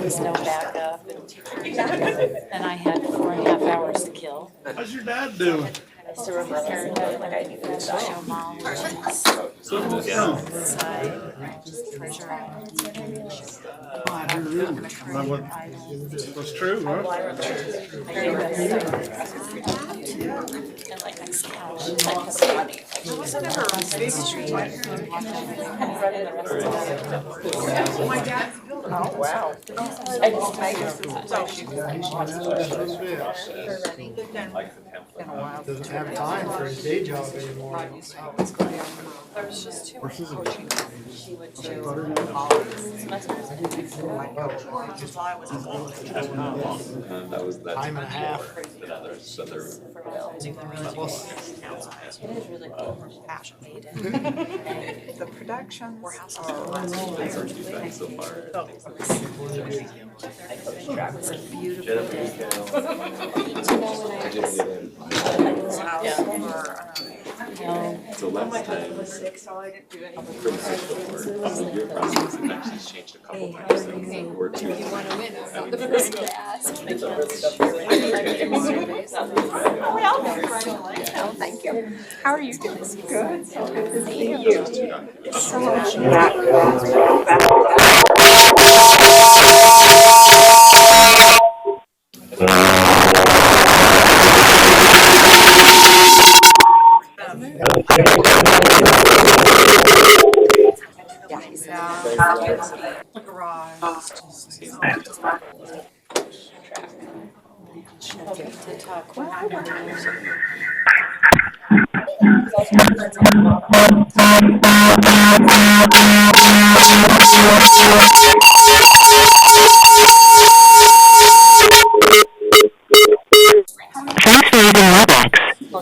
was no backup. And I had 4.5 hours to kill. How's your dad doing? I still remember like I knew this show mom was inside, just treasure islands. That's true, right? And like this couch, like this money. I wasn't ever babysitting my my dad's building. Oh, wow. I just make it. Doesn't have time for his day job anymore. There was just too much Versus a coaching. She would do semesters and July was involved. That was that. Time and a half. So they're it is really cool. Passionate. The productions are so far. It was a beautiful day. So last time, so I didn't do anything. your process actually changed a couple times. Or two. You want to win, I'm not the person to ask. Oh, thank you. How are you doing? Good. Good to see you. So much. The garage. To talk. Thanks for using WebEx.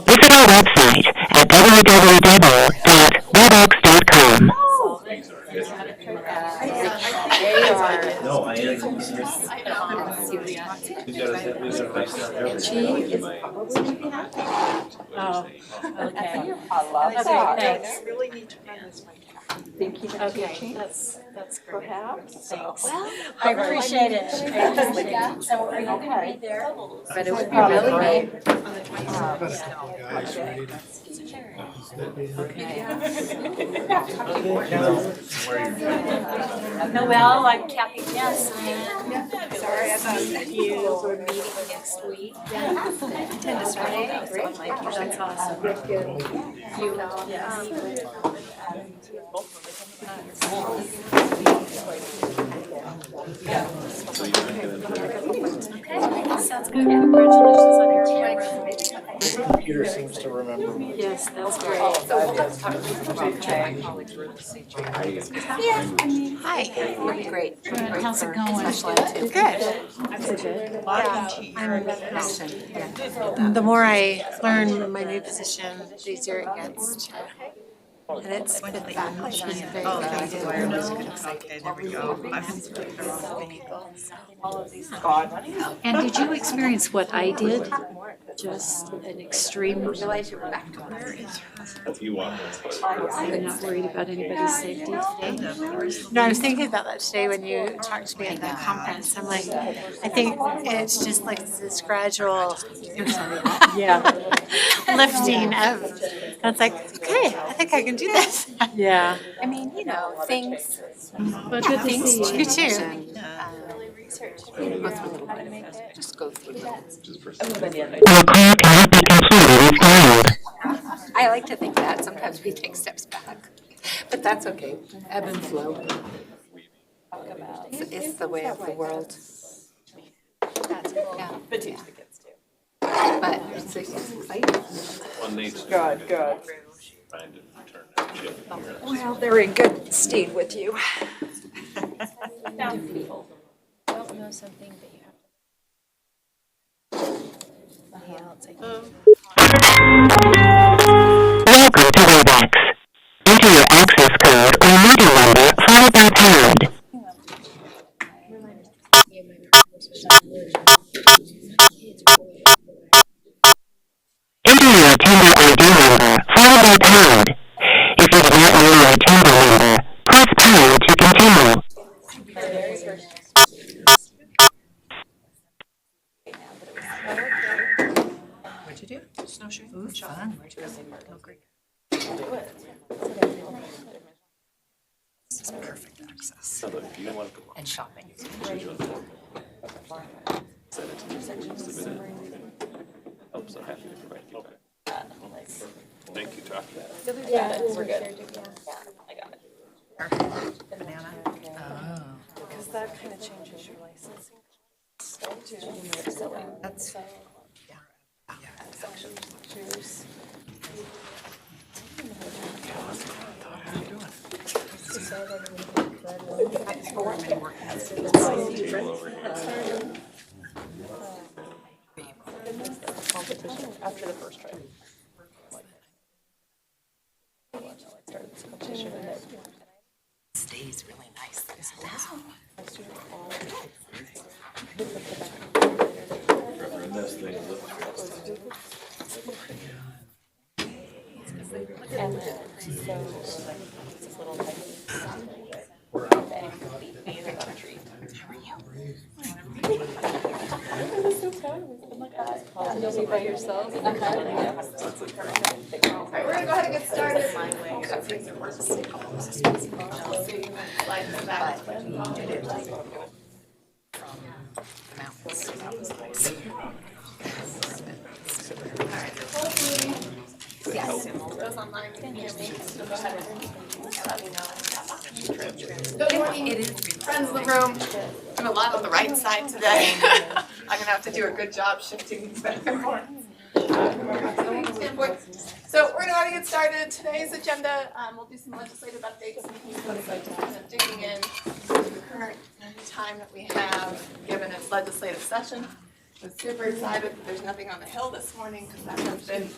Visit our website at www.webex.com. No, I am. Oh, okay. I love Okay, that. thanks. I really need to run this one. Thinking of Okay, teaching, that's great. perhaps. Thanks. I appreciate it. So are you going to be there? But it would be really neat. Guys, ready to Noelle, I'm Kathy Jess. Sorry, I thought You were meeting next week. tennis Friday. That's awesome. You, yes. Okay, sounds good. Congratulations on your computer seems to remember. Yes, that's great. Hi. Great. How's it going? Good. The more I learn my new position, the easier it gets. And it's been fun. It's been very Oh, fun. that's why I was excited. There we go. All of these. God. And did you experience what I did? Just an extreme. Realize you're back to work. If you want this. I'm not worried about anybody's safety today. No, I was thinking about that today when you talked to me at the conference. I'm like, I think it's just like this gradual Yeah, lifting of, and it's like, okay, I think I can do this. yeah. I mean, you know, things But good to things see you you. too. Just go through that. Your call cannot be completed as dialed. I like to think that. Sometimes we take steps back, but that's okay. Ebb and flow. It's the way of the world. Yeah. But teach the kids too. But it's exciting. One nature. Good, good. Trying to turn that ship. Well, they're in good stead with you. People don't know something, but you have to. Yeah, it's like. Welcome to WebEx. Enter your access code or meeting number followed by pound. Enter your attendee ID number followed by pound. If you do not know your attendee number, press pound to continue. snowshoeing. Ooh, and shopping. fun. Oh, great. This is perfect access. And shopping. Oh, so happy to provide feedback. Thank you, Todd. Yeah, we're good. I got it. Perfect. Banana. Oh, Because that kind of changes your licensing. that's, Cheers. Competition after the first try. I started this competition and it stays really nice. and then so this little tiny bang beat me in the tree. I was so proud of myself. I'm like, hi. You'll be by yourself. Alright, we're gonna go ahead and get started. Yes, those online can hear me. So go ahead and let me know. Good morning, friends of the room. I'm a lot on the right side today. I'm gonna have to do a good job shifting these back and forth. So we're gonna go ahead and get started. Today's agenda, we'll do some legislative updates and kind of digging in to the current time that we have given its legislative session. I'm super excited that there's nothing on the Hill this morning because that has been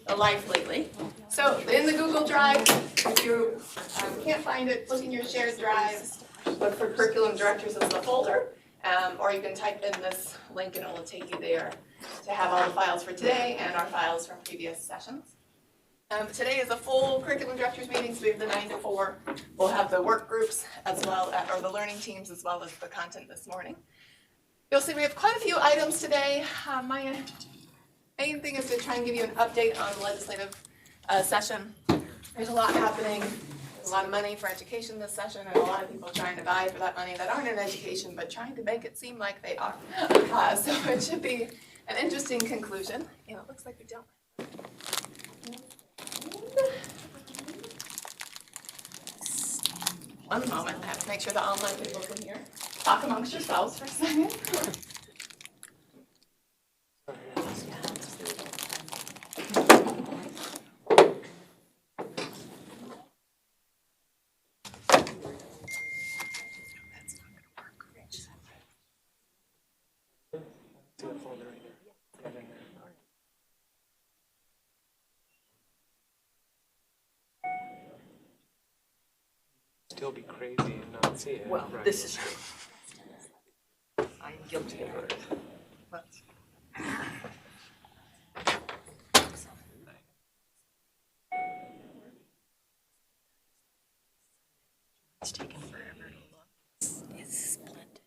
the life lately. So in the Google Drive, if you can't find it, look in your shared drives, look for curriculum directors as the folder, or you can type in this link and it will take you there to have all the files for today and our files from previous sessions. Today is a full curriculum directors meeting, so we have the 9 to 4. We'll have the work groups as well, or the learning teams as well as the content this morning. You'll see we have quite a few items today. My main thing is to try and give you an update on the legislative session. There's a lot happening. There's a lot of money for education this session and a lot of people trying to vie for that money that aren't in education but trying to make it seem like they are. So it should be an interesting conclusion. And it looks like we don't. One moment, I have to make sure the online people can hear. Talk amongst yourselves for a second. Still be crazy and not see it. Well, this is true. I am guilty of it. But it's taken forever to look. It's splendid.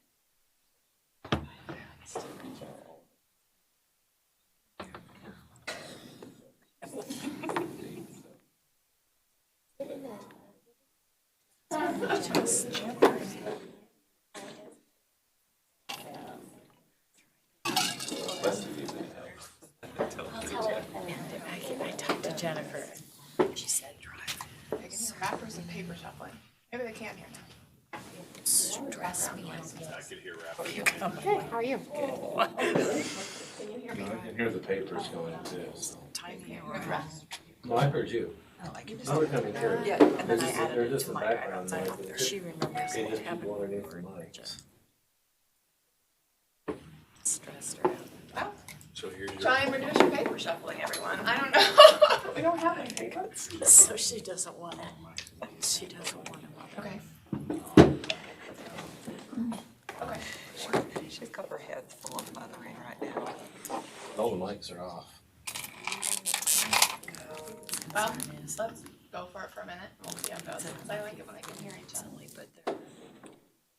I talked to Jennifer. She said drive. I can hear rappers and paper shuffling. Maybe they can't hear now. Stress me out. I could hear rap. Okay, how are you? Can you hear me? I can hear the papers going too. So. Timing With rest? No, I heard you. Oh, I can I was coming through. Yeah, and then There's I just- added there's it just to a my background drive. noise, but it's She remembers They what just keep happened underneath the before. mics. Stressed her out. Well, So here's your. try and reduce your paper shuffling, everyone. I don't know. We don't have any paper. So she doesn't want it. She doesn't want it. Okay. Okay. She's got her head full of muttering right now. All the mics are off. Well, let's go for it for a minute. We'll see how it goes. Because I like it when I can hear each other. But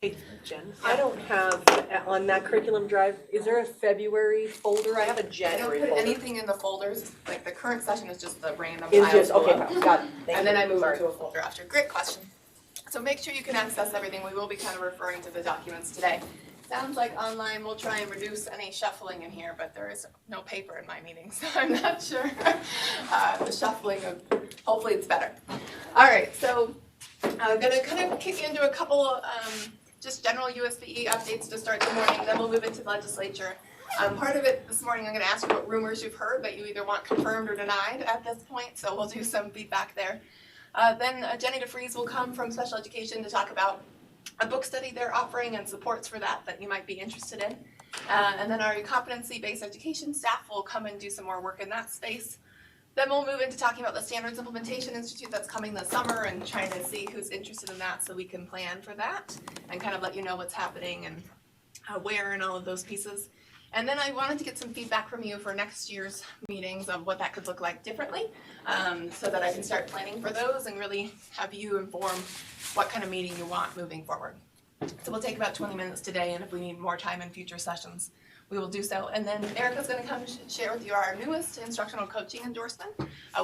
they're Hey, Jen, I don't have, on that curriculum drive, is there a February folder? I have a I don't January put folder. anything in the folders, like the current session is just the random It's files. just, okay, below. got it, thank And you. then I move Sorry. into a folder after. Great question. So make sure you can access everything. We will be kind of referring to the documents today. Sounds like online we'll try and reduce any shuffling in here, but there is no paper in my meeting, so I'm not sure. The shuffling of, hopefully it's better. All right, so I'm gonna kind of kick into a couple just general USBE updates to start the morning, then we'll move into the legislature. Part of it this morning, I'm gonna ask you what rumors you've heard that you either want confirmed or denied at this point, so we'll do some feedback there. Then Jenny DeFries will come from special education to talk about a book study they're offering and supports for that you might be interested in. And then our competency-based education staff will come and do some more work in that space. Then we'll move into talking about the Standards Implementation Institute that's coming this summer and trying to see who's interested in that so we can plan for that and kind of let you know what's happening and where and all of those pieces. And then I wanted to get some feedback from you for next year's meetings of what that could look like differently, so that I can start planning for those and really have you inform what kind of meeting you want moving forward. So we'll take about 20 minutes today, and if we need more time in future sessions, we will do so. And then Erica's going to come share with you our newest instructional coaching endorsement.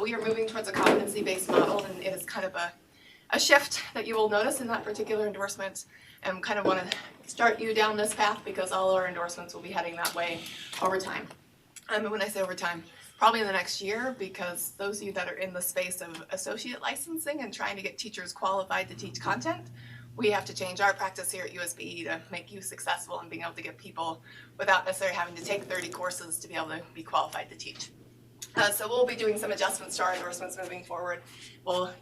We are moving towards a competency-based model, and it is kind of a shift that you will notice in that particular endorsement, and kind of want to start you down this path because all our endorsements will be heading that way over time. And when I say over time, probably in the next year, because those of you that are in the space of associate licensing and trying to get teachers qualified to teach content, we have to change our practice here at USBE to make you successful in being able to get people without necessarily having to take 30 courses to be able to be qualified to teach. So we'll be doing some adjustments to our endorsements moving forward.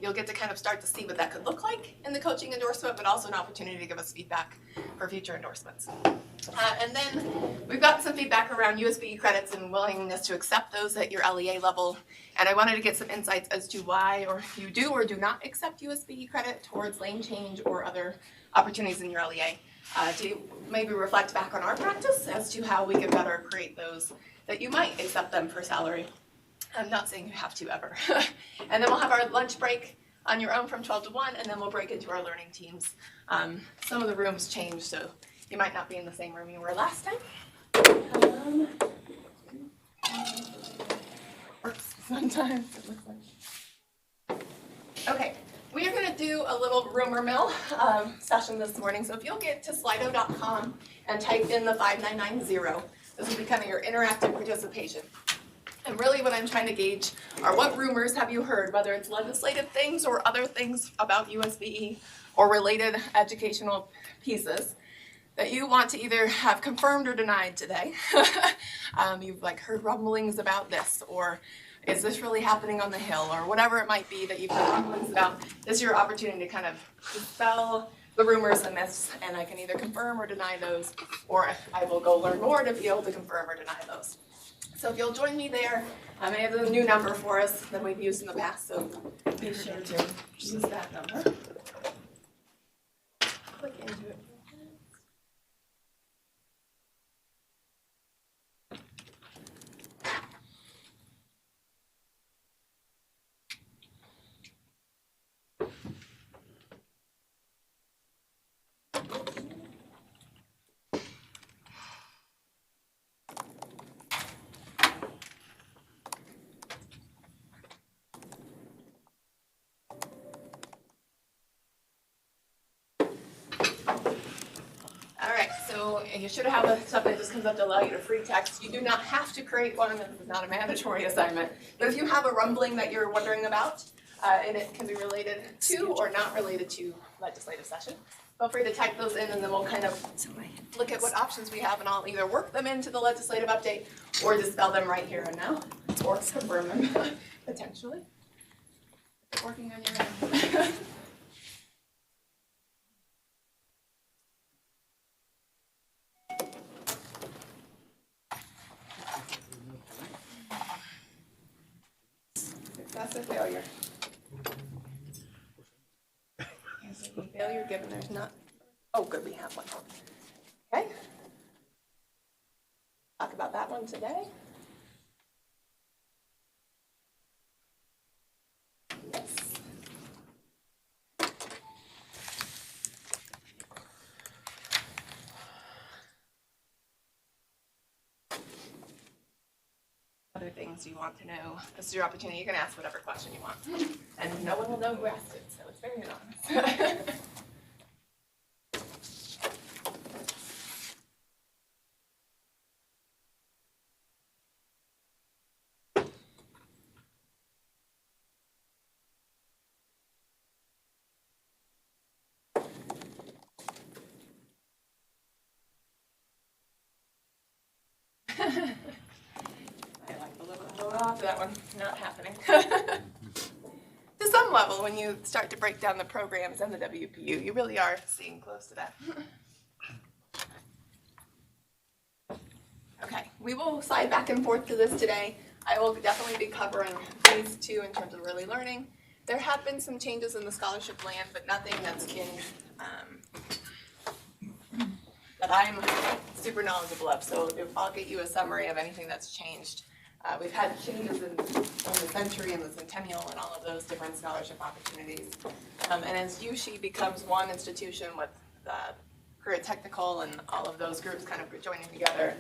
You'll get to kind of start to see what that could look like in the coaching endorsement, but also an opportunity to give us feedback for future endorsements. And then we've got some feedback around USBE credits and willingness to accept those at your LEA level. And I wanted to get some insights as to why you do or do not accept USBE credit towards lane change or other opportunities in your LEA. To maybe reflect back on our practice as to how we can better create those that you might accept them for salary. I'm not saying you have to ever. And then we'll have our lunch break on your own from 12 to 1, and then we'll break into our learning teams. Some of the rooms change, so you might not be in the same room you were last time. Works sometimes, it looks like. Okay, we are going to do a little rumor mill session this morning. So if you'll get to slido.com and type in the 5990, this will be kind of your interactive participation. And really what I'm trying to gauge are what rumors have you heard, whether it's legislative things or other things about USBE or related educational pieces that you want to either have confirmed or denied today. You've heard rumblings about this, or is this really happening on the Hill, or whatever it might be that you've heard rumblings about. This is your opportunity to kind of dispel the rumors and myths, and I can either confirm or deny those, or I will go learn more to be able to confirm or deny those. So if you'll join me there, I have a new number for us than we've used in the past, so be sure to use that number. Click into it. So you should have something that just comes up to allow you to free text. You do not have to create one. This is not a mandatory assignment. But if you have a rumbling that you're wondering about, and it can be related to or not related to legislative session, feel free to type those in, and then we'll kind of look at what options we have, and I'll either work them into the legislative update or dispel them right here and now, or confirm them potentially. Working on your own. Success or failure? Failure given there's not. Oh, good, we have one. Okay. Talk about that one today. Yes. other things you want to know, this is your opportunity. You can ask whatever question you want. And no one will know who asked it, so it's very anonymous. I like the look of hold off that one, not happening. To some level, when you start to break down the programs and the WPU, you really are seeing close to that. Okay, we will slide back and forth to this today. I will definitely be covering phase 2 in terms of early learning. There have been some changes in the scholarship land, but nothing that's been that I'm super knowledgeable of. So I'll get you a summary of anything that's changed. We've had changes in the century and the centennial and all of those different scholarship opportunities. And as USHE becomes one institution with career technical and all of those groups kind of joining together,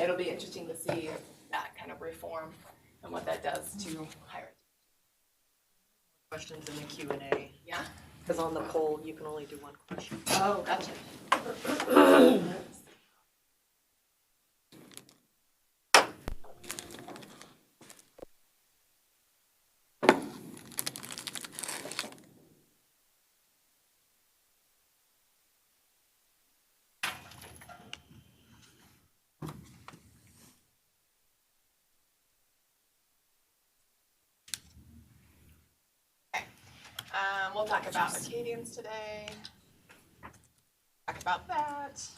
it'll be interesting to see that kind of reform and what that does to higher education. Questions in the Q&A, Yeah? because on the poll, you can only do one question. Oh, gotcha. We'll talk about Acadians today. Talk about that.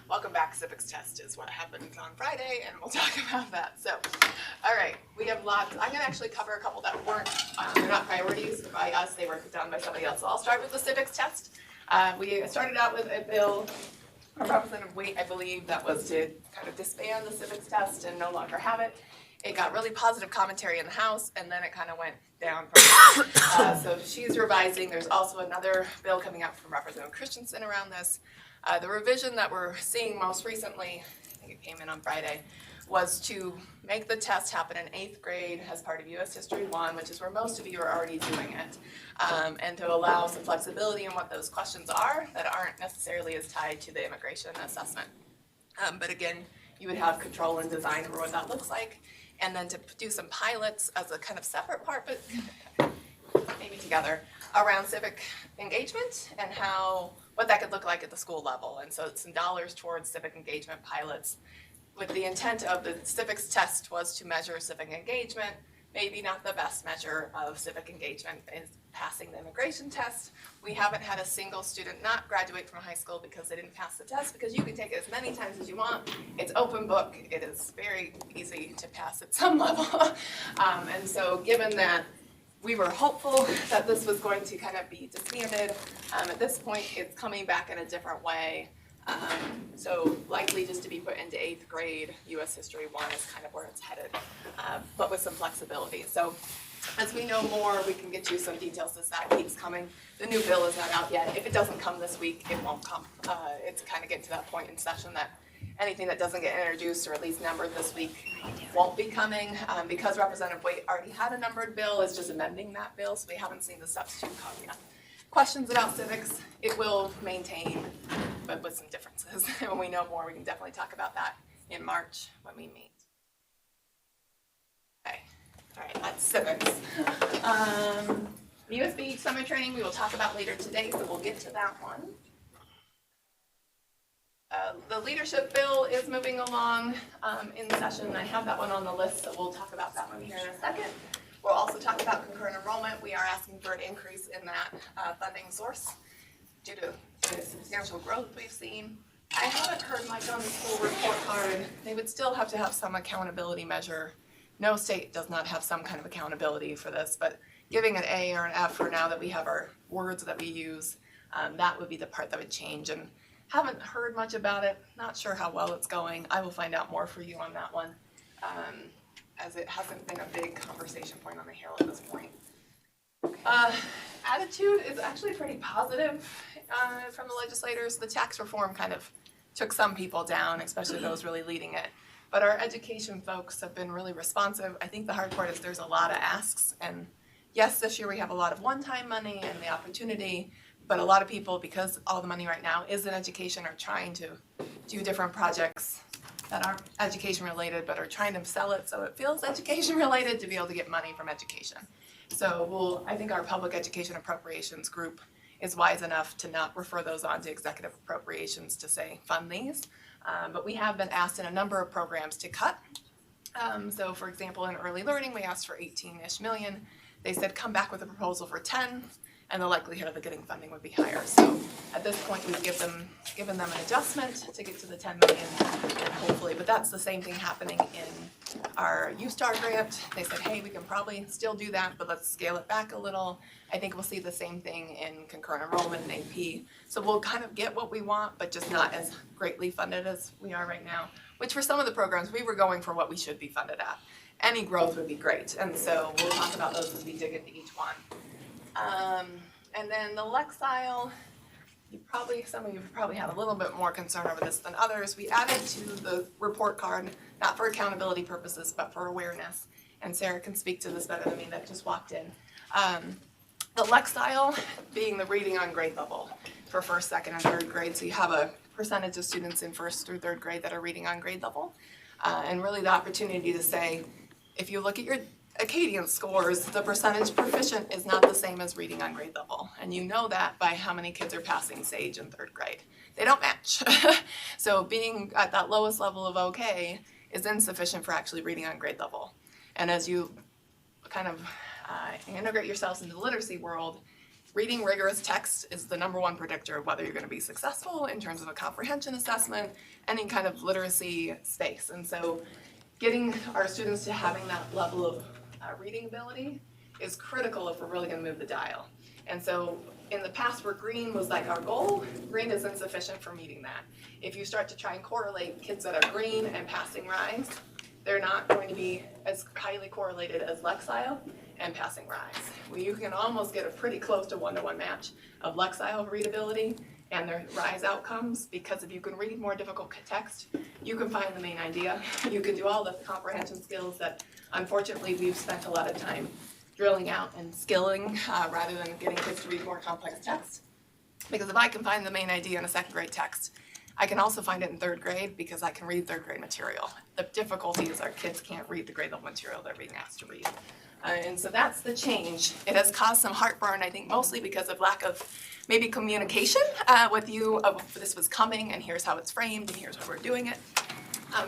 Welcome back. Civics test is what happened on Friday, and we'll talk about that. So, all right, we have lots. I'm going to actually cover a couple that weren't, they're not priorities by us. They were done by somebody else. So I'll start with the civics test. We started out with a bill from Representative Waite, I believe, that was to kind of disband the civics test and no longer have it. It got really positive commentary in the House, and then it kind of went down from there. So she's revising. There's also another bill coming out from Representative Christensen around this. The revision that we're seeing most recently, I think it came in on Friday, was to make the test happen in 8th grade as part of U.S. History 1, which is where most of you are already doing it, and to allow some flexibility in what those questions are that aren't necessarily as tied to the immigration assessment. But again, you would have control and design over what that looks like, and then to do some pilots as a kind of separate part, but maybe together, around civic engagement and what that could look like at the school level. And so it's some dollars towards civic engagement pilots, with the intent of the civics test was to measure civic engagement. Maybe not the best measure of civic engagement is passing the immigration test. We haven't had a single student not graduate from high school because they didn't pass the test, because you can take it as many times as you want. It's open book. It is very easy to pass at some level. And so given that we were hopeful that this was going to kind of be disbanded, at this point it's coming back in a different way. So likely just to be put into 8th grade, U.S. History 1 is kind of where it's headed, but with some flexibility. So as we know more, we can get you some details as that keeps coming. The new bill is not out yet. If it doesn't come this week, it won't come. It's kind of getting to that point in session that anything that doesn't get introduced or at least numbered this week won't be coming. Because Representative Waite already had a numbered bill, it's just amending that bill, so we haven't seen the substitute copy yet. Questions about civics, it will maintain, but with some differences. When we know more, we can definitely talk about that in March when we meet. Okay, all right, that's civics. USB summer training we will talk about later today, so we'll get to that one. The leadership bill is moving along in session. I have that one on the list, so we'll talk about that one here in a second. We'll also talk about concurrent enrollment. We are asking for an increase in that funding source due to the substantial growth we've seen. I haven't heard much on the school report card. They would still have to have some accountability measure. No state does not have some kind of accountability for this, but giving an A or an F for now that we have our words that we use That would be the part that would change, and haven't heard much about it, not sure how well it's going. I will find out more for you on that one, as it hasn't been a big conversation point on the Hill at this point. Attitude is actually pretty positive from the legislators. The tax reform kind of took some people down, especially those really leading it. But our education folks have been really responsive. I think the hard part is there's a lot of asks, and yes, this year we have a lot of one-time money and the opportunity, but a lot of people, because all the money right now is in education, are trying to do different projects that aren't education related, but are trying to sell it so it feels education related to be able to get money from education. So I think our public education appropriations group is wise enough to not refer those on to executive appropriations to say fund these. But we have been asked in a number of programs to cut. So for example, in early learning, we asked for 18-ish million. They said come back with a proposal for 10, and the likelihood of getting funding would be higher. So at this point, we've given them an adjustment to get to the 10 million, hopefully. But that's the same thing happening in our Usde grant. They said, hey, we can probably still do that, but let's scale it back a little. I think we'll see the same thing in concurrent enrollment and AP. So we'll kind of get what we want, but just not as greatly funded as we are right now, which for some of the programs, we were going for what we should be funded at. Any growth would be great. And so we'll talk about those as we dig into each one. And then the Lexile, some of you probably had a little bit more concern over this than others. We added to the report card, not for accountability purposes, but for awareness. And Sarah can speak to this better than me, that just walked in. The Lexile being the reading on grade level for first, second, and third grade. So you have a percentage of students in first through third grade that are reading on grade level. And really the opportunity to say, if you look at your Acadian scores, the percentage proficient is not the same as reading on grade level. And you know that by how many kids are passing SAGE in third grade. They don't match. So being at that lowest level of OK is insufficient for actually reading on grade level. And as you kind of integrate yourselves into the literacy world, reading rigorous text is the #1 predictor of whether you're going to be successful in terms of a comprehension assessment, any kind of literacy space. And so getting our students to having that level of reading ability is critical if we're really going to move the dial. And so in the past where green was like our goal, green is insufficient for meeting that. If you start to try and correlate kids that are green and passing RISE, they're not going to be as highly correlated as Lexile and passing RISE. Well, you can almost get a pretty close to 1-to-1 match of Lexile readability and their RISE outcomes, because if you can read more difficult text, you can find the main idea. You can do all the comprehension skills that unfortunately we've spent a lot of time drilling out and skilling rather than getting kids to read more complex text. Because if I can find the main idea in a second grade text, I can also find it in third grade because I can read third grade material. The difficulty is our kids can't read the grade level material they're being asked to read. And so that's the change. It has caused some heartburn, I think, mostly because of lack of maybe communication with you of this was coming and here's how it's framed and here's how we're doing it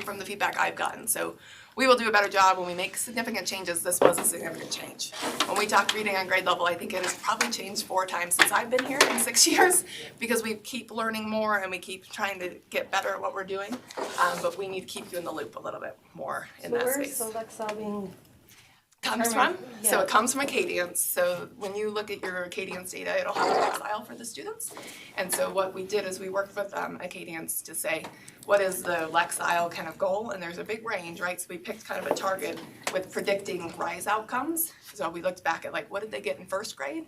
from the feedback I've gotten. So we will do a better job when we make significant changes. This was a significant change. When we talk reading on grade level, I think it has probably changed 4 times since I've been here in 6 years, because we keep learning more and we keep trying to get better at what we're doing. But we need to keep you in the loop a little bit more in that space. So Lexile being Comes from? So it comes from Acadians. So when you look at your Acadians data, it'll have a Lexile for the students. And so what we did is we worked with Acadians to say, what is the Lexile kind of goal? And there's a big range, right? So we picked kind of a target with predicting RISE outcomes. So we looked back at like, what did they get in first grade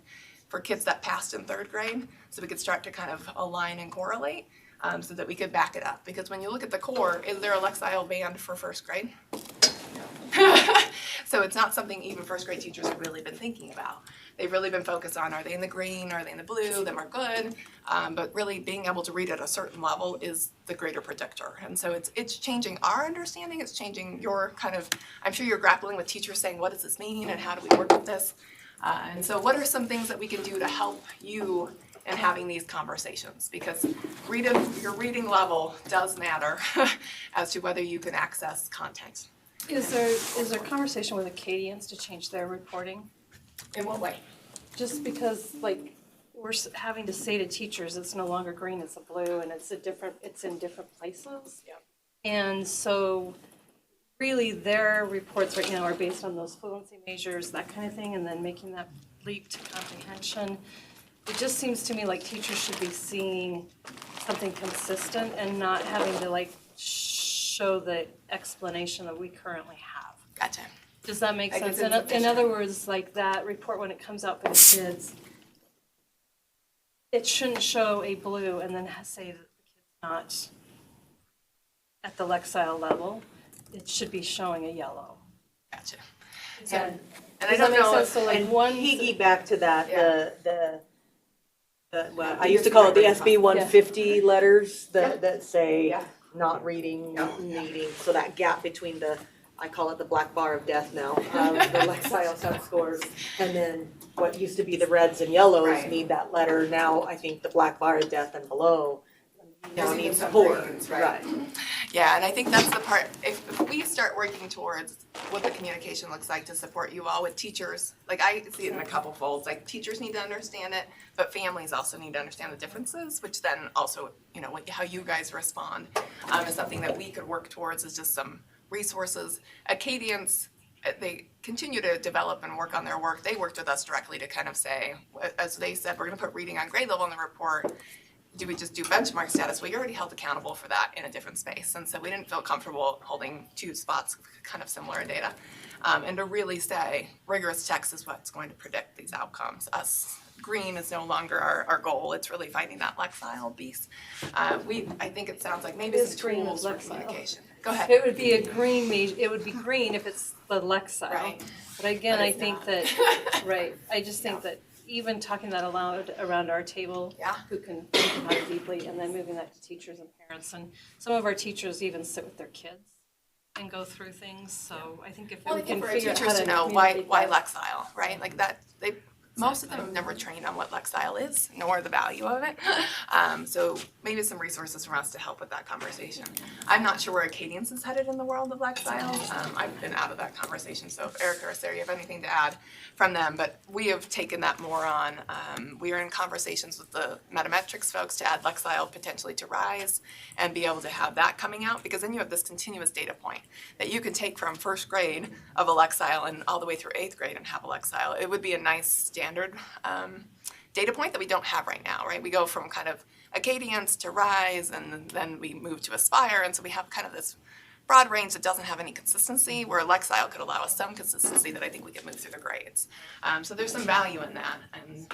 for kids that passed in third grade? So we could start to kind of align and correlate so that we could back it up. Because when you look at the core, is there a Lexile band for first grade? So it's not something even first grade teachers have really been thinking about. They've really been focused on, are they in the green, are they in the blue, them are good, but really being able to read at a certain level is the greater predictor. And so it's changing our understanding, it's changing your kind of, I'm sure you're grappling with teachers saying, what does this mean and how do we work with this? And so what are some things that we can do to help you in having these conversations? Because your reading level does matter as to whether you can access content. Is there conversation with Acadians to change their reporting? In what way? Just because like we're having to say to teachers it's no longer green, it's a blue, and it's in different places. Yep. And so really their reports right now are based on those fluency measures, that kind of thing, and then making that leap to comprehension. it just seems to me like teachers should be seeing something consistent and not having to like show the explanation that we currently have. Gotcha. Does that make Like sense? it's In insufficient. other words, like that report when it comes out for the kids, it shouldn't show a blue and then say that the kid's not at the Lexile level. It should be showing a yellow. Gotcha. Yeah. And I Does that don't make know sense? if, So like And one. piggyback to that, Yeah. well, I used to call it the Biggest SB 150 letters Yeah. that say Yeah. not reading, Yeah. needing, so that gap between I call it the black bar of death now, the Lexile sub scores, and then what used to be the reds and yellows Right. need that letter, now I think the black bar of death and below now There's need even some support, greens, right. Yeah, and I think that's the part, if we start working towards what the communication looks like to support you all with teachers, like I see it in a couple folds, like teachers need to understand it, but families also need to understand the differences, which then also, you know, how you guys respond is something that we could work towards is just some resources. Acadians, they continue to develop and work on their work. They worked with us directly to kind of say, as they said, we're gonna put reading on grade level in the report. Do we just do benchmark status? We already held accountable for that in a different space. And so we didn't feel comfortable holding two spots kind of similar in data. And to really say rigorous text is what's going to predict these outcomes. Green is no longer our goal. It's really finding that Lexile piece. I think it sounds like maybe It's some green tools is for Lexile. communication. Go ahead. It would be a green, it would be green if it's the Lexile. Right. But again, But I it's think not. that, right, I just think that even talking that aloud around our table, Yeah. who can think about it deeply, and then moving that to teachers and parents. And some of our teachers even sit with their kids and go through things, so I think if Well, we I think can for figure out how teachers to to know why communicate that. Lexile, right? Like that, most of them have never trained on what Lexile is, nor the value of it. So maybe some resources from us to help with that conversation. I'm not sure where Acadians is headed in the world of Lexile. I've been out of that conversation, so if Erica or Sarah, you have anything to add from them, but we have taken that more on. We are in conversations with the Metametrics folks to add Lexile potentially to RISE and be able to have that coming out, because then you have this continuous data point that you can take from first grade of a Lexile and all the way through 8th grade and have a Lexile. It would be a nice standard data point that we don't have right now, right? We go from kind of Acadians to RISE, and then we move to Aspire, and so we have kind of this broad range that doesn't have any consistency, where Lexile could allow us some consistency that I think we could move through the grades. So there's some value in that, and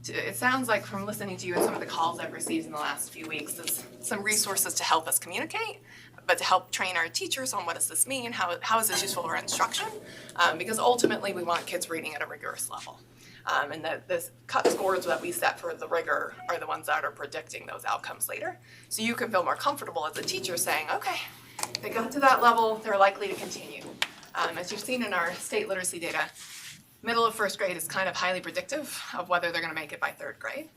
it sounds like from listening to you and some of the calls I've received in the last few weeks, there's some resources to help us communicate, but to help train our teachers on what does this mean, how is this useful for instruction, because ultimately we want kids reading at a rigorous level. And that the cut scores that we set for the rigor are the ones that are predicting those outcomes later. So you can feel more comfortable as a teacher saying, okay, they got to that level, they're likely to continue. As you've seen in our state literacy data, middle of first grade is kind of highly predictive of whether they're gonna make it by 3rd grade.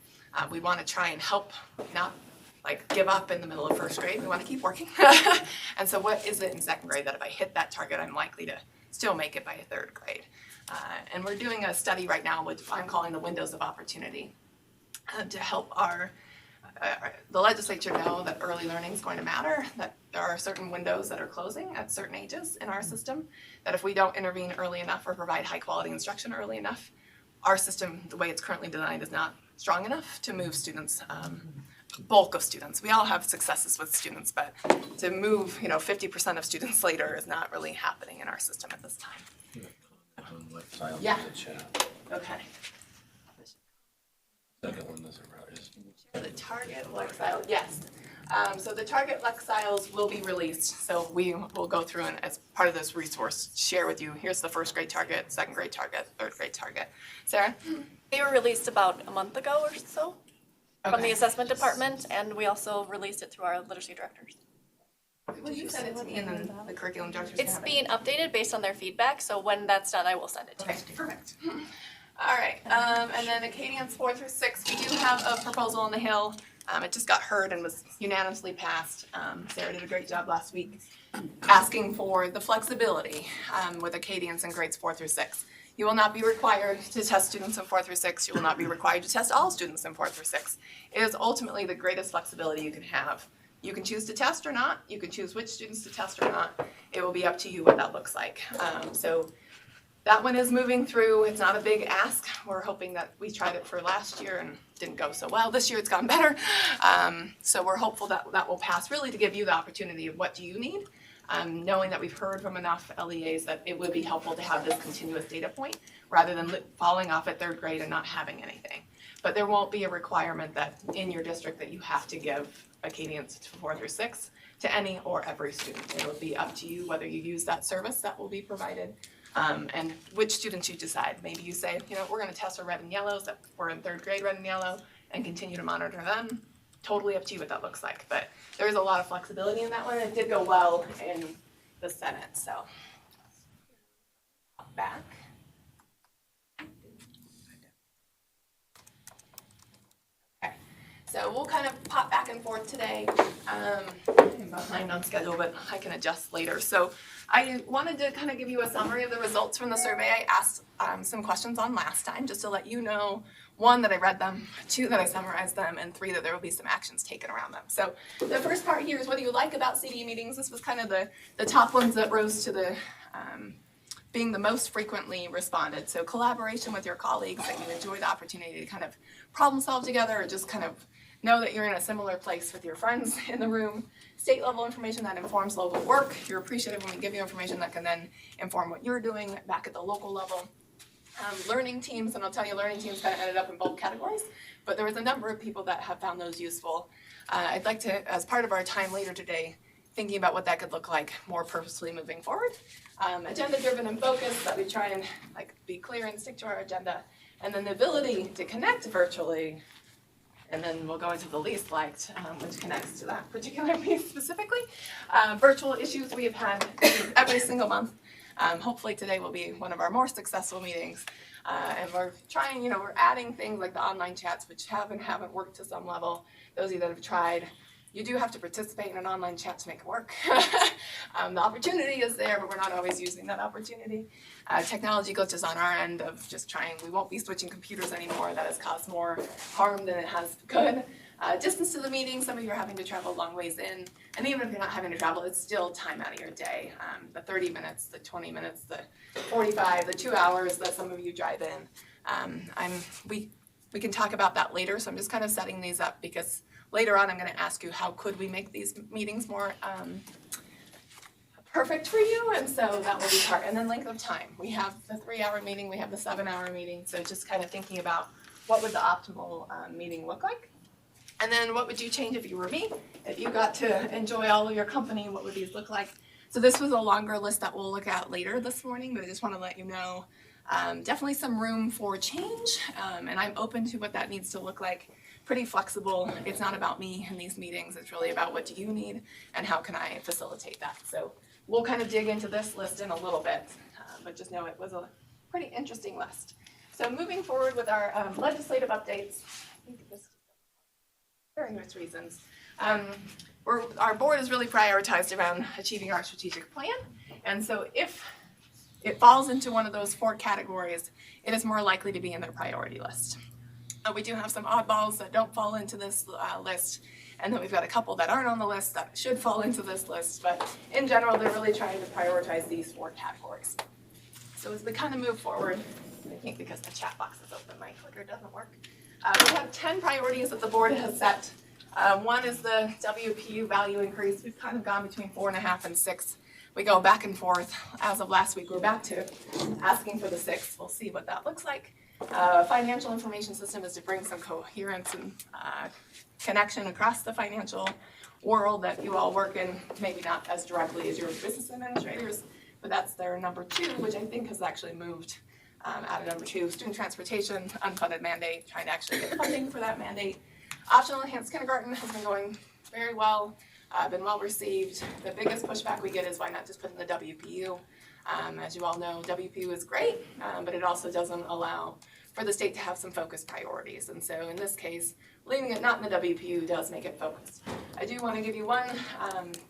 We wanna try and help not like give up in the middle of first grade, we wanna keep working. And so what is it in 2nd grade that if I hit that target, I'm likely to still make it by 3rd grade? And we're doing a study right now, which I'm calling the windows of opportunity, to help the legislature know that early learning is going to matter, that there are certain windows that are closing at certain ages in our system, that if we don't intervene early enough or provide high quality instruction early enough, our system, the way it's currently designed, is not strong enough to move students, bulk of students. We all have successes with students, but to move 50% of students later is not really happening in our system at this time. Yeah. Okay. Second one is The target Lexile, yes. So the target Lexiles will be released. So we will go through and as part of this resource, share with you, here's the 1st grade target, 2nd grade target, 3rd grade target. Sarah? They were released about a month ago or so from the Okay. assessment department, and we also released it through our literacy directors. Will you send it to me and then the curriculum directors? It's being updated based on their feedback, so when that's done, I will send it to you. Okay, perfect. All right, and then Acadians 4 through 6, we do have a proposal on the Hill. It just got heard and was unanimously passed. Sarah did a great job last week asking for the flexibility with Acadians in grades 4 through 6. You will not be required to test students in 4 through 6. You will not be required to test all students in 4 through 6. It is ultimately the greatest flexibility you can have. You can choose to test or not. You can choose which students to test or not. It will be up to you what that looks like. So that one is moving through. It's not a big ask. We're hoping that we tried it for last year and didn't go so well. This year it's gone better. So we're hopeful that that will pass, really to give you the opportunity of what do you need, knowing that we've heard from enough LEAs that it would be helpful to have this continuous data point rather than falling off at 3rd grade and not having anything. But there won't be a requirement that in your district that you have to give Acadians to 4 through 6 to any or every student. It will be up to you whether you use that service that will be provided. And which students you decide. Maybe you say, you know, we're going to test our red and yellows that were in 3rd grade red and yellow and continue to monitor them. Totally up to you what that looks like. But there is a lot of flexibility in that one. It did go well in the Senate. So back. Okay. So we'll kind of pop back and forth today. I'm behind on schedule, but I can adjust later. So I wanted to kind of give you a summary of the results from the survey. I asked some questions on last time, just to let you know, 1, that I read them, 2, that I summarized them, and 3, that there will be some actions taken around them. So the first part here is what do you like about CD meetings? This was kind of the top ones that rose to the being the most frequently responded. So collaboration with your colleagues, that you enjoy the opportunity to kind of problem solve together or just kind of know that you're in a similar place with your friends in the room. State level information that informs local work. You're appreciative when we give you information that can then inform what you're doing back at the local level. Learning teams, and I'll tell you, learning teams kind of ended up in both categories, but there was a number of people that have found those useful. I'd like to, as part of our time later today, thinking about what that could look like more purposefully moving forward. Agenda driven and focused, that we try and be clear and stick to our agenda. And then the ability to connect virtually. And then we'll go into the least liked, which connects to that particular piece specifically. Virtual issues we have had every single month. Hopefully today will be one of our more successful meetings. And we're trying, we're adding things like the online chats, which have and haven't worked to some level. Those of you that have tried, you do have to participate in an online chat to make it work. The opportunity is there, but we're not always using that opportunity. Technology glitches on our end of just trying. We won't be switching computers anymore. That has caused more harm than it has good. Distance to the meeting, some of you are having to travel a long ways in. And even if you're not having to travel, it's still time out of your day. The 30 minutes, the 20 minutes, the 45, the 2 hours that some of you drive in. We can talk about that later, so I'm just kind of setting these up because later on I'm going to ask you how could we make these meetings more perfect for you, and so that will be part. And then length of time. We have the 3-hour meeting, we have the 7-hour meeting, so just kind of thinking about what would the optimal meeting look like. And then what would you change if you were me? If you got to enjoy all of your company, what would these look like? So this was a longer list that we'll look at later this morning, but I just want to let you know definitely some room for change, and I'm open to what that needs to look like. Pretty flexible. It's not about me in these meetings. It's really about what do you need and how can I facilitate that. So we'll kind of dig into this list in a little bit, but just know it was a pretty interesting list. So moving forward with our legislative updates, I think this various reasons. Our board is really prioritized around achieving our strategic plan, and so if it falls into one of those 4 categories, it is more likely to be in their priority list. We do have some oddballs that don't fall into this list, and then we've got a couple that aren't on the list that should fall into this list, but in general, they're really trying to prioritize these 4 categories. So as we kind of move forward, I think because the chat box is open, my clicker doesn't work. We have 10 priorities that the board has set. One is the WPU value increase. We've kind of gone between 4.5 and 6. We go back and forth. As of last week, we're back to asking for the 6. We'll see what that looks like. Financial information system is to bring some coherence and connection across the financial world that you all work in, maybe not as directly as your business administrators, but that's their number 2, which I think has actually moved out of number 2. Student transportation, unfunded mandate, trying to actually get funding for that mandate. Optional enhanced kindergarten has been going very well, been well received. The biggest pushback we get is why not just put in the WPU. As you all know, WPU is great, but it also doesn't allow for the state to have some focused priorities. And so in this case, leaving it not in the WPU does make it focused. I do want to give you one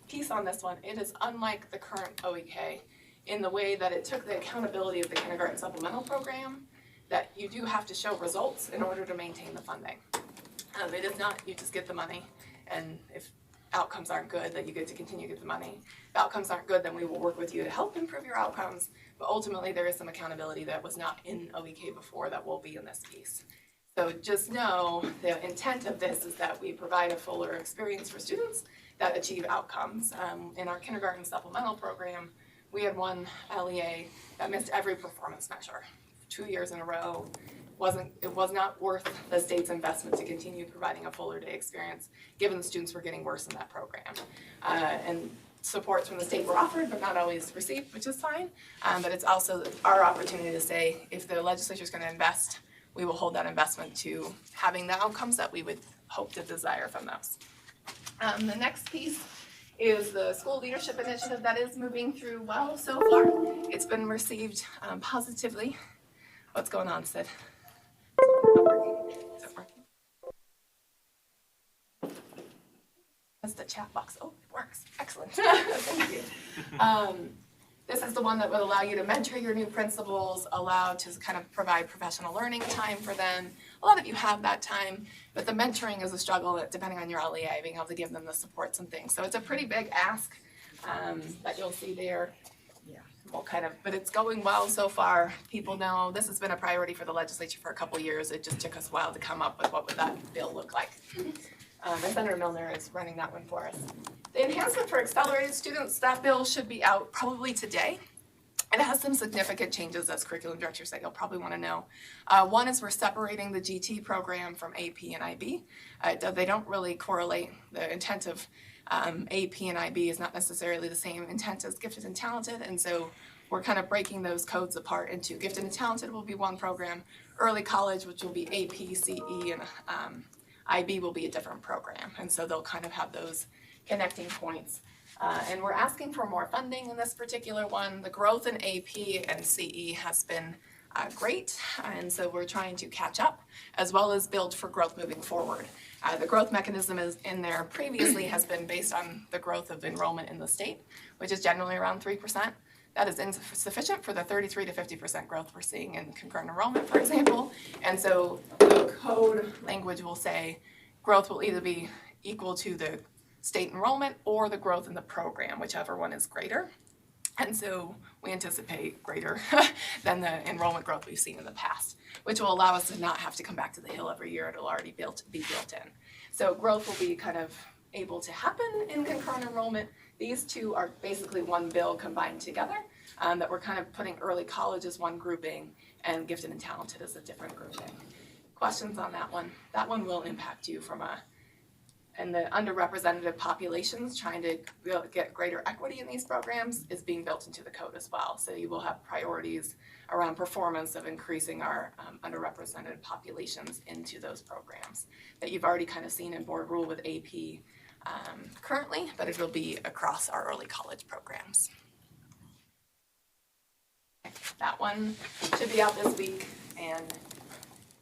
piece on this one. It is unlike the current OEK in the way that it took the accountability of the kindergarten supplemental program, that you do have to show results in order to maintain the funding. It is not, you just get the money, and if outcomes aren't good, that you get to continue to get the money. If outcomes aren't good, then we will work with you to help improve your outcomes. But ultimately, there is some accountability that was not in OEK before that will be in this piece. So just know the intent of this is that we provide a fuller experience for students that achieve outcomes. In our kindergarten supplemental program, we had one LEA that missed every performance measure 2 years in a row. It was not worth the state's investment to continue providing a fuller day experience, given the students were getting worse in that program. And supports from the state were offered, but not always received, which is fine. But it's also our opportunity to say, if the legislature is going to invest, we will hold that investment to having the outcomes that we would hope to desire from those. The next piece is the school leadership initiative that is moving through well so far. It's been received positively. What's going on, Sid? Is it working? That's the chat box. Oh, it works. Excellent. Thank you. This is the one that would allow you to mentor your new principals, allow to kind of provide professional learning time for them. A lot of you have that time, but the mentoring is a struggle that, depending on your LEA, being able to give them the supports and things. So it's a pretty big ask that you'll see there. But it's going well so far. People know this has been a priority for the legislature for a couple of years. It just took us a while to come up with what would that bill look like. And Senator Milner is running that one for us. The enhancement for accelerated students, that bill should be out probably today. It has some significant changes, as curriculum directors that you'll probably want to know. One is we're separating the GT program from AP and IB. They don't really correlate. The intent of AP and IB is not necessarily the same intent as gifted and talented, and so we're kind of breaking those codes apart into gifted and talented will be one program, early college, which will be AP, CE, and IB will be a different program, and so they'll kind of have those connecting points. And we're asking for more funding in this particular one. The growth in AP and CE has been great, and so we're trying to catch up as well as build for growth moving forward. The growth mechanism is in there previously has been based on the growth of enrollment in the state, which is generally around 3%. That is insufficient for the 33 to 50% growth we're seeing in concurrent enrollment, for example. And so the code language will say growth will either be equal to the state enrollment or the growth in the program, whichever one is greater. And so we anticipate greater than the enrollment growth we've seen in the past, which will allow us to not have to come back to the Hill every year. It'll already be built in. So growth will be kind of able to happen in concurrent enrollment. These two are basically one bill combined together, that we're kind of putting early college as one grouping and gifted and talented as a different grouping. Questions on that one? That one will impact you and the underrepresented populations, trying to get greater equity in these programs is being built into the code as well. So you will have priorities around performance of increasing our underrepresented populations into those programs that you've already kind of seen in board rule with AP currently, but it will be across our early college programs. That one should be out this week, and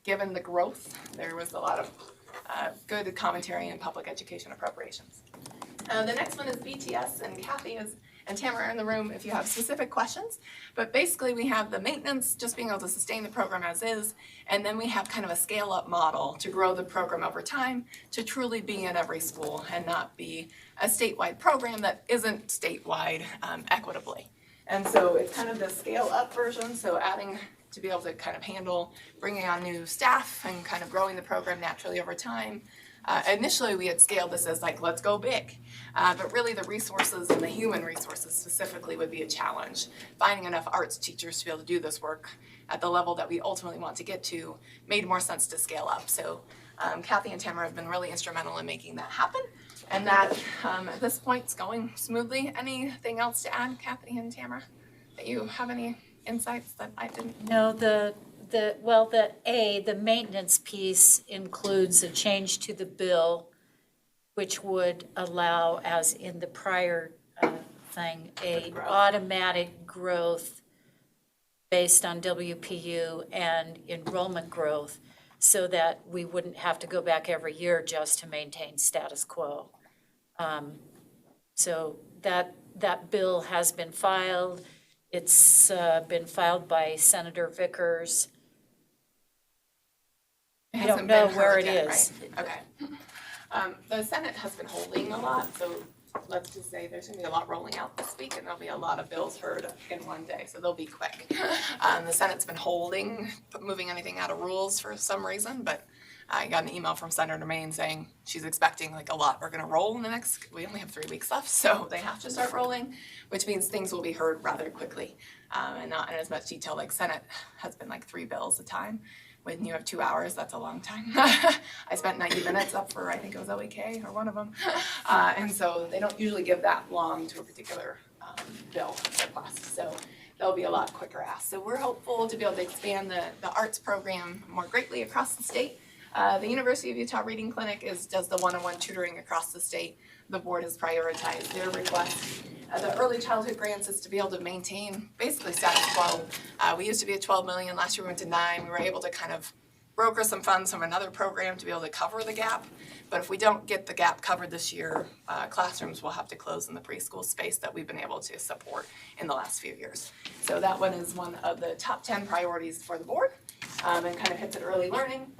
given the growth, there was a lot of good commentary in public education appropriations. The next one is BTS, and Kathy and Tamara are in the room if you have specific questions. But basically we have the maintenance, just being able to sustain the program as is, and then we have kind of a scale-up model to grow the program over time to truly be in every school and not be a statewide program that isn't statewide equitably. And so it's kind of the scale-up version, so adding to be able to kind of handle bringing on new staff and kind of growing the program naturally over time. Initially, we had scaled this as like, let's go big. But really the resources and the human resources specifically would be a challenge. Finding enough arts teachers to be able to do this work at the level that we ultimately want to get to made more sense to scale up. So Kathy and Tamara have been really instrumental in making that happen. And that, at this point, is going smoothly. Anything else to add, Kathy and Tamara? That you have any insights that I didn't? No, the maintenance piece includes a change to the bill, which would allow, as in the prior thing, a automatic growth based on WPU and enrollment growth, so that we wouldn't have to go back every year just to maintain status quo. So that bill has been filed. It's been filed by Senator Vickers. I don't know where it is. Right? Okay. The Senate has been holding a lot, so let's just say there's gonna be a lot rolling out this week, and there'll be a lot of bills heard in one day, so they'll be quick. The Senate's been holding, moving anything out of rules for some reason, but I got an email from Senator Maine saying she's expecting like a lot are gonna roll in the next, we only have 3 weeks left, so they have to start rolling, which means things will be heard rather quickly, and not in as much detail. Like Senate has been like 3 bills a time. When you have 2 hours, that's a long time. I spent 90 minutes up for, I think it was OEK or one of them. And so they don't usually give that long to a particular bill request. So they'll be a lot quicker asked. So we're hopeful to be able to expand the arts program more greatly across the state. The University of Utah Reading Clinic does the one-on-one tutoring across the state. The board has prioritized their request. The early childhood grants is to be able to maintain basically status quo. We used to be at 12 million, last year we went to 9. We were able to kind of broker some funds from another program to be able to cover the gap. But if we don't get the gap covered this year, classrooms will have to close in the preschool space that we've been able to support in the last few years. So that one is one of the top 10 priorities for the board, and kind of hits at early learning.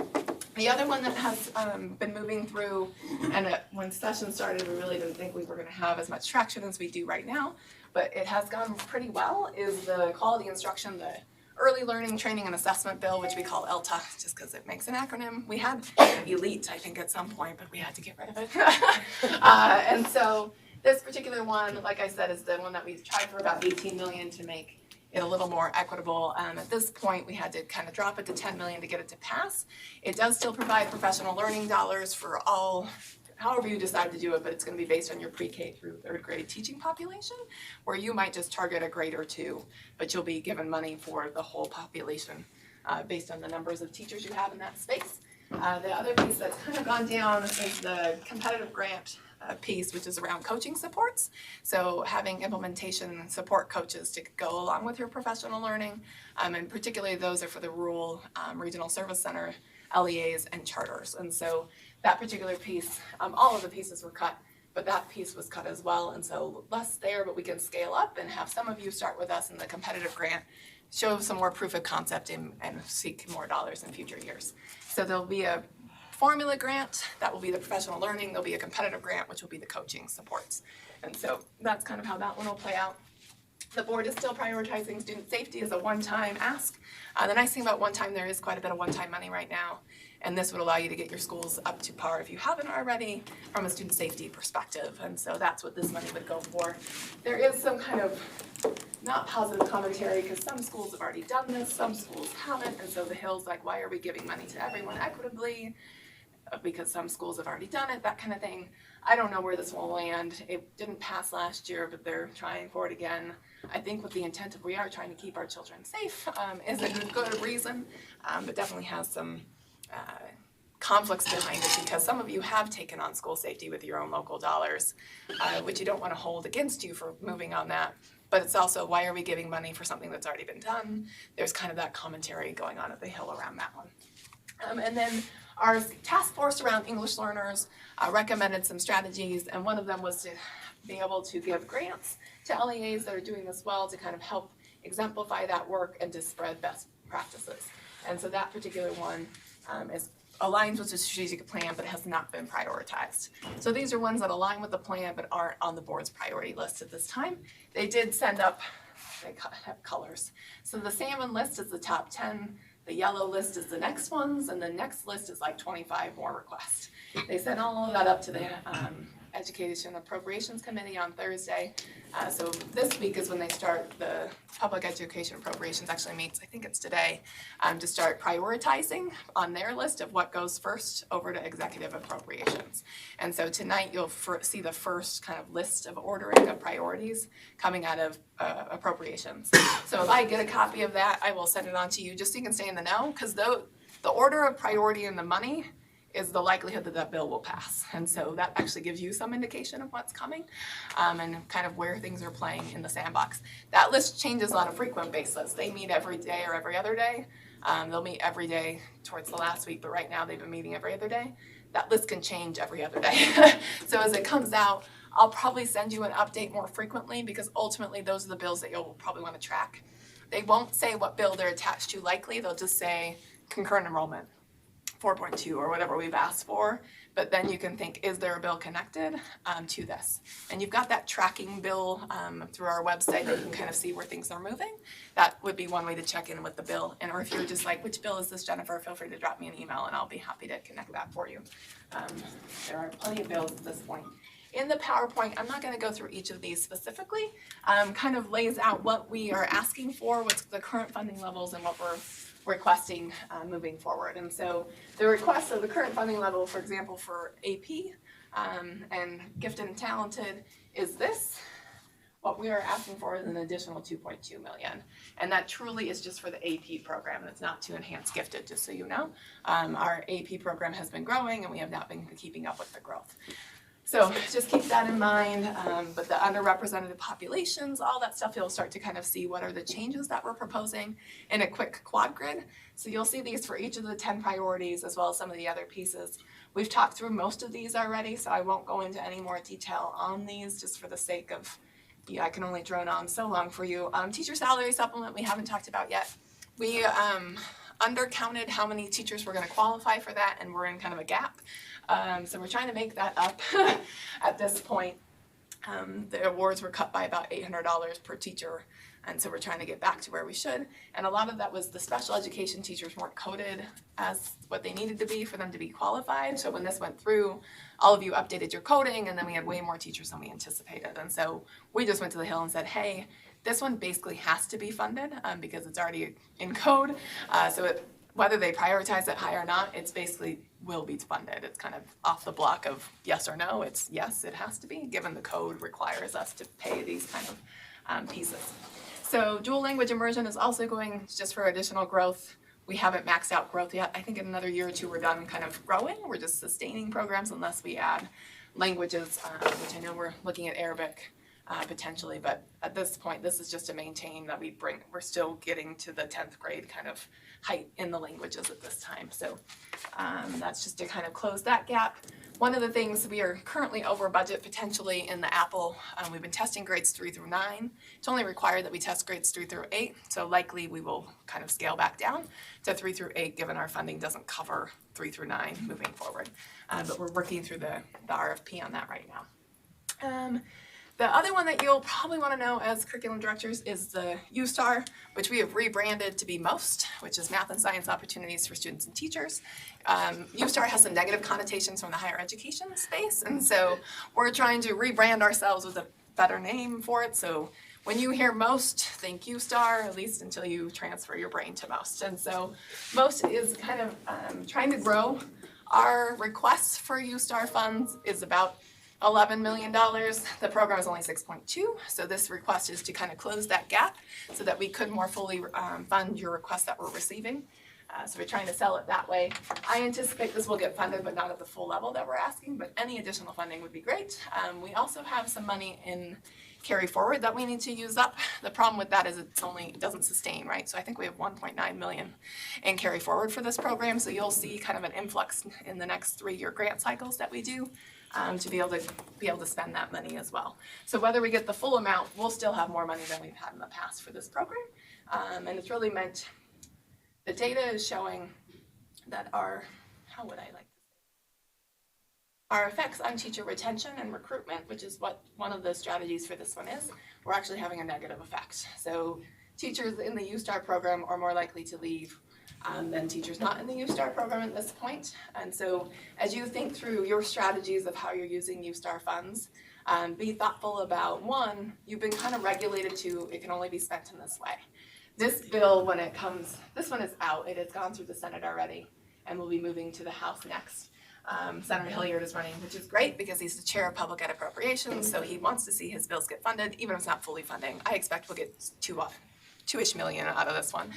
The other one that has been moving through, and when session started, we really didn't think we were going to have as much traction as we do right now, but it has gone pretty well, is the quality instruction, the early learning training and assessment bill, which we call ELTA, just because it makes an acronym. We had ELITE, I think, at some point, but we had to get rid of it. And so this particular one, like I said, is the one that we've tried for about 18 million to make it a little more equitable. At this point, we had to kind of drop it to 10 million to get it to pass. It does still provide professional learning dollars for all, however you decide to do it, but it's going to be based on your pre-K through 3rd grade teaching population, where you might just target a grade or 2, but you'll be given money for the whole population based on the numbers of teachers you have in that space. The other piece that's kind of gone down is the competitive grant piece, which is around coaching supports. So having implementation support coaches to go along with your professional learning, and particularly those are for the rural regional service center, LEAs, and charters. And so that particular piece, all of the pieces were cut, but that piece was cut as well. And so less there, but we can scale up and have some of you start with us in the competitive grant, show some more proof of concept and seek more dollars in future years. So there'll be a formula grant, that will be the professional learning. There'll be a competitive grant, which will be the coaching supports. And so that's kind of how that one will play out. The board is still prioritizing student safety as a one-time ask. The nice thing about one-time, there is quite a bit of one-time money right now, and this would allow you to get your schools up to par if you haven't already from a student safety perspective. And so that's what this money would go for. There is some kind of not positive commentary because some schools have already done this, some schools haven't, and so the Hill's like, why are we giving money to everyone equitably? Because some schools have already done it, that kind of thing. I don't know where this will land. It didn't pass last year, but they're trying for it again. I think with the intent of we are trying to keep our children safe is a good reason, but definitely has some conflicts behind it because some of you have taken on school safety with your own local dollars, which you don't want to hold against you for moving on that. But it's also, why are we giving money for something that's already been done? There's kind of that commentary going on at the Hill around that one. And then our task force around English learners recommended some strategies, and one of them was to be able to give grants to LEAs that are doing this well to kind of help exemplify that work and to spread best practices. And so that particular one aligns with the strategic plan but has not been prioritized. So these are ones that align with the plan but aren't on the board's priority list at this time. They did send up, they have colors. So the salmon list is the top 10. The yellow list is the next ones, and the next list is like 25 more requests. They sent all of that up to the Education Appropriations Committee on Thursday. So this week is when they start, the Public Education Appropriations actually meets, I think it's today, to start prioritizing on their list of what goes first over to Executive Appropriations. And so tonight you'll see the first kind of list of ordering of priorities coming out of Appropriations. So if I get a copy of that, I will send it on to you just so you can stay in the know, because the order of priority in the money is the likelihood that that bill will pass. And so that actually gives you some indication of what's coming and kind of where things are playing in the sandbox. That list changes on a frequent basis. They meet every day or every other day. They'll meet every day towards the last week, but right now they've been meeting every other day. That list can change every other day. So as it comes out, I'll probably send you an update more frequently because ultimately those are the bills that you'll probably want to track. They won't say what bill they're attached to likely. They'll just say concurrent enrollment 4.2 or whatever we've asked for, but then you can think, is there a bill connected to this? And you've got that tracking bill through our website that you can kind of see where things are moving. That would be one way to check in with the bill. And or if you're just like, which bill is this, Jennifer, feel free to drop me an email and I'll be happy to connect that for you. There are plenty of bills at this point. In the PowerPoint, I'm not going to go through each of these specifically, kind of lays out what we are asking for, what's the current funding levels, and what we're requesting moving forward. And so the request of the current funding level, for example, for AP and gifted and talented is this. What we are asking for is an additional $2.2 million. And that truly is just for the AP program. It's not to enhance gifted, just so you know. Our AP program has been growing and we have not been keeping up with the growth. So just keep that in mind, but the underrepresented populations, all that stuff, you'll start to kind of see what are the changes that we're proposing in a quick quad grid. So you'll see these for each of the 10 priorities as well as some of the other pieces. We've talked through most of these already, so I won't go into any more detail on these just for the sake of, I can only drone on so long for you. Teacher salary supplement we haven't talked about yet. We undercounted how many teachers were going to qualify for that, and we're in kind of a gap. So we're trying to make that up at this point. The awards were cut by about $800 per teacher, and so we're trying to get back to where we should. And a lot of that was the special education teachers weren't coded as what they needed to be for them to be qualified. So when this went through, all of you updated your coding, and then we had way more teachers than we anticipated. And so we just went to the Hill and said, hey, this one basically has to be funded because it's already in code. Whether they prioritize it high or not, it's basically will be funded. It's kind of off the block of yes or no. It's yes, it has to be, given the code requires us to pay these kind of pieces. So dual language immersion is also going just for additional growth. We haven't maxed out growth yet. I think in another year or two we're done kind of growing. We're just sustaining programs unless we add languages, which I know we're looking at Arabic potentially, but at this point this is just to maintain that we're still getting to the 10th grade kind of height in the languages at this time. So that's just to kind of close that gap. One of the things, we are currently over budget potentially in the Apple. We've been testing grades 3 through 9. It's only required that we test grades 3 through 8, so likely we will kind of scale back down to 3 through 8 given our funding doesn't cover 3 through 9 moving forward. But we're working through the RFP on that right now. The other one that you'll probably want to know as curriculum directors is the USTAR, which we have rebranded to be MOST, which is Math and Science Opportunities for Students and Teachers. USTAR has some negative connotations from the higher education space, and so we're trying to rebrand ourselves with a better name for it. So when you hear MOST, think USTAR, at least until you transfer your brain to MOST. And so MOST is kind of trying to grow. Our requests for USTAR funds is about $11 million. The program is only 6.2, so this request is to kind of close that gap so that we could more fully fund your requests that we're receiving. So we're trying to sell it that way. I anticipate this will get funded, but not at the full level that we're asking, but any additional funding would be great. We also have some money in carry forward that we need to use up. The problem with that is it doesn't sustain, right? So I think we have 1.9 million in carry forward for this program, so you'll see kind of an influx in the next 3-year grant cycles that we do. To be able to spend that money as well. So whether we get the full amount, we'll still have more money than we've had in the past for this program. And it's really meant, the data is showing that our effects on teacher retention and recruitment, which is what one of the strategies for this one is, we're actually having a negative effect. So teachers in the USTAR program are more likely to leave than teachers not in the USTAR program at this point. And so as you think through your strategies of how you're using USTAR funds, be thoughtful about, one, you've been kind of regulated to, it can only be spent in this way. This bill, when it comes, this one is out, it has gone through the Senate already, and will be moving to the House next. Senator Hilliard is running, which is great because he's the chair of Public Ed Appropriations, so he wants to see his bills get funded, even if it's not fully funding. I expect we'll get $2-ish million out of this one.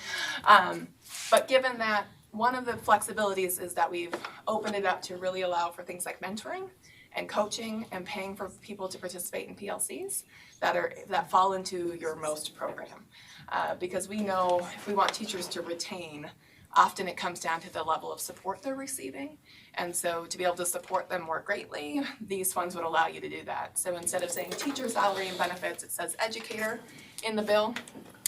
But given that, one of the flexibilities is that we've opened it up to really allow for things like mentoring and coaching and paying for people to participate in PLCs that fall into your MOST program. Because we know if we want teachers to retain, often it comes down to the level of support they're receiving. And so to be able to support them more greatly, these funds would allow you to do that. So instead of saying teacher salary and benefits, it says educator in the bill.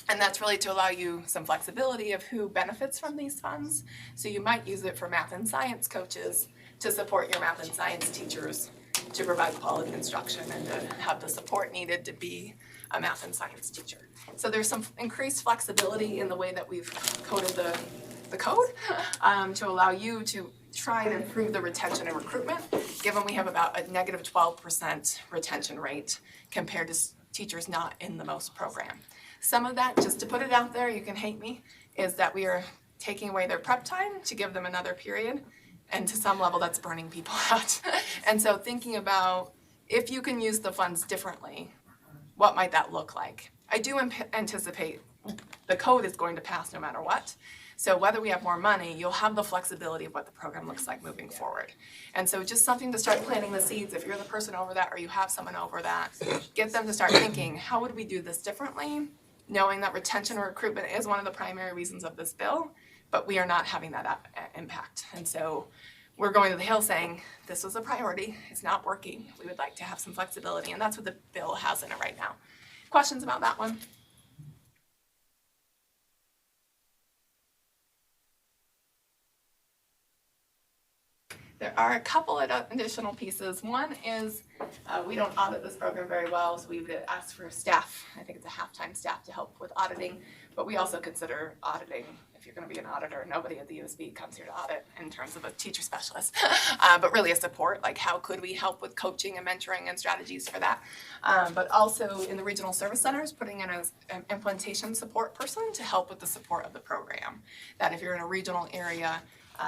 And that's really to allow you some flexibility of who benefits from these funds. So you might use it for math and science coaches to support your math and science teachers to provide quality instruction and to have the support needed to be a math and science teacher. So there's some increased flexibility in the way that we've coded the code to allow you to try and improve the retention and recruitment, given we have about a negative 12% retention rate compared to teachers not in the MOST program. Some of that, just to put it out there, you can hate me, is that we are taking away their prep time to give them another period, and to some level that's burning people out. And so thinking about if you can use the funds differently, what might that look like? I do anticipate the code is going to pass no matter what. So whether we have more money, you'll have the flexibility of what the program looks like moving forward. And so just something to start planting the seeds. If you're the person over that or you have someone over that, get them to start thinking, how would we do this differently? Knowing that retention and recruitment is one of the primary reasons of this bill, but we are not having that impact. And so we're going to the Hill saying, this was a priority, it's not working. We would like to have some flexibility, and that's what the bill has in it right now. Questions about that one? There are a couple of additional pieces. One is we don't audit this program very well, so we would ask for staff. I think it's a half-time staff to help with auditing, but we also consider auditing. If you're going to be an auditor, nobody at the Usde comes here to audit in terms of a teacher specialist, but really a support, like how could we help with coaching and mentoring and strategies for that. But also in the regional service centers, putting in an implementation support person to help with the support of the program. That if you're in a regional area,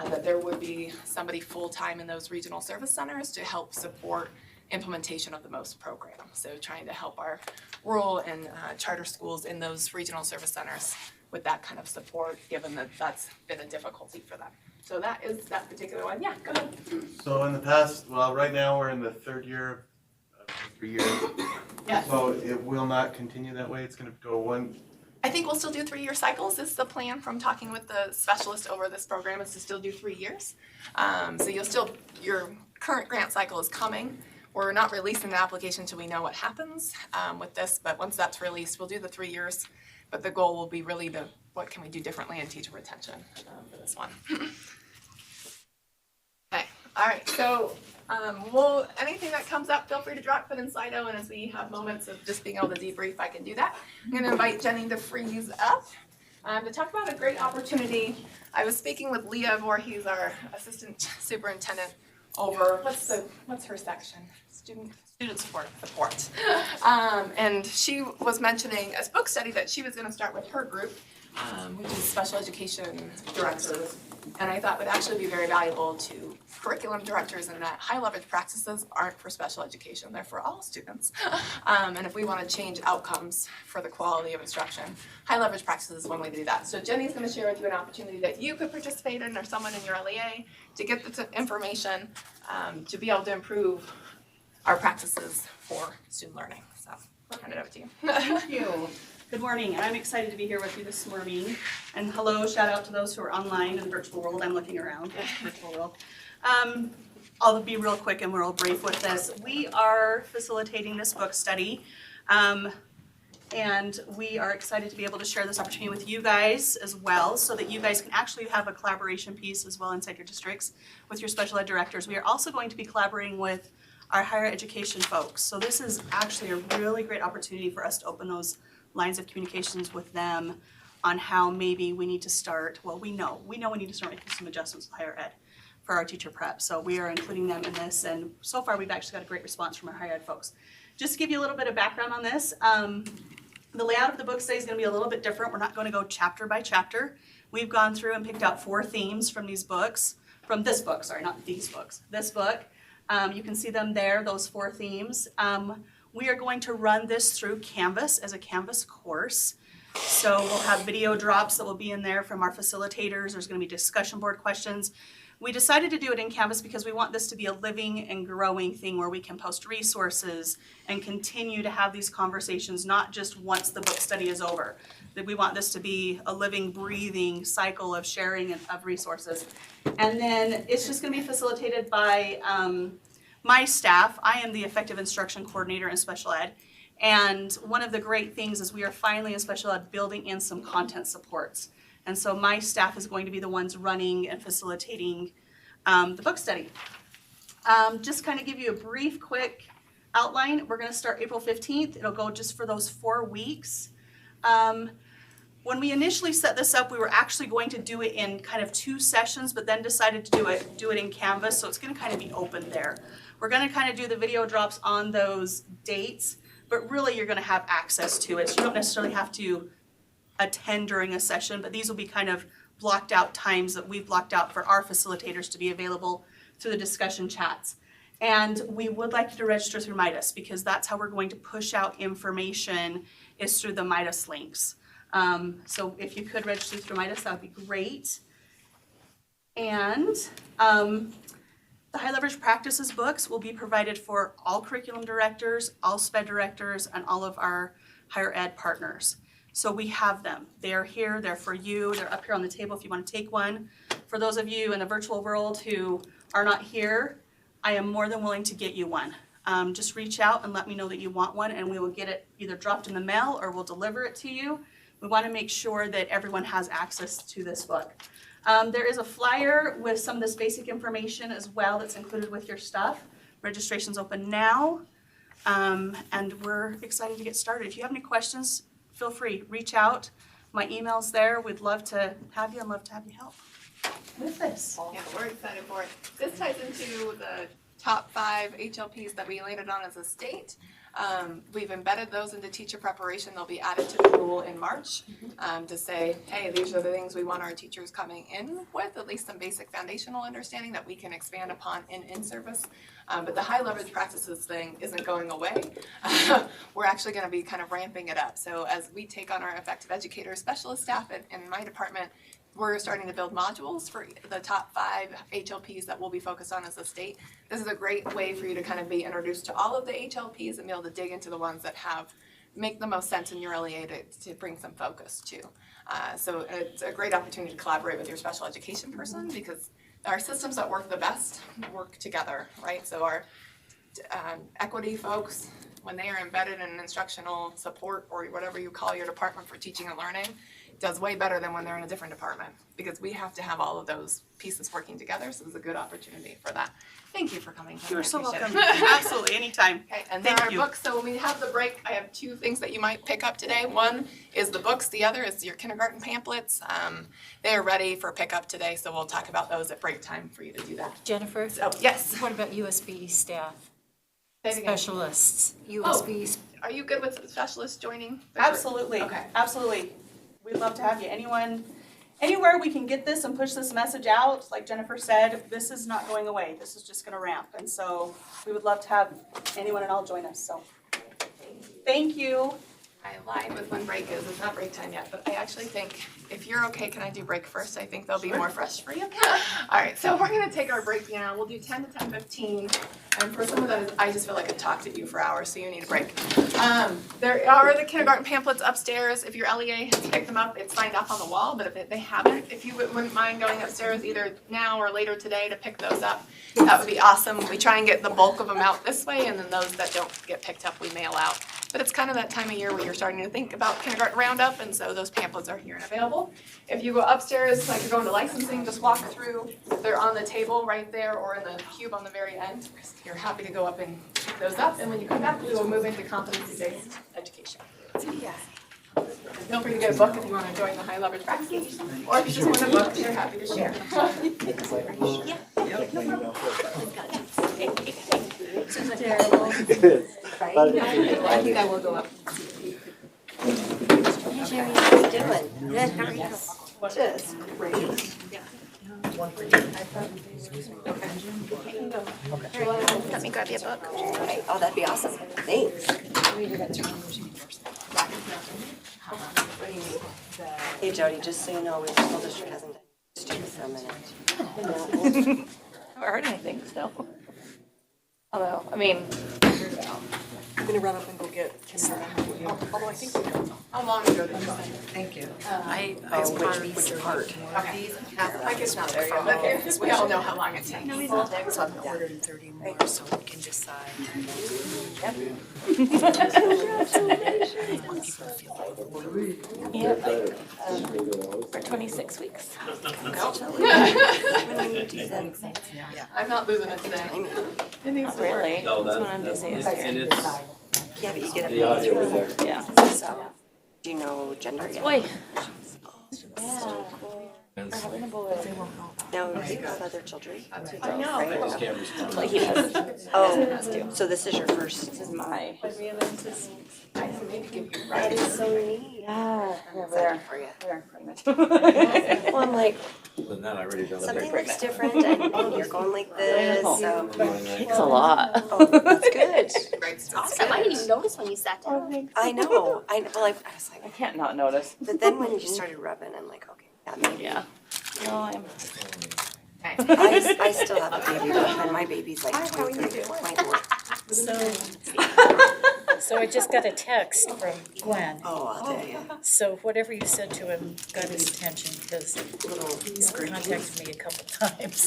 that there would be somebody full-time in those regional service centers to help support implementation of the MOST program. So trying to help our rural and charter schools in those regional service centers with that kind of support, given that that's been a difficulty for them. So that is that particular one. Yeah, go ahead. So in the past, well, right now we're in the third year of 3 years. Yes. So it will not continue that way. It's going to go one. I think we'll still do 3-year cycles. This is the plan from talking with the specialist over this program, is to still do 3 years. So you'll still, your current grant cycle is coming. We're not releasing the application until we know what happens with this, but once that's released, we'll do the 3 years. But the goal will be really what can we do differently in teacher retention for this one. Okay, all right, so anything that comes up, feel free to drop it in Slido, and as we have moments of just being able to debrief, I can do that. I'm going to invite Jenny to freeze up to talk about a great opportunity. I was speaking with Leah Voorhees, our assistant superintendent, over what's her section? Student support. And she was mentioning a book study that she was going to start with her group, which is special education directors. And I thought would actually be very valuable to curriculum directors, in that high leverage practices aren't for special education, they're for all students. And if we want to change outcomes for the quality of instruction, high leverage practices is one way to do that. So Jenny's going to share with you an opportunity that you could participate in, or someone in your LEA, to get the information to be able to improve our practices for student learning. So I'll hand it over to you. Thank you. Good morning. I'm excited to be here with you this morning. And hello, shout out to those who are online in the virtual world. I'm looking around in the virtual world. I'll be real quick and real brief with this. We are facilitating this book study. And we are excited to be able to share this opportunity with you guys as well, so that you guys can actually have a collaboration piece as well inside your districts with your special ed directors. We are also going to be collaborating with our higher education folks. So this is actually a really great opportunity for us to open those lines of communications with them on how maybe we need to start, well, we know we need to start making some adjustments with higher ed for our teacher prep. So we are including them in this, and so far we've actually got a great response from our higher ed folks. Just to give you a little bit of background on this, the layout of the book study is going to be a little bit different. We're not going to go chapter by chapter. We've gone through and picked out 4 themes from these books, from this book, sorry, not these books, this book. You can see them there, those 4 themes. We are going to run this through Canvas as a Canvas course. So we'll have video drops that will be in there from our facilitators. There's going to be discussion board questions. We decided to do it in Canvas because we want this to be a living and growing thing where we can post resources and continue to have these conversations, not just once the book study is over. That we want this to be a living, breathing cycle of sharing of resources. And then it's just going to be facilitated by my staff. I am the effective instruction coordinator in special ed, And one of the great things is we are finally in special ed building in some content supports. And so my staff is going to be the ones running and facilitating the book study. Just kind of give you a brief, quick outline. We're going to start April 15th. It'll go just for those 4 weeks. When we initially set this up, we were actually going to do it in kind of 2 sessions, but then decided to do it in Canvas, so it's going to kind of be open there. We're going to kind of do the video drops on those dates, but really you're going to have access to it. So you don't necessarily have to attend during a session, but these will be kind of blocked out times that we've blocked out for our facilitators to be available through the discussion chats. And we would like you to register through Midas, because that's how we're going to push out information, is through the Midas links. So if you could register through Midas, that would be great. And the High Leverage Practices books will be provided for all curriculum directors, all SPED directors, and all of our higher ed partners. So we have them. They're here, they're for you, they're up here on the table if you want to take one. For those of you in the virtual world who are not here, I am more than willing to get you one. Just reach out and let me know that you want one, and we will get it either dropped in the mail or we'll deliver it to you. We want to make sure that everyone has access to this book. There is a flyer with some of this basic information as well that's included with your stuff. Registration's open now, and we're excited to get started. If you have any questions, feel free, reach out. My email's there. We'd love to have you and love to have you help with this. Yeah, we're excited for it. This ties into the top 5 HLPs that we landed on as a state. We've embedded those into teacher preparation. They'll be added to the rule in March to say, hey, these are the things we want our teachers coming in with, at least some basic foundational understanding that we can expand upon in service. But the high leverage practices thing isn't going away. We're actually going to be kind of ramping it up. So as we take on our effective educator specialist staff in my department, we're starting to build modules for the top 5 HLPs that we'll be focused on as a state. This is a great way for you to kind of be introduced to all of the HLPs and be able to dig into the ones that make the most sense in your LEA to bring some focus to. So it's a great opportunity to collaborate with your special education person, because our systems that work the best work together, right? So our equity folks, when they are embedded in instructional support or whatever you call your department for teaching and learning, does way better than when they're in a different department, because we have to have all of those pieces working together. So it's a good opportunity for that. Thank you for coming. You're so welcome. Absolutely, anytime. Okay, and then our books. So when we have the break, I have 2 things that you might pick up today. One is the books. The other is your kindergarten pamphlets. They are ready for pickup today, so we'll talk about those at break time for you to do that. Jennifer? So, yes. What about USB staff? Say it again. Specialists, USB. Are you good with specialists joining? Absolutely. Okay. Absolutely. We'd love to have you. Anywhere we can get this and push this message out, like Jennifer said, this is not going away. This is just going to ramp. And so we would love to have anyone and all join us. So thank you. I lied with when break is. It's not break time yet, but I actually think if you're okay, can I do break first? I think they'll be more fresh for you. All right, so we're going to take our break now. We'll do 10 to 10:15. And for some of those, I just feel like I talked at you for hours, so you need a break. There are the kindergarten pamphlets upstairs. If your LEA has picked them up, it's signed off on the wall, but if they haven't, if you wouldn't mind going upstairs either now or later today to pick those up, that would be awesome. We try and get the bulk of them out this way, and then those that don't get picked up, we mail out. But it's kind of that time of year where you're starting to think about kindergarten roundup, and so those pamphlets are here and available. If you go upstairs, like you're going to licensing, just walk through. They're on the table right there or in the cube on the very end. You're happy to go up and pick those up, and when you come back, we will move into competency-based education. Yeah. Feel free to get a book if you want to join the high leverage practices, or if you just want a book, you're happy to share. I think I will go up. Hey, Sherry, how are you doing? Good, how are you? Just great. Let me grab you a book. Okay, oh, that'd be awesome. Thanks. Hey, Jody, just so you know, the school district hasn't done students for a minute. I haven't heard anything still. Although, I mean, gonna run up and go get although I think we know. How long ago did you sign? Thank you. Which part? Okay. I guess not there yet, because we all know how long it takes. No, he's not there. So I'm ordering 30 more so we can decide. For 26 weeks. I'm not losing it today. Not really. No, That's what I'm busy this year. And it's, Yeah, but you get the audio is there. Yeah. Do you know gender yet? Boy. No, do you have other children? I know. This camera's on. Well, he does. Oh, so this is your first. This is my. I can maybe give you That rights. is so neat. Yeah. Excited for you. We are pregnant. Well, I'm like, But now I already done something it. looks different and you're going like this, so. It's a lot. Oh, that's good. Rights. Awesome. I didn't even notice when you sat down. I know, I was like, I can't not notice. but then when you started rubbing, I'm like, okay, yeah, maybe. Yeah. No, I'm. I still have a baby, and my baby's like 23, 24. So I just got a text from Glenn. Oh, I'll tell you. So whatever you said to him got his attention because he's contacted me a couple times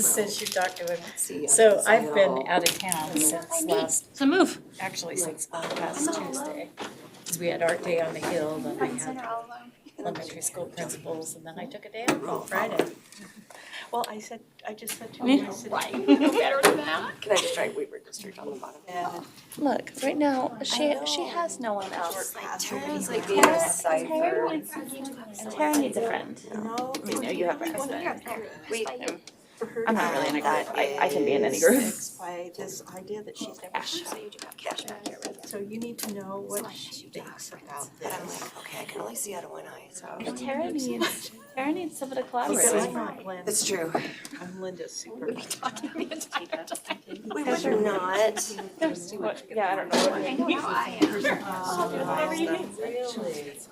since you talked to him. So I've been out of town since since last Tuesday. Because we had art day on the Hill, then we had elementary school principals, and then I took a day off on Friday. Well, I just said to him, I said, Right, you know better than that. can I just try Weaver District on the bottom? Yeah. Look, right now, she has no one else. Tara's like Tara- a cipher. Tara needs a friend. No, I mean, you have friends, but we, I'm not really in a group. I can be in any group. by this idea that she's never. So you do have cash back here. So you need to know what she thinks about this. But I'm like, okay, I can only see out of one eye, so. But Tara needs someone to collaborate with. It's true. I'm Linda's super. We were not. Yeah, I don't know. I know how I am. Really?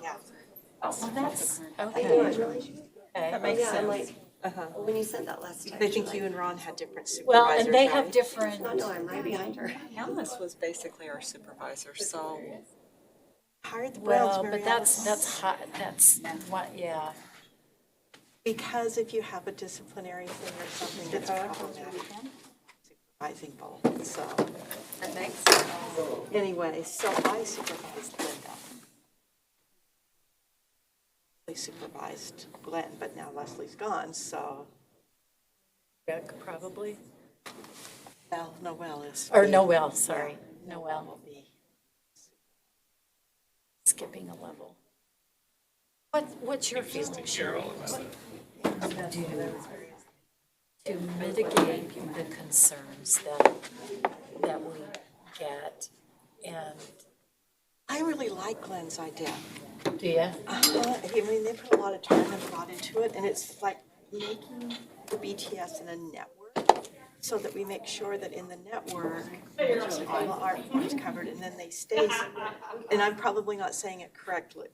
Yeah. Oh, well, that's, I do, it's really. That makes Yeah, I'm sense. like, when you said that last time. They think you and Ron had different supervisors. Well, and they right? have different, No, I'm right behind her. Alice was basically our supervisor, so. Hired the Browns, well, Mary but that's Alice. hot, that's what, yeah. Because if you have a disciplinary thing or something that's problematic, supervising both, so. That makes Anyway, so I supervised Linda. I supervised Glenn, but now Leslie's gone, so. Beck, probably. Well, Noelle is. Or Noelle, sorry, Noelle. Will be. Skipping a level. What's your feeling, Cheryl? To mitigate the concerns that we get, and. I really like Glenn's idea. Do you? I mean, they put a lot of time and thought into it, and it's like making the BTS in a network so that we make sure that in the network, all our points covered, and then they stay, and I'm probably not saying it correctly,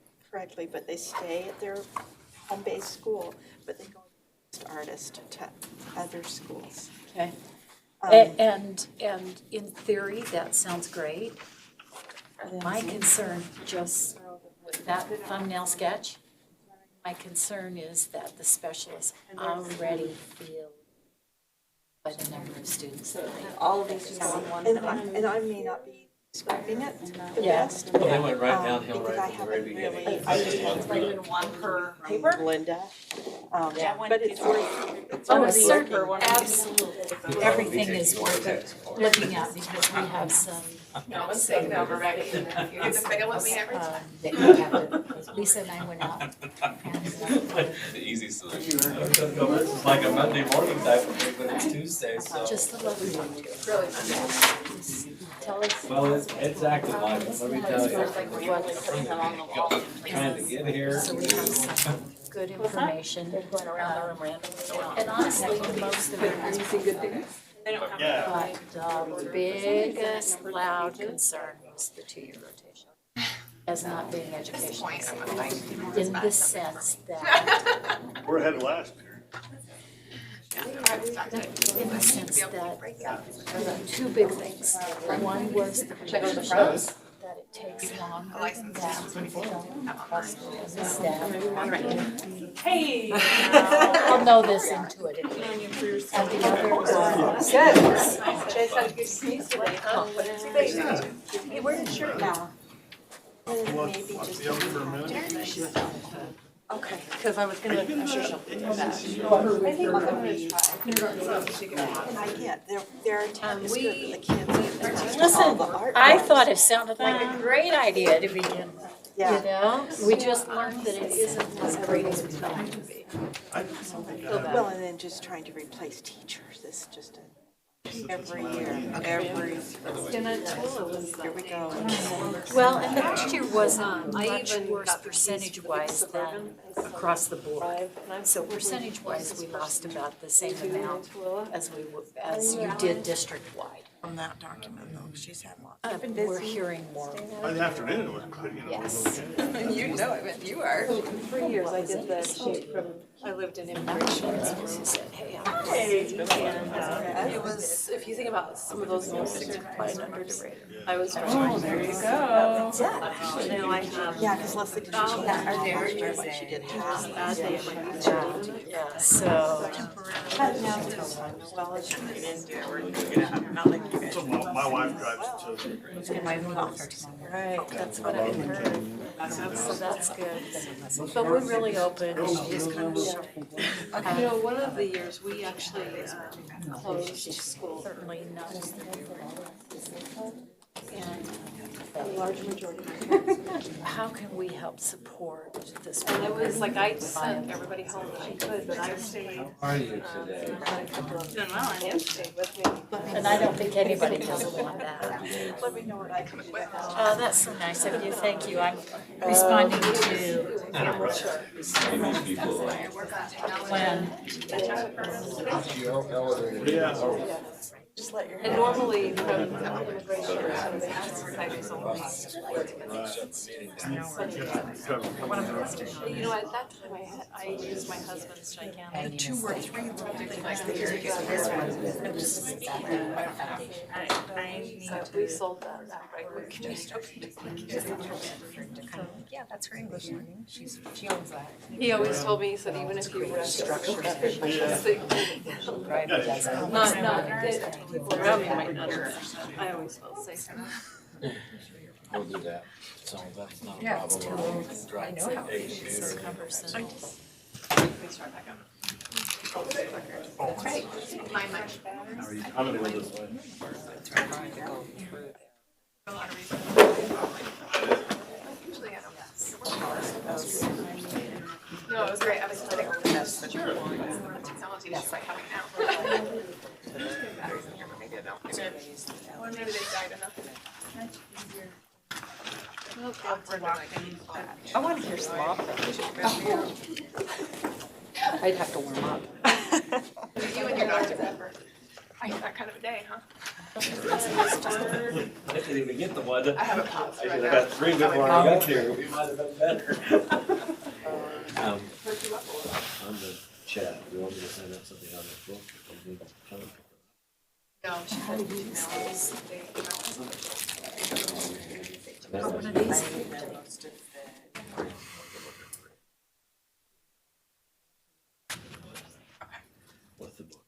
but they stay at their home-based school, but they go as artist to other schools. Okay. And in theory, that sounds great. My concern, just with that thumbnail sketch, my concern is that the specialists already feel by the number of students that they. All of these just go on one. And I may not be describing it the best. Well, they went right downhill because right I from the very haven't beginning. really, I just haven't really one per paper. Linda. Yeah. But it's worth. Oh, certainly, absolutely. Everything is worth it looking at because we have some. No one's taking over, Becky. You get to fail with me every time. That you have to, Lisa and I went out. The easy solution. This is like a Monday morning type of thing, but it's Tuesday, so. Just the lovely one too. Really. Tell us. Well, it's active, Mike, let me tell you. Like we're really putting them on the wall. Trying to get here. So we have some good information. Going around the room randomly. And honestly, most of it is good things. but the biggest loud concern was the 2-year rotation. As not being educational, in the sense that We're ahead of last year. talk to it. In the sense Be able to that break out. two big things. One was the relationship, that it takes longer A license than that is what you don't have online. as a staff. Hey. I'll know this intuitively. And the other was. Good. Chase had a good piece today, huh? Hey, wear your shirt now. Maybe just Okay, because I was gonna, I'm sure she'll do that. I think I'm gonna try. And I get, there are times good for the kids. Listen, I thought it sounded like a great idea to begin with. You know, we just learned that it isn't as great as we thought it would be. Well, and then just trying to replace teachers, it's just every year, here we go. Well, and the first year wasn't much worse percentage-wise than across the board. So percentage-wise, we lost about the same amount as you did district-wide. From that document though, she's had lots. We're hearing more. By the afternoon, it was good, you know. Yes. You know it, you are. For years, I did the shape from, I lived in immigration. And it was, if you think about some of those most applied underrated, I was. Oh, there you go. Now I have. Yeah, because Leslie didn't change that there posture is like she did a last bad day at my teacher. Yeah, so. So my wife drives to. Right, that's what I heard. So that's good. But we're really open. You know, one of the years, we actually closed school. Certainly not. And a large majority. How can we help support this? And it was like I sent everybody home that I could, but I stayed. How are you today? Doing well, and you? Stayed with me. And I don't think anybody doesn't want that. Let me know what I can do. Oh, that's so nice of you. Thank you. I'm responding to when. And normally from immigration, they have societies only. You know, at that time I used my husband's gigantic. 2 or 3 So we sold that right quick. Yeah, that's her English learning. She owns that. He always told me, he said, even if you rest structure, not people around me might not understand. I always felt safe. We'll do that. So that's not a Yeah, it's problem. too, I know how it is. It's cumbersome. Start back up. Right. My much better. I'm gonna go this way. A lot of reasons. Usually I don't. No, it was great. I was sitting on the best. Technology is just like having now. Batteries in here, but maybe I don't. Or maybe they died enough. I want to hear slop. I'd have to warm up. You and your Dr. Pepper. That kind of a day, huh? I didn't even get the one. I have a pop. I should have got 3 before I got here. We might have been better. On the chat, we want me to send up something on the book. No, she had emails. What's the book?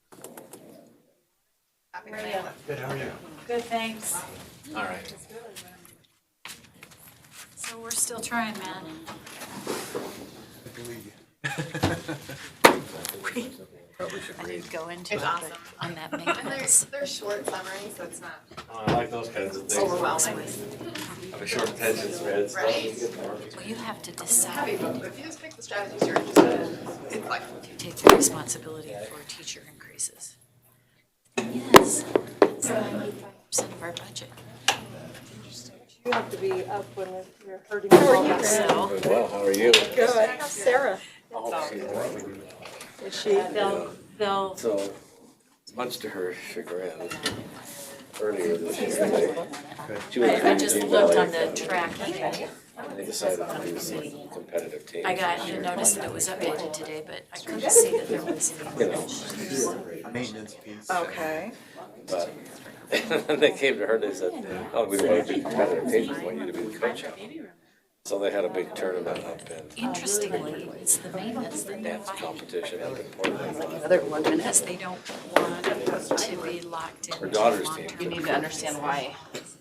Good, how are you? Good, thanks. All right. So we're still trying, man. I believe you. I didn't go into it, It's but awesome. on that And maintenance. they're short summaries, so it's not Oh, I like those kinds of things. overwhelming. Have a short attention span. So Right. Well, you have to Heavy, decide but if you just pick the strategies you're interested in, it's like, to take the responsibility for teacher increases. Yes, it's 95% of our budget. You have to be up when you're hurting. How are you? So well, how are you? Good. How's Sarah? is she, they'll, So, much to her chagrin, earlier this year, she was I just looked on the tracking. they decided to do some competitive teams. I got a notice that it was updated today, but I couldn't see that there was any. You know, maintenance piece. Okay. But they came to her and they said, oh, we want to be competitive teams, we want you to be the coach. So they had a big tournament up in Interestingly, it's the maintenance that they dance fight. competition up in Portland. Because they don't want to be locked in. Her daughter's team. You need to understand why. It's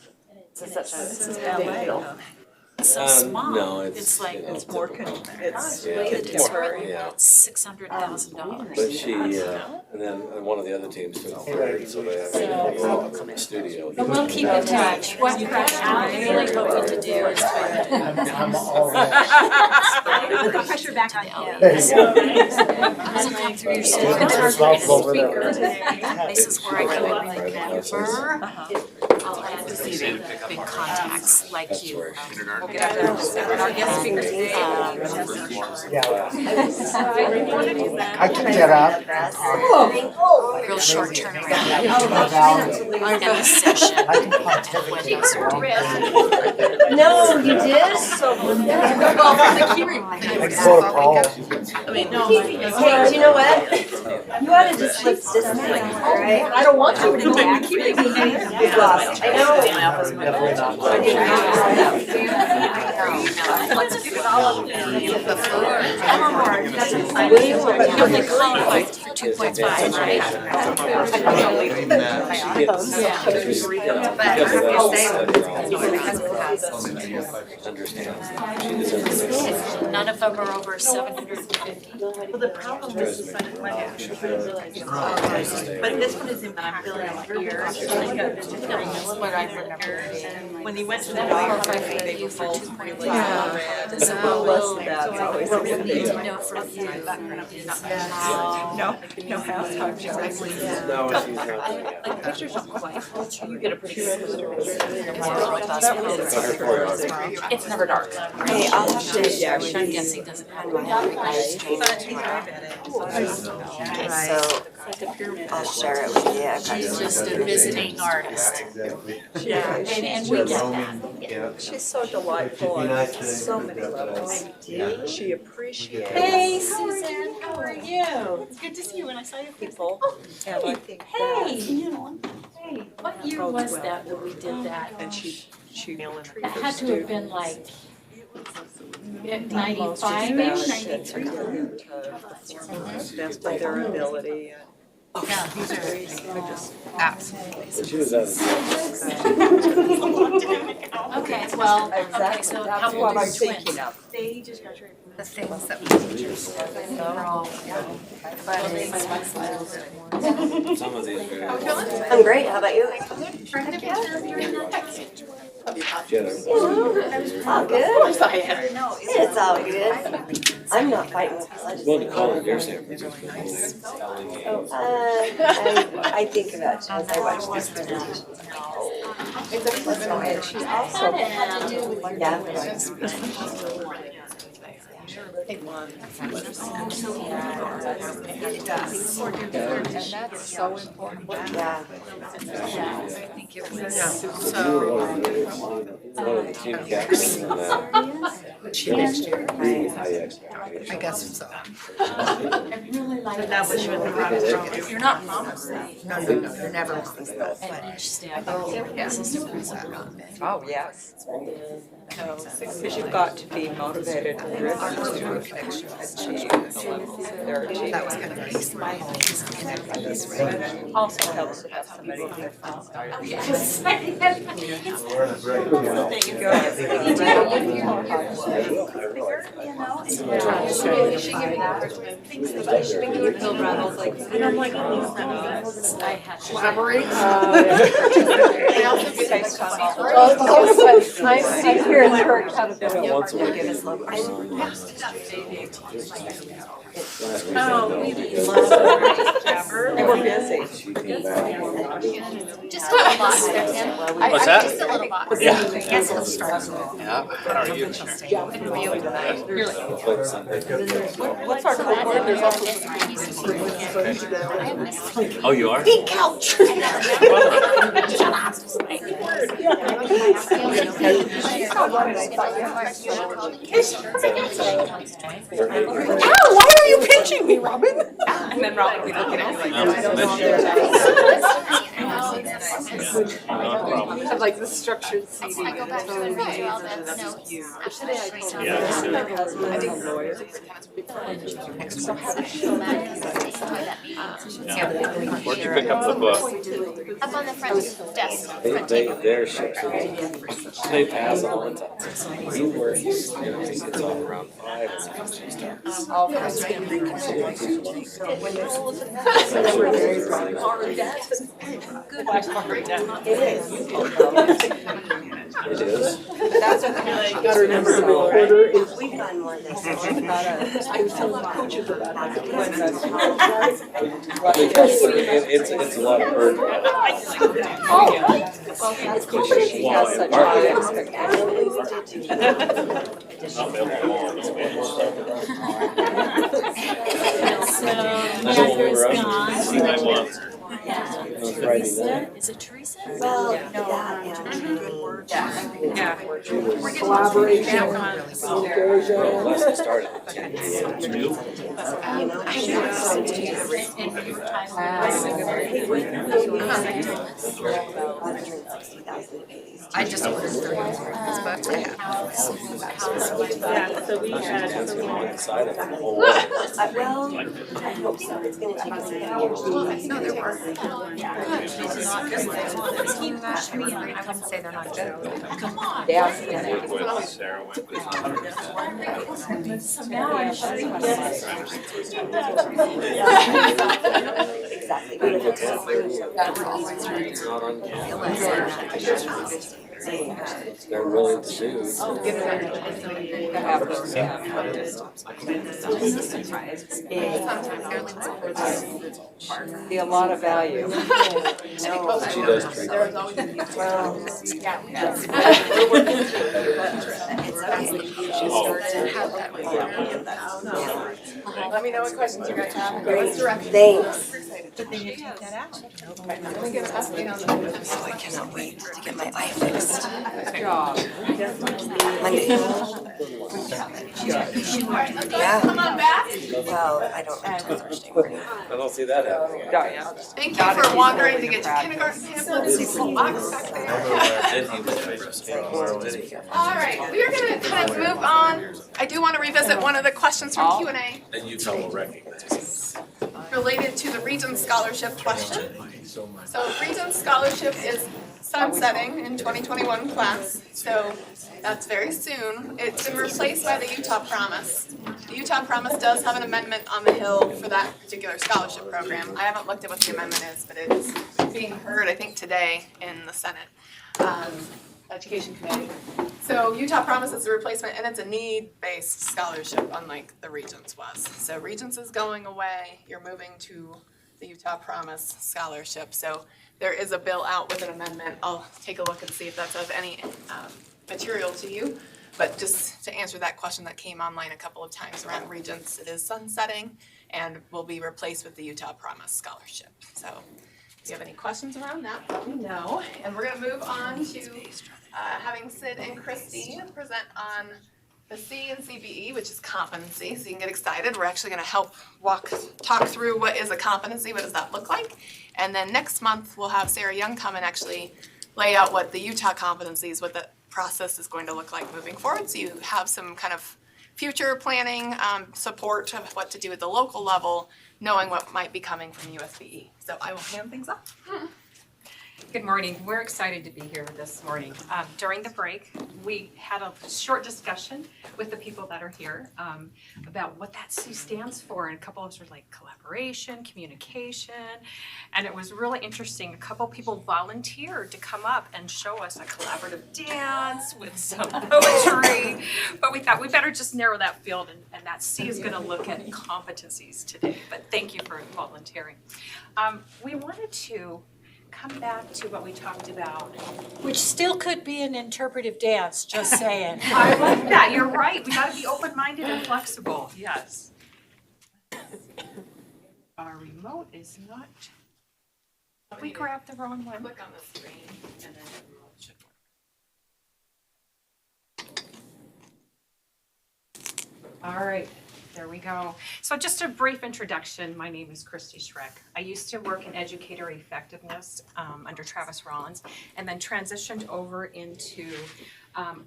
such a big deal. It's so small. No, It's like, you know, It's more, it's. Yeah, it's it's worth more, yeah. $600,000. But she, and then one of the other teams took third, so they have to go up in the studio. But we'll keep in touch. What I'm really hoping to do is Put the pressure back on him. doesn't come through your city. It's hard for me to speaker. Places where I can remember. I'll add big contacts like you. We'll get up there. Our guest speaker today. I can get up. Real short turnaround. And the session. When those are due. No, you did? Hey, do you know what? You ought to just lift this thing, all right? I don't want you to go back. You've lost. I know. You only qualified for 2.5, right? None of them are over 750. Well, the problem is the second one. But this one is in my feeling my ears. What I remember. When he went to the doctor, they were both really red. So what we need to know from you is how. No, half time exactly. No, she's not. Like pictures don't quite. You get a pretty good picture. It's never dark. Hey, I'll have to. Which I'm guessing doesn't have to have I'll share it with you. She's just a visiting artist. Yeah. And we get that. She's so delightful on so many levels. She appreciates. Hey, Susan, how are you? It's good to see you when I saw your People. And I think Hey, that. what year was that when we did that? And she. That had to have been like 95, Best 93. by their ability. Yeah, these are absolutely. But she was at Okay, well, okay, Exactly, so that's how what old I'm is twins? thinking of. They just graduated from The things that we teachers. some of these very. I'm great, how about you? All good? It's all good. I'm not fighting with this. Well, to call it your San Francisco. I think about it as I watch this presentation. And she's also. Yeah. And that's so important. Yeah. I think it was. One of the team captains in that. I guess so. I really like That was when the rock. You're not promised. No, you're never promised that. And each staff, assistant principal. Oh, yes. Because you've got to be motivated and driven to achieve their achievement. That was kind of nice. Also helps to have somebody in their phone. Yes. And I'm like, oh, I had to. Collaborate. I'm here in her accountability. Once a week. They were busy. She came back. Just a little box. What's that? Just a little box. Yeah. Yes, it'll start. Yeah, how are you? Like Sunday. What's our cohort? There's also. Oh, you are? Pink couch. Why are you pinching me, Robin? And then Robin will be looking Have like the structured seating. I go back to and redo all the notes. Today I told Yeah, her, sure. her husband is a lawyer. So how do you feel that? Where'd you pick up the book? Up on the front desk. Front table. They're ships. They pass all the time. You work, you know, it gets off around 5 and it starts. All first It is. That's okay. You gotta remember the recorder is. We've done more of this. I was telling coaches about it. It's a lot of burden. Well, that's cool. She has such high expectations. So When Heather's we were gone. up, see my mom. Teresa, is it Teresa? Well, that and. Collaboration, communication. Less than started. I just ordered 30 this book. Yeah, so we had. Inside of the whole Well, I hope so. It's gonna take us a few No, there were. He pushed me and I couldn't say they're not good. Come on. Yeah. Sarah went with Exactly. It's not on camera. They're willing to do. Be a lot of value. She does treat them. Let me know what questions you guys have. Let's direct. Thanks. Did they take that action? Let me give an update on the. I cannot wait to get my eye fixed. Good job. Monday. Yeah. Come on back. Well, I don't until Thursday morning. I don't see that happening. Thank you for wandering to get your kindergarten pamphlets. Box back there. All right, we are going to kind of move on. I do want to revisit one of the questions from Q&A And Utah will recognize. related to the Regents Scholarship question. So Regents Scholarship is sunsetting in 2021 class, so that's very soon. It's been replaced by the Utah Promise. The Utah Promise does have an amendment on the Hill for that particular scholarship program. I haven't looked at what the amendment is, but it's being heard, I think, today in the Senate Education Committee. So Utah Promise is a replacement, and it's a need-based scholarship, unlike the Regents was. So Regents is going away. You're moving to the Utah Promise Scholarship. So there is a bill out with an amendment. I'll take a look and see if that's of any material to you. But just to answer that question that came online a couple of times around Regents, it is sunsetting and will be replaced with the Utah Promise Scholarship. So if you have any questions around that, let me know. And we're going to move on to having Sid and Christine present on the C and CBE, which is competency. So you can get excited. We're actually going to help talk through what is a competency, what does that look like. And then next month, we'll have Sarah Young come and actually lay out what the Utah competencies, what the process is going to look like moving forward. So you have some kind of future planning support of what to do at the local level, knowing what might be coming from USBE. So I will hand things off. Good morning. We're excited to be here this morning. During the break, we had a short discussion with the people that are here about what that C stands for. And a couple of us were like collaboration, communication. And it was really interesting. A couple people volunteered to come up and show us a collaborative dance with some poetry. But we thought we better just narrow that field, and that C is going to look at competencies today. But thank you for volunteering. We wanted to come back to what we talked about. Which still could be an interpretive dance, just saying. I like that, you're right, we gotta be open-minded and flexible, yes. Our remote is not, we grabbed the wrong one. Click on the screen and then the remote should work. All right, There we go. So just a brief introduction. My name is Christy Schreck. I used to work in educator effectiveness under Travis Rollins, and then transitioned over into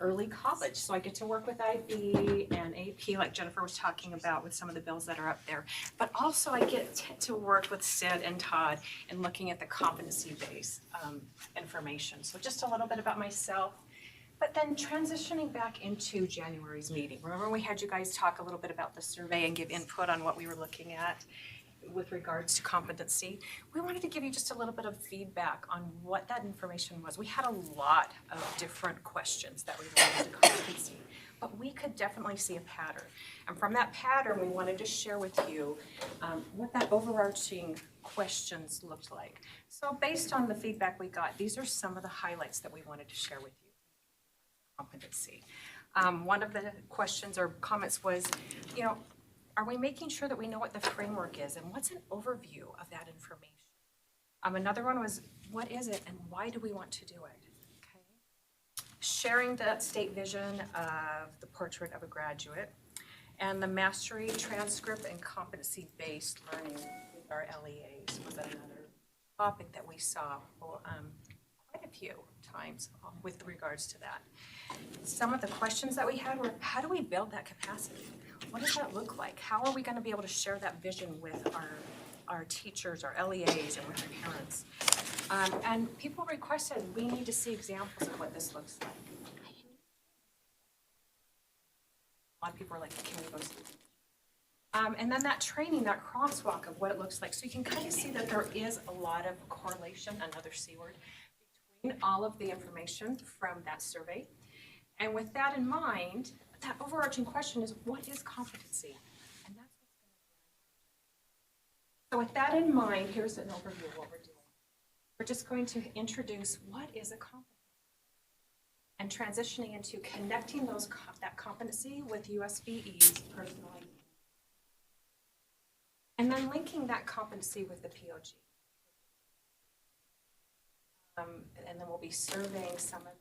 early college. So I get to work with IB and AP, like Jennifer was talking about with some of the bills that are up there. But also I get to work with Sid and Todd in looking at the competency-based information. So just a little bit about myself. But then transitioning back into January's meeting. Remember we had you guys talk a little bit about the survey and give input on what we were looking at with regards to competency. We wanted to give you just a little bit of feedback on what that information was. We had a lot of different questions that related to competency, but we could definitely see a pattern. And from that pattern, we wanted to share with you what that overarching questions looked like. So based on the feedback we got, these are some of the highlights that we wanted to share with you. Competency. One of the questions or comments was, are we making sure that we know what the framework is and what's an overview of that information? Another one was, what is it and why do we want to do it? Okay. Sharing that state vision of the portrait of a graduate and the mastery transcript and competency-based learning with our LEAs was another topic that we saw quite a few times with regards to that. Some of the questions that we had were, how do we build that capacity? What does that look like? How are we going to be able to share that vision with our teachers, our LEAs, and with our parents? And people requested, we need to see examples of what this looks like. A lot of people are like, can we go see it? And then that training, that crosswalk of what it looks like. So you can kind of see that there is a lot of correlation, another C word, between all of the information from that survey. And with that in mind, that overarching question is, what is competency? And that's what's going to be. So with that in mind, here's an overview of what we're doing. We're just going to introduce what is a competency and transitioning into connecting that competency with USBE's personal identity. And then linking that competency with the POG. And then we'll be surveying some of those.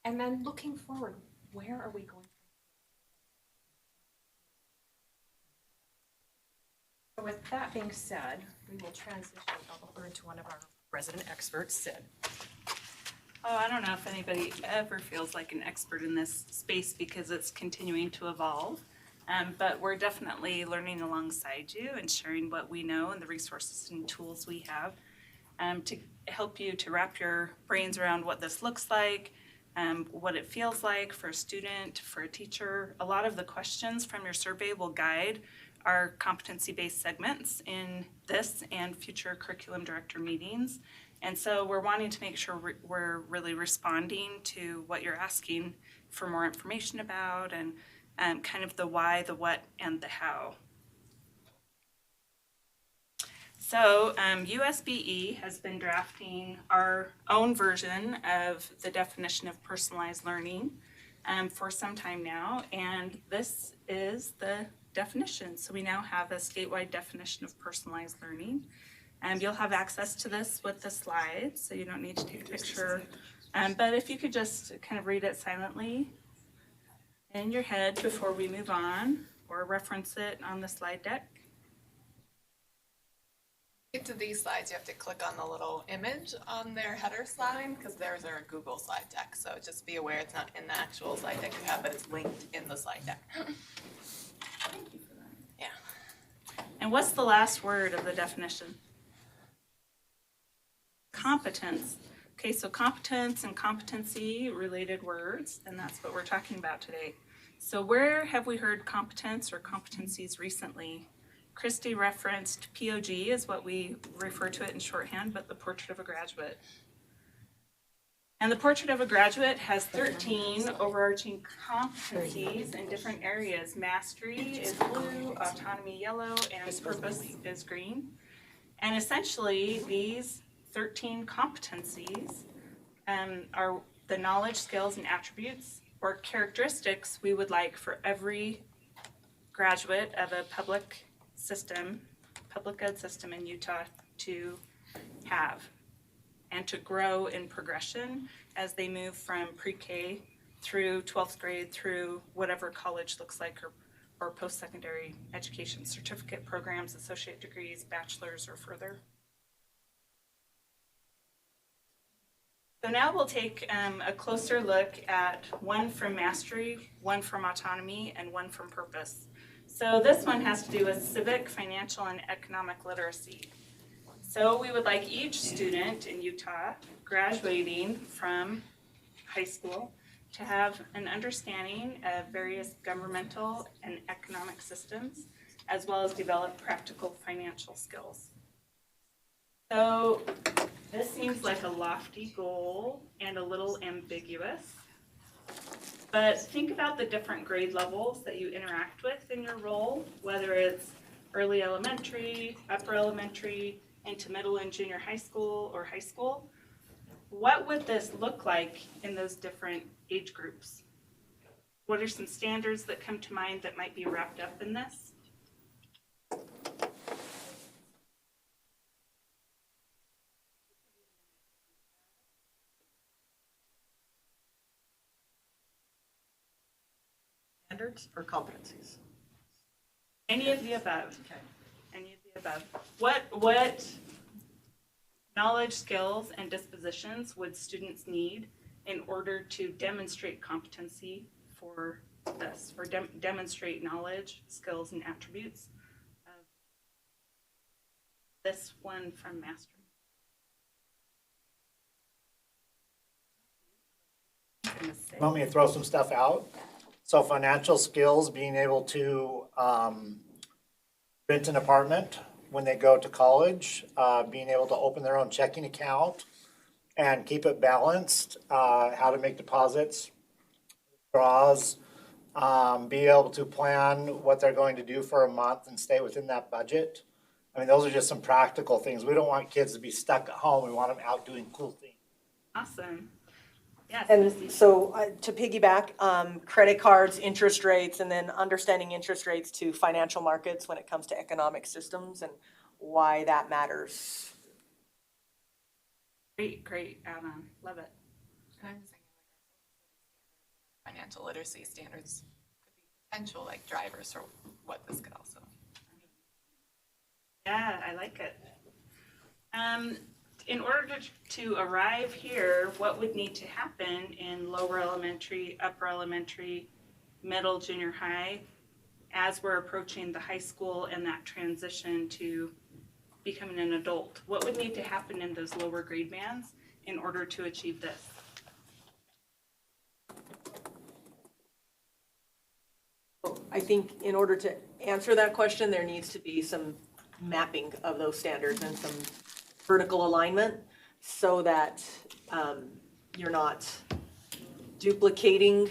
And then looking forward, where are we going from here? So with that being said, we will transition over into one of our resident experts, Sid. Oh, I don't know if anybody ever feels like an expert in this space because it's continuing to evolve. But we're definitely learning alongside you and sharing what we know and the resources and tools we have to help you to wrap your brains around what this looks like, what it feels like for a student, for a teacher. A lot of the questions from your survey will guide our competency-based segments in this and future curriculum director meetings. And so we're wanting to make sure we're really responding to what you're asking for more information about and kind of the why, the what, and the how. So USBE has been drafting our own version of the definition of personalized learning for some time now, and this is the definition. So we now have a statewide definition of personalized learning. You'll have access to this with the slides, so you don't need to take a picture. But if you could just kind of read it silently in your head before we move on, or reference it on the slide deck. Get to these slides, you have to click on the little image on their header slide because theirs are a Google slide deck. So just be aware it's not in the actual slide deck you have, but it's linked in the slide deck. Thank you for that. Yeah. And what's the last word of the definition? Competence. Okay, so competence and competency, related words, and that's what we're talking about today. So where have we heard competence or competencies recently? Christy referenced POG is what we refer to it in shorthand, but the portrait of a graduate. And the portrait of a graduate has 13 overarching competencies in different areas. Mastery is blue, autonomy yellow, and purpose is green. And essentially, these 13 competencies are the knowledge, skills, and attributes or characteristics we would like for every graduate of a public ed system in Utah to have and to grow in progression as they move from pre-K through 12th grade, through whatever college looks like, or post-secondary education, certificate programs, associate degrees, bachelor's, or further. So now we'll take a closer look at one from mastery, one from autonomy, and one from purpose. So this one has to do with civic, financial, and economic literacy. So we would like each student in Utah graduating from high school to have an understanding of various governmental and economic systems, as well as develop practical financial skills. So this seems like a lofty goal and a little ambiguous, but think about the different grade levels that you interact with in your role, whether it's early elementary, upper elementary, into middle and junior high school or high school. What would this look like in those different age groups? What are some standards that come to mind that might be wrapped up in this? Standards or competencies? Any of the above. Okay. Any of the above. What knowledge, skills, and dispositions would students need in order to demonstrate competency for this, or demonstrate knowledge, skills, and attributes of this one from mastery? Want me to throw some stuff out? So financial skills, being able to rent an apartment when they go to college, being able to open their own checking account and keep it balanced, how to make deposits, withdrawals, be able to plan what they're going to do for a month and stay within that budget. I mean, those are just some practical things. We don't want kids to be stuck at home. We want them out doing cool things. Awesome. Yes. And so to piggyback, credit cards, interest rates, and then understanding interest rates to financial markets when it comes to economic systems and why that matters. Great add-on. Love it. I'm just thinking like financial literacy standards could be potential like drivers for what this could also mean. Yeah, I like it. In order to arrive here, what would need to happen in lower elementary, upper elementary, middle, junior high, as we're approaching the high school and that transition to becoming an adult? What would need to happen in those lower grade bands in order to achieve this? I think in order to answer that question, there needs to be some mapping of those standards and some vertical alignment so that you're not duplicating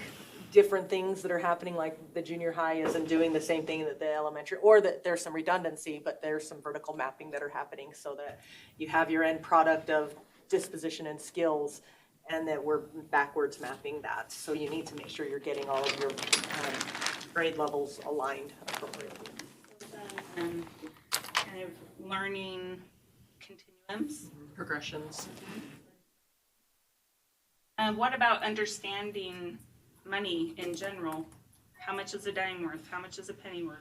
different things that are happening, like the junior high isn't doing the same thing that the elementary, or that there's some redundancy, but there's some vertical mapping that are happening so that you have your end product of disposition and skills, and that we're backwards mapping that. So you need to make sure you're getting all of your grade levels aligned appropriately. Kind of learning continuums. Progressions. What about understanding money in general? How much is a dime worth? How much is a penny worth?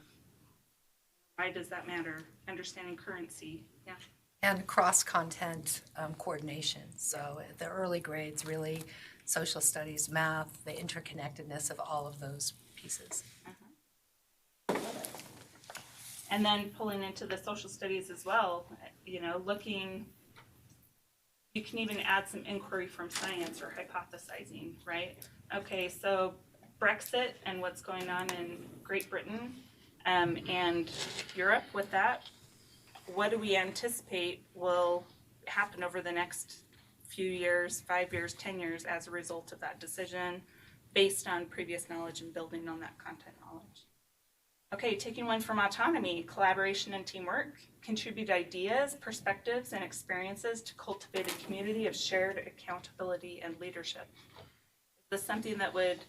Why does that matter? Understanding currency. Yeah. And cross-content coordination. So at the early grades, really social studies, math, the interconnectedness of all of those pieces. And then pulling into the social studies as well, you know, looking, you can even add some inquiry from science or hypothesizing, right? Okay, so Brexit and what's going on in Great Britain and Europe with that, what do we anticipate will happen over the next few years, 5 years, 10 years as a result of that decision based on previous knowledge and building on that content knowledge? Okay, taking one from autonomy, collaboration and teamwork, contribute ideas, perspectives, and experiences to cultivate a community of shared accountability and leadership. Is this something that would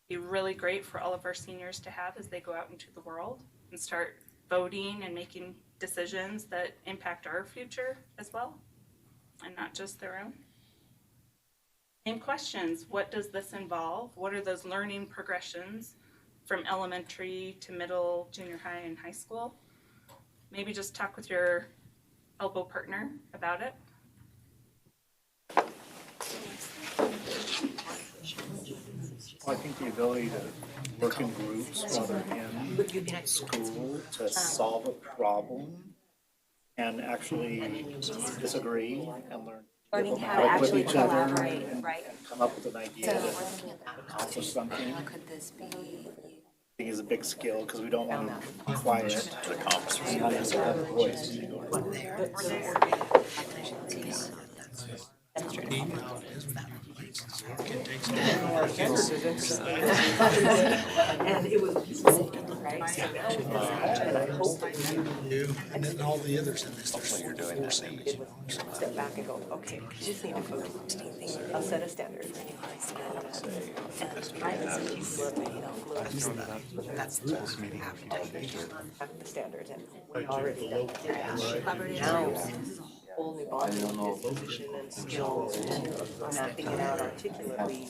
be really great for all of our seniors to have as they go out into the world and start voting and making decisions that impact our future as well, and not just their own? Same questions. What does this involve? What are those learning progressions from elementary to middle, junior high, and high school? Maybe just talk with your elbow partner about it. Well, I think the ability to work in groups while they're in school to solve a problem and actually disagree and Learning how to actually with each other collaborate, and right. come up with an idea to accomplish something. I think is a big skill because we don't want to be quiet to accomplish and not have a voice. And it was right? And then all the others in this, there's you're doing 4 C's. Step back and go, okay, you just need to focus. I'll set a standard for you. That's the standards and we already know. Now, this is a whole new body of disposition and skills and mapping it out articulately.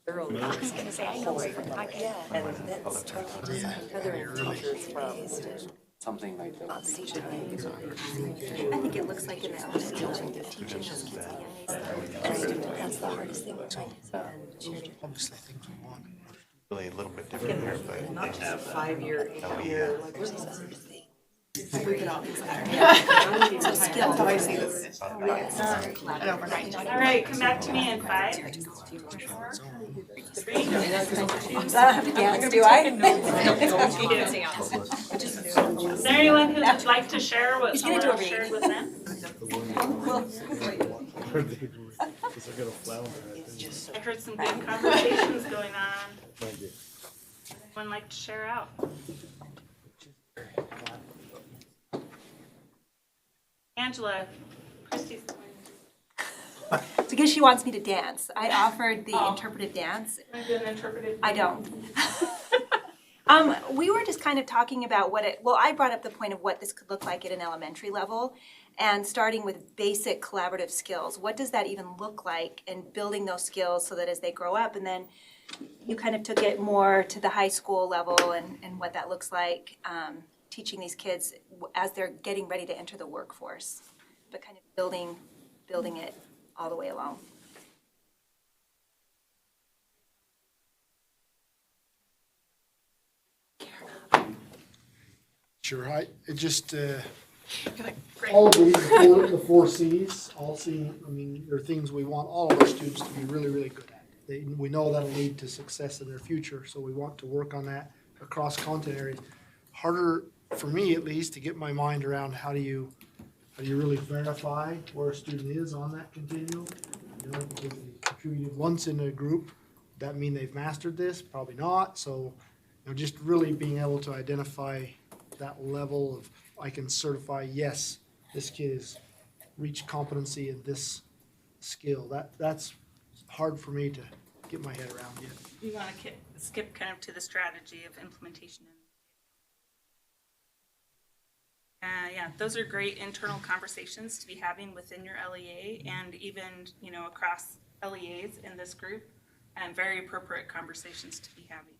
Thoroughly. I was gonna say, I know where you're like, yeah. And that's totally tethering teachers from Something like that. I think it looks like in the elementary, teaching those kids that's the hardest thing. obviously things we want. Really a little bit different here, but Not just a 5-year, 8-year, like there's other things. So skills. How I see this. An overnight. All right, come back to me in 5, 4, 3. Do I have to dance, do I? Is there anyone who would like to share what someone else shared with them? I heard some good conversations going on. Anyone like to share out? Angela, Christy's Because she wants me to dance. I offered the interpretive dance. going to do an interpretive. I don't. We were just kind of talking about I brought up the point of what this could look like at an elementary level and starting with basic collaborative skills. What does that even look like and building those skills so that as they grow up, and then you kind of took it more to the high school level and what that looks like, teaching these kids as they're getting ready to enter the workforce, but kind of building it all the way along. sure, it just, Great. all of the 4 C's, all C, I mean, are things we want all of our students to be really, really good at. We know that'll lead to success in their future, so we want to work on that across content areas. Harder, for me at least, to get my mind around how do you really verify where a student is on that continuum? You know, if they contributed once in a group, that mean they've mastered this? Probably not, so, just really being able to identify that level of, I can certify, yes, this kid has reached competency in this skill. That's hard for me to get my head around yet. You want to skip kind of to the strategy of implementation. Those are great internal conversations to be having within your LEA and even, across LEAs in this group, and very appropriate conversations to be having.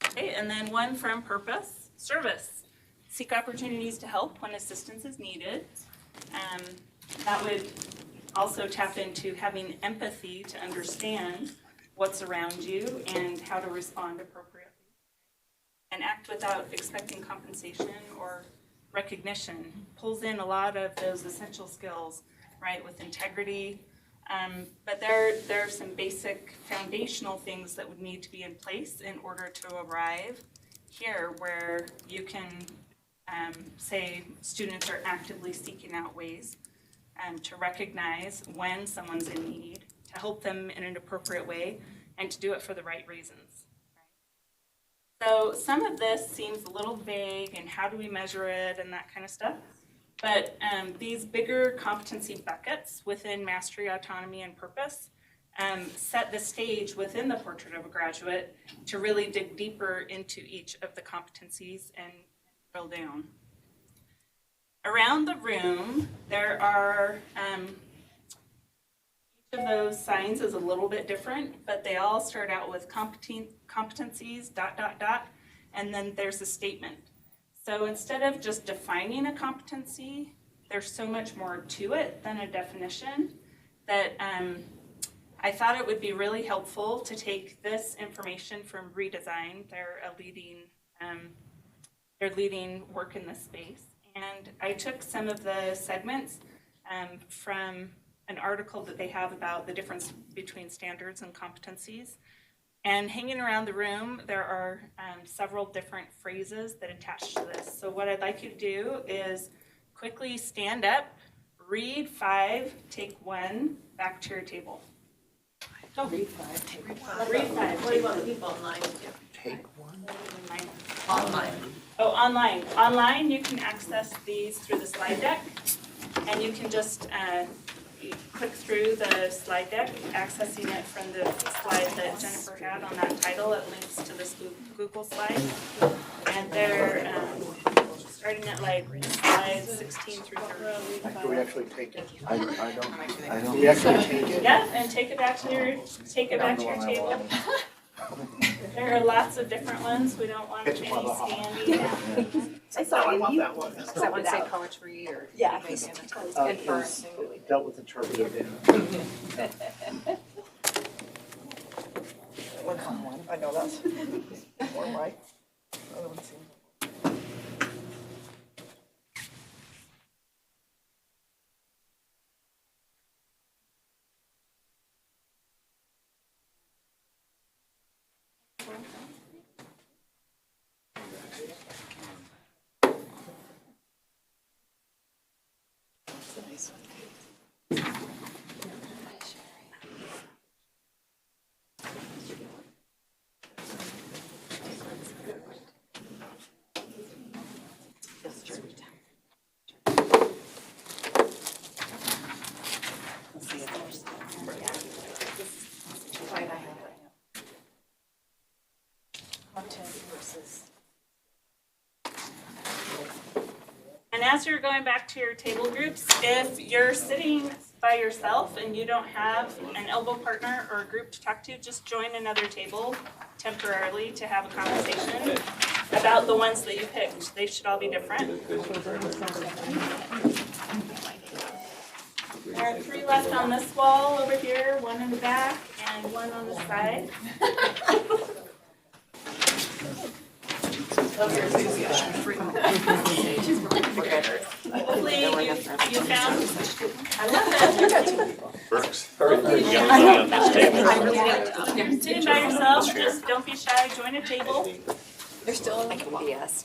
Okay, and then one from purpose, service. Seek opportunities to help when assistance is needed. That would also tap into having empathy to understand what's around you and how to respond appropriately. And act without expecting compensation or recognition. Pulls in a lot of those essential skills, right, with integrity. But there are some basic foundational things that would need to be in place in order to arrive here where you can say students are actively seeking out ways to recognize when someone's in need, to help them in an appropriate way, and to do it for the right reasons. So some of this seems a little vague, and how do we measure it and that kind of stuff. But these bigger competency buckets within mastery, autonomy, and purpose set the stage within the portrait of a graduate to really dig deeper into each of the competencies and drill down. Around the room, there are of those signs is a little bit different, but they all start out with competencies, ... and then there's a statement. So instead of just defining a competency, there's so much more to it than a definition that I thought it would be really helpful to take this information from Redesign. They're leading work in this space. And I took some of the segments from an article that they have about the difference between standards and competencies. And hanging around the room, there are several different phrases that attach to this. So what I'd like you to do is quickly stand up, read 5, take 1, back to your table. Don't read 5, take 1. Read 5. What do you want the people online to do? Take 1? Online. Oh, online. Online, you can access these through the slide deck, and you can just click through the slide deck, accessing it from the slide that Jennifer had on that title. It links to this Google slide, and they're starting at like slide 16 through 30. Do we actually take it? I don't. Do we actually take it? Yeah, and take it back to your table. There are lots of different ones. We don't want any standing. I saw you want that one. Does that one say poetry or? Yeah. It dealt with interpretive One on one, I know that's more right. Other one seems. And as you're going back to your table groups, if you're sitting by yourself and you don't have an elbow partner or a group to talk to, just join another table temporarily to have a conversation about the ones that you picked. They should all be different. There are 3 left on this wall over here, 1 in the back and 1 on the side. Hopefully you found, I love that. Works. Hopefully you found sitting by yourself, just don't be shy, join a table. They're still like BS,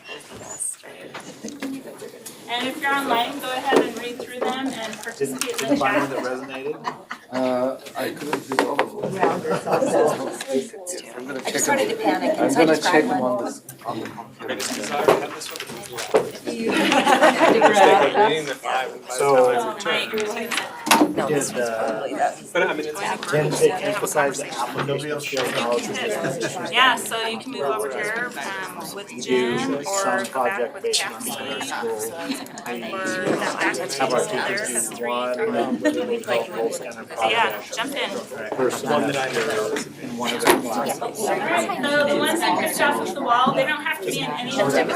And if you're online, go ahead and read through them and participate in the find one chat. that resonated? I couldn't do all of them. I'm gonna I check just started to them. panic, I'm so I gonna just check grabbed them one. on the computer. Reading the 5 and by the So- time I return. No, Did, this was probably that. But I mean, it's. Then they emphasize the application skills, knowledge, and disposition. Yeah, so you can move over here with Jen or Some go back project with based Kathy. on our school. Or that back to Have our table. teachers There's do 3. one, goals and a So yeah, project. jump in. First semester in one of their classes. Alright, so the ones that picked off of the wall, they don't have to be in any of them.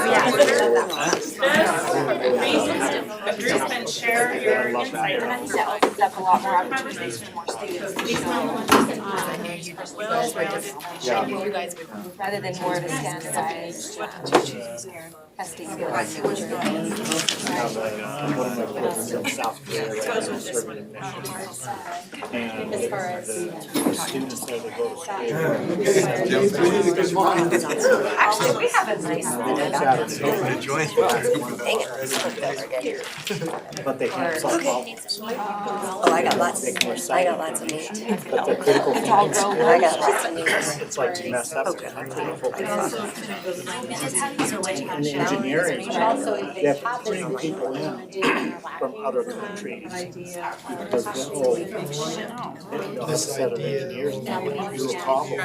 This group and share your insight. And I think that opens up a lot more opportunities Conversation. for more students. These are the ones that well-rounded. You guys would, rather than more of a standardized testing. Have one of my kids in South Korea right now serving in missions. And As far as. the students there that go to school. Actually, we have a nice. But they can't solve problems. Oh, I got lots, They can I recite got lots of meat. information, but their critical It's all thinking grown. I got lots of skills, meat. it's like to mess up. Okay. In engineering, they have critical thinking people in from other countries. Because the whole, this idea, years ago, when you do a problem,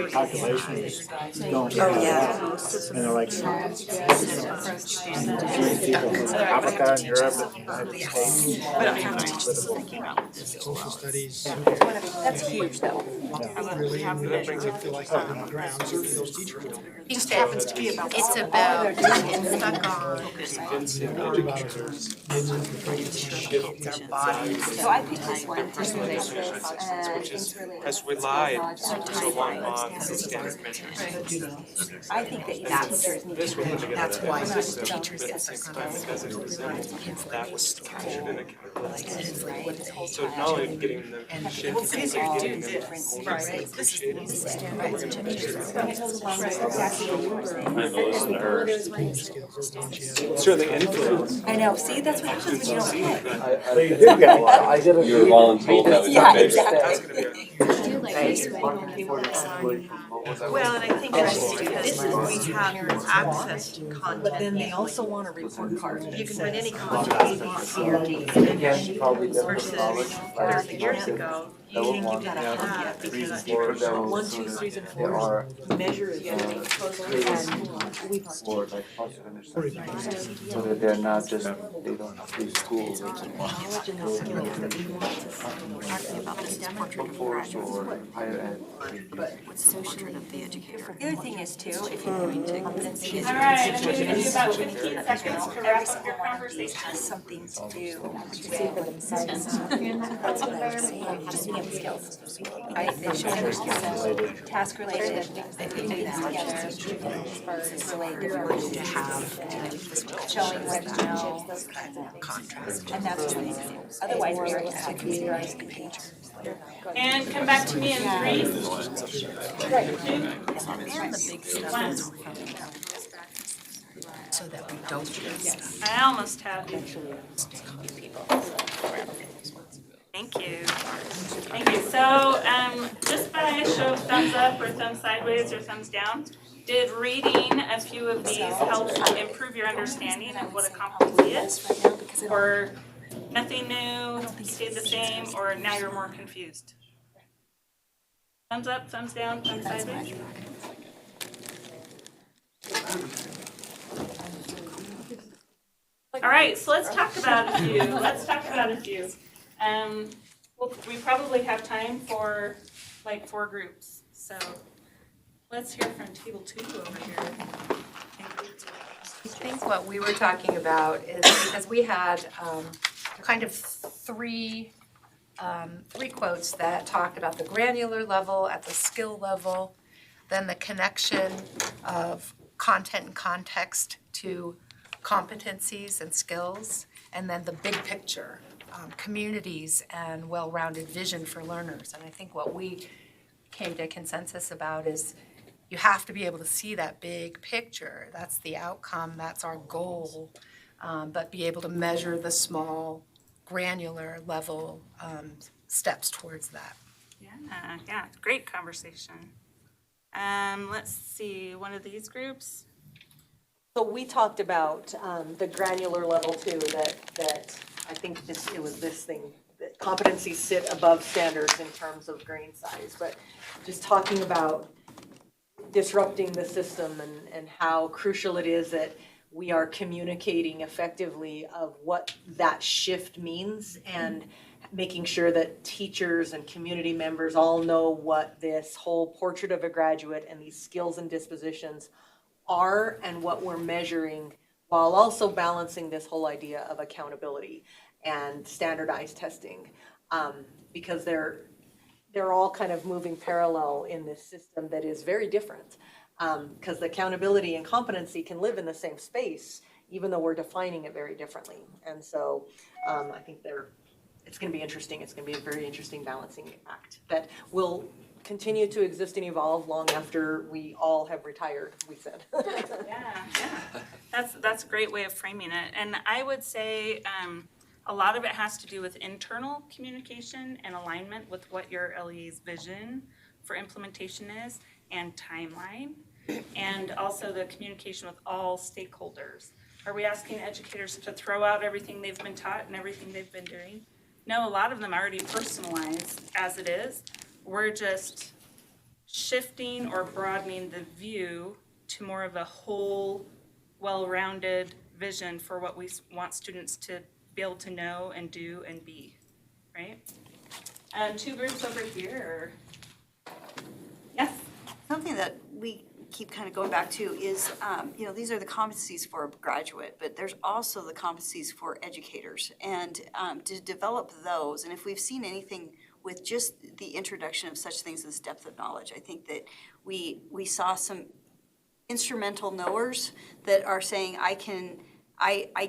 calculations don't add up. And they're like, people from Africa and Europe and the United States. Social studies. That's huge though. Really, and we feel like on the ground, certainly those teachers don't. It just happens to be about. It's about getting stuck on. So I picked this one, things related. Has relied so long on the standard measures. I think that teachers need This to. will put together That's why a system teachers with get six stuck on times it. as it was that was captured in accountability. So So not only getting the shift, Well, but these are getting them different. appreciating it. We're gonna measure that. Certainly influence. I know, see, that's what happens when you don't pick. They did get a lot. I did it. You were voluntold that was your Yeah, favorite. exactly. Well, and I think that's because we have access to content. But then they also want a report card. You can put any content you want here. Versus 30 years ago, you gotta have because teachers. 1, 2, 3s, and 4s. Measure is and we've So that they're not just, they don't do school. Knowledge and the skills that we want to talking about academic Workforce or higher ed. what's the portrait of the educator? The other thing is too, if you're going to competency. All right, I'm gonna give you about 15 seconds to wrap up your conversation. Has something to do with skills. Right, they show their skills, task related, they put things together, it's related to have, showing what you know, those kinds of contrast. And that's what they do. Otherwise, we already have computerized pages. And come back to me in 3, 2, 1. So that we don't do this. I almost have you. Thank you. Thank you. So, just by a show of thumbs up or thumbs sideways or thumbs down, did reading a few of these help improve your understanding of what a competency is? Or nothing new, stayed the same, or now you're more confused? Thumbs up, thumbs down, thumbs sideways? All right, so let's talk about a few. We probably have time for like 4 groups. So let's hear from table 2 over here. I think what we were talking about is because we had kind of three quotes that talked about the granular level, at the skill level, then the connection of content and context to competencies and skills, and then the big picture, communities and well-rounded vision for learners. And I think what we came to a consensus about is you have to be able to see that big picture. That's the outcome, that's our goal, but be able to measure the small, granular level steps towards that. Yeah, great conversation. Let's see, one of these groups. So we talked about the granular level too, that I think it was this thing, that competencies sit above standards in terms of grain size, but just talking about disrupting the system and how crucial it is that we are communicating effectively of what that shift means and making sure that teachers and community members all know what this whole portrait of a graduate and these skills and dispositions are and what we're measuring, while also balancing this whole idea of accountability and standardized testing, because they're all kind of moving parallel in this system that is very different, because the accountability and competency can live in the same space even though we're defining it very differently. And so I think it's going to be interesting. It's going to be a very interesting balancing act that will continue to exist and evolve long after we all have retired, we said. Yeah. That's a great way of framing it. And I would say a lot of it has to do with internal communication and alignment with what your LEA's vision for implementation is and timeline, and also the communication with all stakeholders, Are we asking educators to throw out everything they've been taught and everything they've been doing? No, a lot of them are already personalized as it is. We're just shifting or broadening the view to more of a whole, well-rounded vision for what we want students to be able to know and do and be, right? Two groups over here. Yes? Something that we keep kind of going back to is, these are the competencies for a graduate, but there's also the competencies for educators. And to develop those, and if we've seen anything with just the introduction of such things as depth of knowledge, I think that we saw some instrumental knowers that are saying, I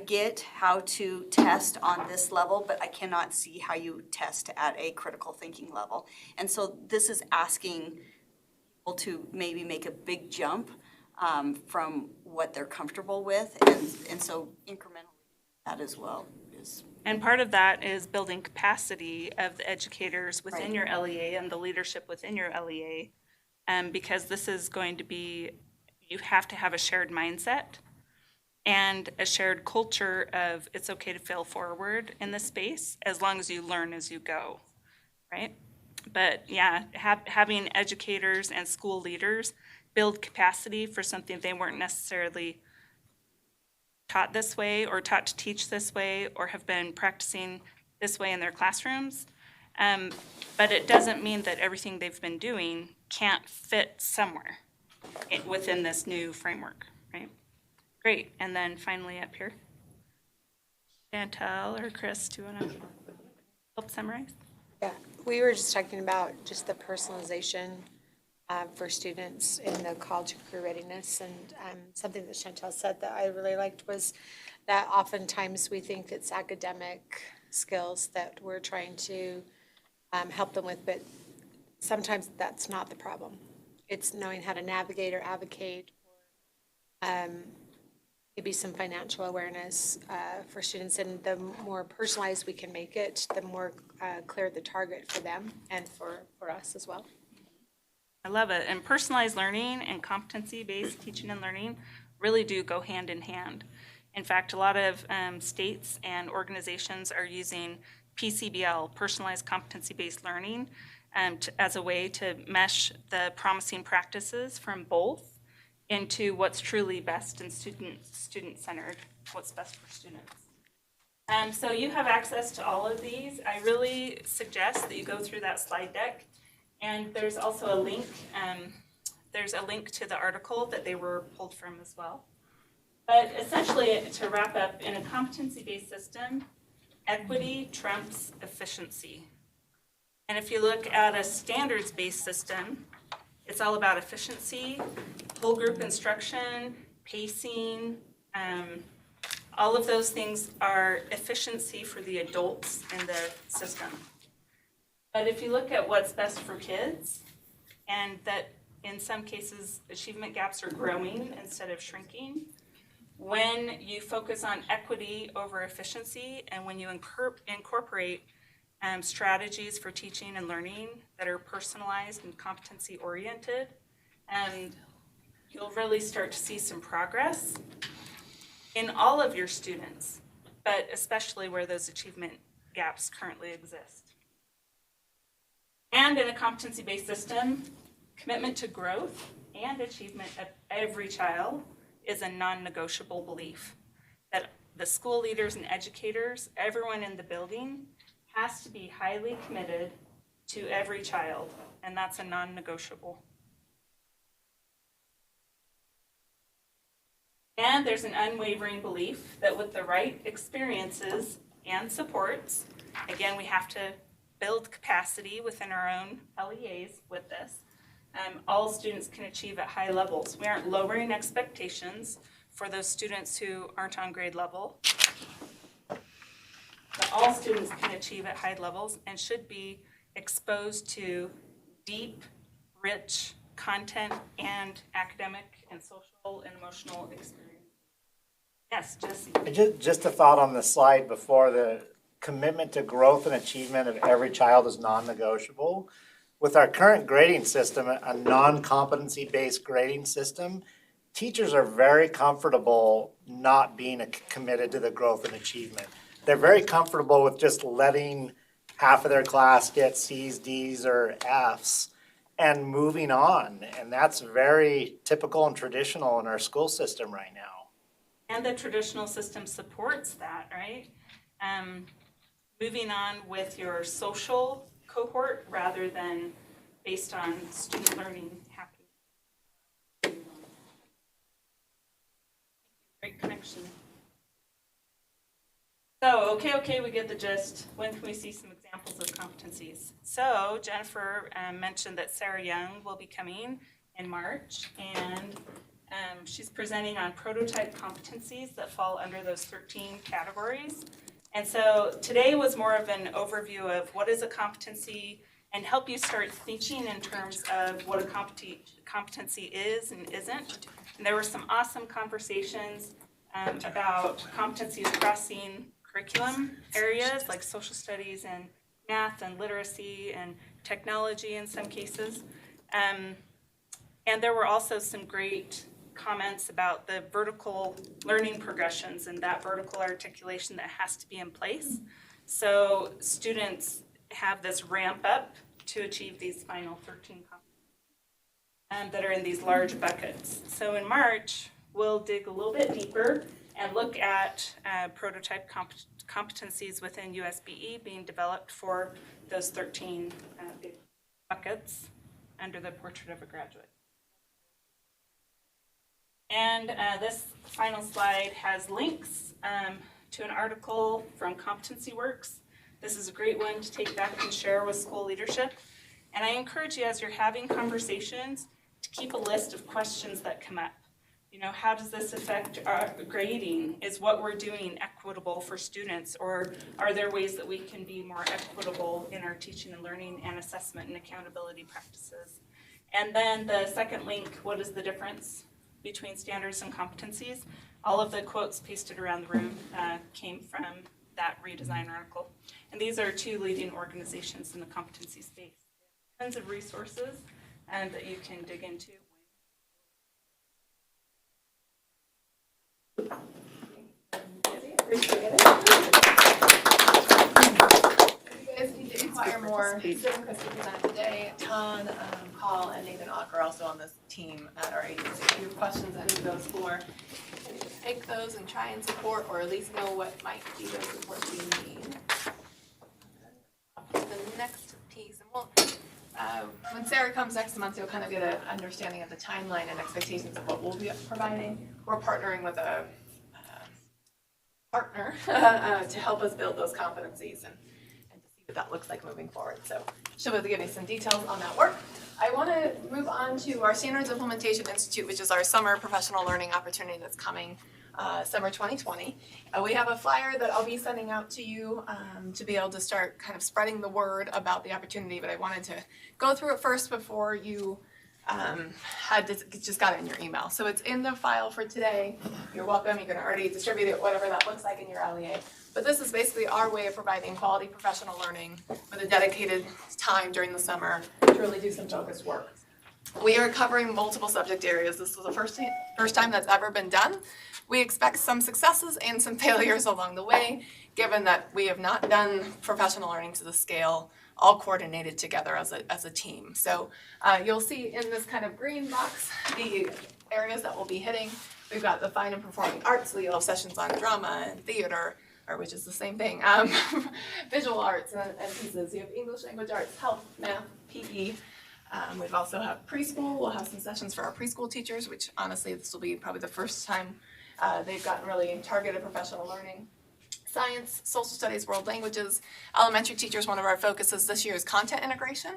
get how to test on this level, but I cannot see how you test at a critical thinking level. And so this is asking people to maybe make a big jump from what they're comfortable with, and so incrementally that as well is. And part of that is building capacity of the educators within Right. your LEA and the leadership within your LEA. Because this is going to be, you have to have a shared mindset and a shared culture of it's okay to fail forward in this space as long as you learn as you go, right? But yeah, having educators and school leaders build capacity for something they weren't necessarily taught this way or taught to teach this way or have been practicing this way in their classrooms. But it doesn't mean that everything they've been doing can't fit somewhere within this new framework, right? Great, and then finally up here. Chantal or Chris, do you want to help summarize? Yeah, we were just talking about just the personalization for students in the college and career readiness, and something that Chantal said that I really liked was that oftentimes we think it's academic skills that we're trying to help them with, but sometimes that's not the problem. It's knowing how to navigate or advocate, or maybe some financial awareness for students, and the more personalized we can make it, the more clear the target for them and for us as well. I love it. And personalized learning and competency-based teaching and learning really do go hand in hand. In fact, a lot of states and organizations are using PCBL, personalized competency-based learning, as a way to mesh the promising practices from both into what's truly best and student-centered, what's best for students. So you have access to all of these. I really suggest that you go through that slide deck. And there's also a link. There's a link to the article that they were pulled from as well. But essentially, to wrap up, in a competency-based system, equity trumps efficiency. And if you look at a standards-based system, it's all about efficiency, whole group instruction, pacing. All of those things are efficiency for the adults in the system. But if you look at what's best for kids, and that in some cases achievement gaps are growing instead of shrinking, when you focus on equity over efficiency and when you incorporate strategies for teaching and learning that are personalized and competency oriented, you'll really start to see some progress in all of your students, but especially where those achievement gaps currently exist. And in a competency-based system, commitment to growth and achievement of every child is a non-negotiable belief. That the school leaders and educators, everyone in the building, has to be highly committed to every child, and that's a non-negotiable. And there's an unwavering belief that with the right experiences and supports, again, we have to build capacity within our own LEAs with this. All students can achieve at high levels. We aren't lowering expectations for those students who aren't on grade level. But all students can achieve at high levels and should be exposed to deep, rich content and academic and social and emotional experience. Yes, Jesse. Just a thought on the slide before, the commitment to growth and achievement of every child is non-negotiable. With our current grading system, a non-competency-based grading system, teachers are very comfortable not being committed to the growth and achievement. They're very comfortable with just letting half of their class get C's, D's, or F's and moving on. And that's very typical and traditional in our school system right now. And the traditional system supports that, right? Moving on with your social cohort rather than based on student learning happening. Great connection. So, okay, we get the gist. When can we see some examples of competencies? So, Jennifer mentioned that Sarah Young will be coming in March, and she's presenting on prototype competencies that fall under those 13 categories. And so today was more of an overview of what is a competency and help you start thinking in terms of what a competency is and isn't. And there were some awesome conversations about competencies crossing curriculum areas like social studies and math and literacy and technology in some cases. And there were also some great comments about the vertical learning progressions and that vertical articulation that has to be in place. So students have this ramp up to achieve these final 13 competencies that are in these large buckets. So in March, we'll dig a little bit deeper and look at prototype competencies within USBE being developed for those 13 big buckets under the Portrait of a Graduate. And this final slide has links to an article from Competency Works. This is a great one to take back and share with school leadership. And I encourage you, as you're having conversations, to keep a list of questions that come up. You know, how does this affect our grading? Is what we're doing equitable for students? Or are there ways that we can be more equitable in our teaching and learning and assessment and accountability practices? And then the second link, what is the difference between standards and competencies? All of the quotes pasted around the room came from that redesign article. And these are two leading organizations in the competency space. Tons of resources that you can dig into. Appreciate it. If you guys need to inquire more, Civic Chris will present today. Ton, Paul, and Nathan Ock are also on this team at our agency. If you have questions on any of those for, you can take those and try and support, or at least know what might be the support you need. The next piece, and we'll, when Sarah comes next month, you'll kind of get an understanding of the timeline and expectations of what we'll be providing. We're partnering with a partner to help us build those competencies and to see what that looks like moving forward. So she'll be able to give you some details on that work. I want to move on to our Standards Implementation Institute, which is our summer professional learning opportunity that's coming summer 2020. We have a flyer that I'll be sending out to you to be able to start kind of spreading the word about the opportunity, but I wanted to go through it first before you just got it in your email. So it's in the file for today. You're welcome. You can already distribute it, whatever that looks like in your LEA. But this is basically our way of providing quality professional learning with a dedicated time during the summer to really do some focused work. We are covering multiple subject areas. This was the first time that's ever been done. We expect some successes and some failures along the way, given that we have not done professional learning to the scale all coordinated together as a team. So you'll see in this kind of green box the areas that we'll be hitting. We've got the fine and performing arts, so you'll have sessions on drama and theater, or which is the same thing, visual arts and pieces. You have English language arts, health, math, PE. We've also have preschool. We'll have some sessions for our preschool teachers, which honestly, this will be probably the first time they've gotten really targeted professional learning. Science, social studies, world languages. Elementary teachers, one of our focuses this year is content integration.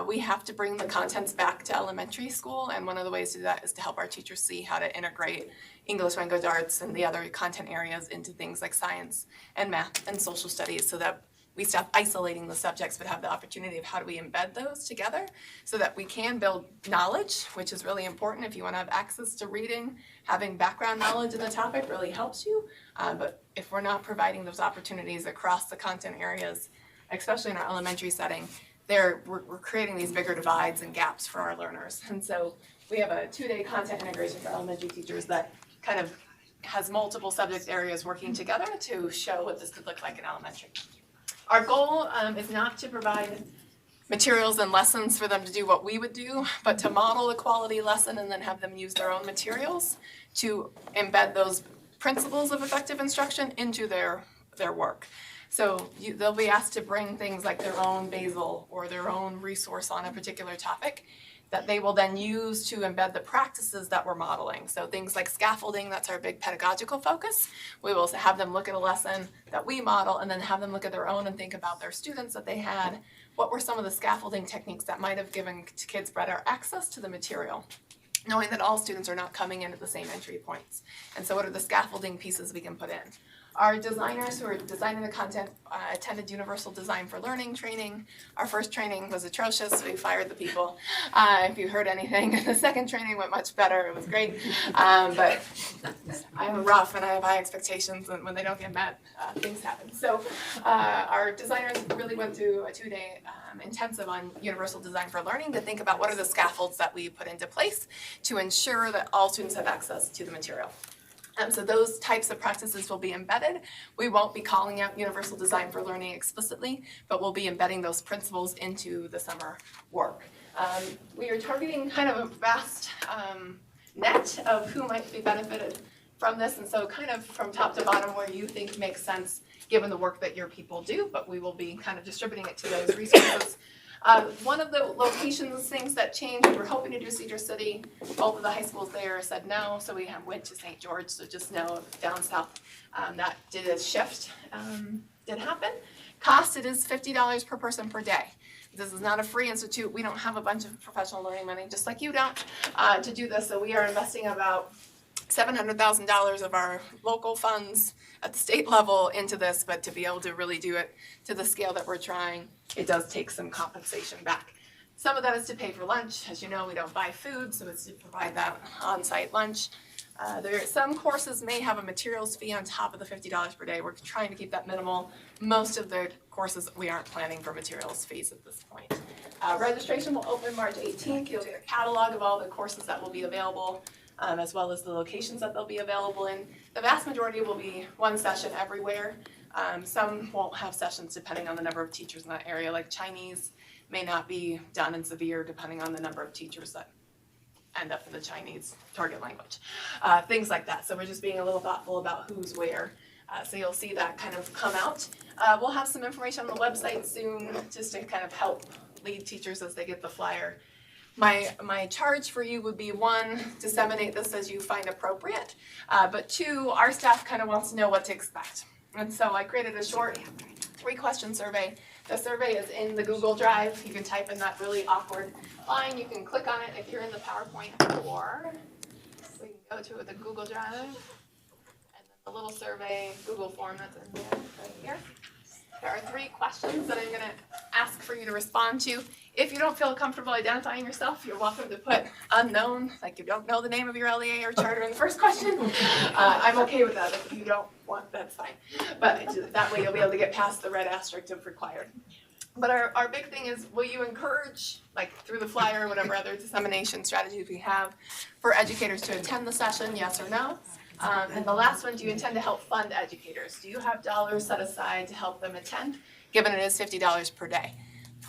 We have to bring the contents back to elementary school, and one of the ways to do that is to help our teachers see how to integrate English language arts and the other content areas into things like science and math and social studies, so that we stop isolating the subjects but have the opportunity of how do we embed those together so that we can build knowledge, which is really important. If you want to have access to reading, having background knowledge in the topic really helps you. But if we're not providing those opportunities across the content areas, especially in our elementary setting, we're creating these bigger divides and gaps for our learners. And so we have a 2-day content integration for elementary teachers that kind of has multiple subject areas working together to show what this could look like in elementary. Our goal is not to provide materials and lessons for them to do what we would do, but to model a quality lesson and then have them use their own materials to embed those principles of effective instruction into their work. So they'll be asked to bring things like their own basel or their own resource on a particular topic that they will then use to embed the practices that we're modeling. So things like scaffolding, that's our big pedagogical focus. We will have them look at a lesson that we model and then have them look at their own and think about their students that they had. What were some of the scaffolding techniques that might have given kids better access to the material, knowing that all students are not coming in at the same entry points. And so what are the scaffolding pieces we can put in? Our designers who are designing the content attended Universal Design for Learning training. Our first training was atrocious. We fired the people. If you heard anything, the second training went much better. It was great. But I'm rough and I have high expectations, and when they don't get met, things happen. So our designers really went through a 2-day intensive on Universal Design for Learning to think about what are the scaffolds that we put into place to ensure that all students have access to the material. So those types of practices will be embedded. We won't be calling out Universal Design for Learning explicitly, but we'll be embedding those principles into the summer work. We are targeting kind of a vast net of who might be benefited from this, and so kind of from top to bottom where you think makes sense given the work that your people do, but we will be kind of distributing it to those resources. One of the locations, things that changed, we were hoping to do Cedar City. Both of the high schools there said no, so we went to St. George, so just know down south that did a shift, did happen. Cost, it is $50 per person per day. This is not a free institute. We don't have a bunch of professional learning money, just like you don't, to do this, so we are investing about $700,000 of our local funds at the state level into this, but to be able to really do it to the scale that we're trying, it does take some compensation back. Some of that is to pay for lunch. As you know, we don't buy food, so it's to provide that on-site lunch. Some courses may have a materials fee on top of the $50 per day. We're trying to keep that minimal. Most of the courses, we aren't planning for materials fees at this point. Registration will open March 18th. You'll get a catalog of all the courses that will be available, as well as the locations that they'll be available in. The vast majority will be one session everywhere. Some won't have sessions depending on the number of teachers in that area, like Chinese may not be done in severe depending on the number of teachers that end up in the Chinese target language. Things like that. So we're just being a little thoughtful about who's where. So you'll see that kind of come out. We'll have some information on the website soon just to kind of help lead teachers as they get the flyer. My charge for you would be, 1, disseminate this as you find appropriate, but 2, our staff kind of wants to know what to expect. And so I created a short 3-question survey. The survey is in the Google Drive. You can type in that really awkward line. You can click on it if you're in the PowerPoint, or we can go to the Google Drive, and then the little survey Google form that's in there right here. There are 3 questions that I'm going to ask for you to respond to. If you don't feel comfortable identifying yourself, you're welcome to put unknown, like you don't know the name of your LEA or charter in the first question. I'm okay with that. If you don't want, that's fine. But that way you'll be able to get past the red asterisk of required. But our big thing is, will you encourage, like through the flyer or whatever other dissemination strategies we have, for educators to attend the session, yes or no? And the last one, do you intend to help fund educators? Do you have dollars set aside to help them attend, given it is $50 per day?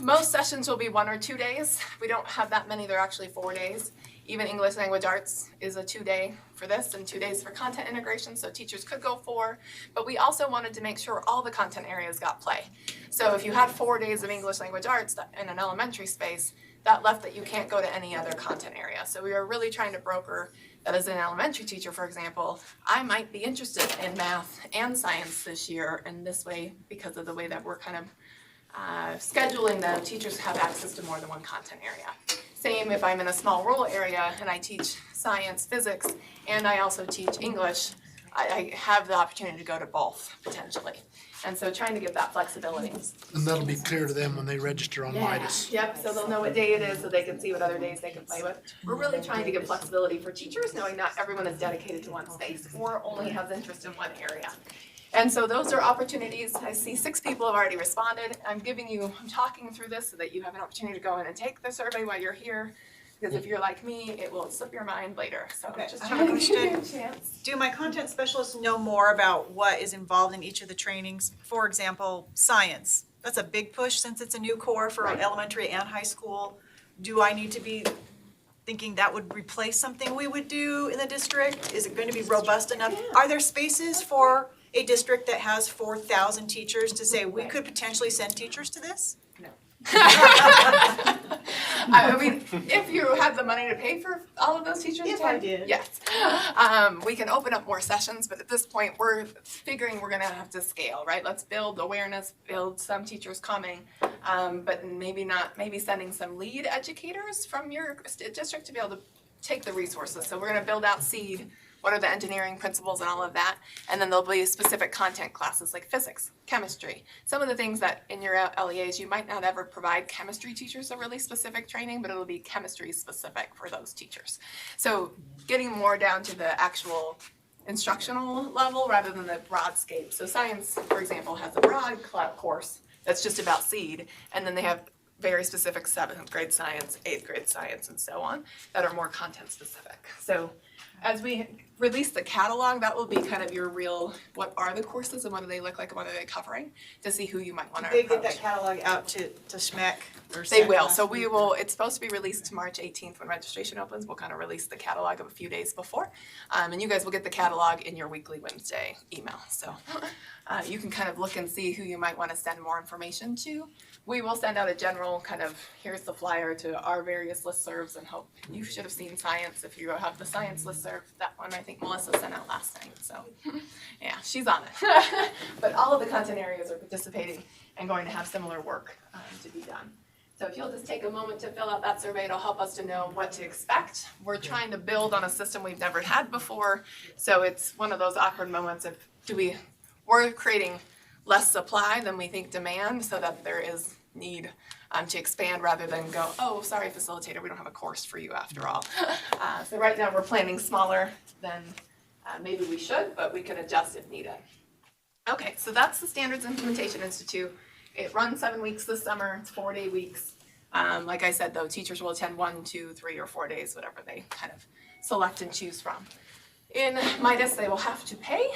Most sessions will be 1 or 2 days. We don't have that many, they're actually 4 days. Even English language arts is a 2-day for this and 2 days for content integration, so teachers could go 4. But we also wanted to make sure all the content areas got play. So if you had 4 days of English language arts in an elementary space, that left that you can't go to any other content area. So we are really trying to broker that as an elementary teacher, for example, I might be interested in math and science this year, and this way, because of the way that we're kind of scheduling them, teachers have access to more than one content area. Same if I'm in a small rural area and I teach science, physics, and I also teach English, I have the opportunity to go to both, potentially. And so trying to give that flexibility. And that'll be clear to them when they register on Midas. Yep, so they'll know what day it is so they can see what other days they can play with. We're really trying to give flexibility for teachers, knowing not everyone is dedicated to one space or only has interest in one area. And so those are opportunities. I see 6 people have already responded. I'm talking through this so that you have an opportunity to go in and take the survey while you're here. Because if you're like me, it will slip your mind later, so Okay, just I try have to a give you a question. chance. Do my content specialists know more about what is involved in each of the trainings? For example, science. That's a big push since it's a new core for elementary and high school. Do I need to be thinking that would replace something we would do in the district? Is it going to be robust enough? Are there spaces for a district that has 4,000 teachers to say, we could potentially send teachers to this? No. I mean, if you have the money to pay for all of those teachers, If I did. yes. We can open up more sessions, but at this point, we're figuring we're gonna have to scale, right? Let's build awareness, build some teachers coming, but maybe sending some lead educators from your district to be able to take the resources. So we're gonna build out seed. What are the engineering principles and all of that? And then there'll be specific content classes like physics, chemistry. Some of the things that in your LEAs, you might not ever provide chemistry teachers a really specific training, but it'll be chemistry specific for those teachers. So getting more down to the actual instructional level rather than the broad scape. So science, for example, has a broad course that's just about seed, and then they have very specific 7th grade science, 8th grade science, and so on, that are more content specific. So as we release the catalog, that will be kind of your real, what are the courses and what do they look like and what are they covering, to see who you might want to Did they approach. get that catalog out to SMEC or They SAC will, last so we week? will, it's supposed to be released March 18th when registration opens. We'll kind of release the catalog of a few days before. And you guys will get the catalog in your weekly Wednesday email. So you can kind of look and see who you might want to send more information to. We will send out a general kind of, here's the flyer to our various listservs, and hope you should have seen science if you have the science listserv. That one I think Melissa sent out last night, so yeah, she's on it. But all of the content areas are participating and going to have similar work to be done. So if you'll just take a moment to fill out that survey, it'll help us to know what to expect. We're trying to build on a system we've never had before, so it's one of those awkward moments of we're creating less supply than we think demand, so that there is need to expand rather than go, oh, sorry, facilitator, we don't have a course for you after all. So right now we're planning smaller than maybe we should, but we can adjust if needed. Okay, so that's the Standards Implementation Institute. It runs 7 weeks this summer. It's 4-day weeks. Like I said, though, teachers will attend 1, 2, 3, or 4 days, whatever they kind of select and choose from. In Midas, they will have to pay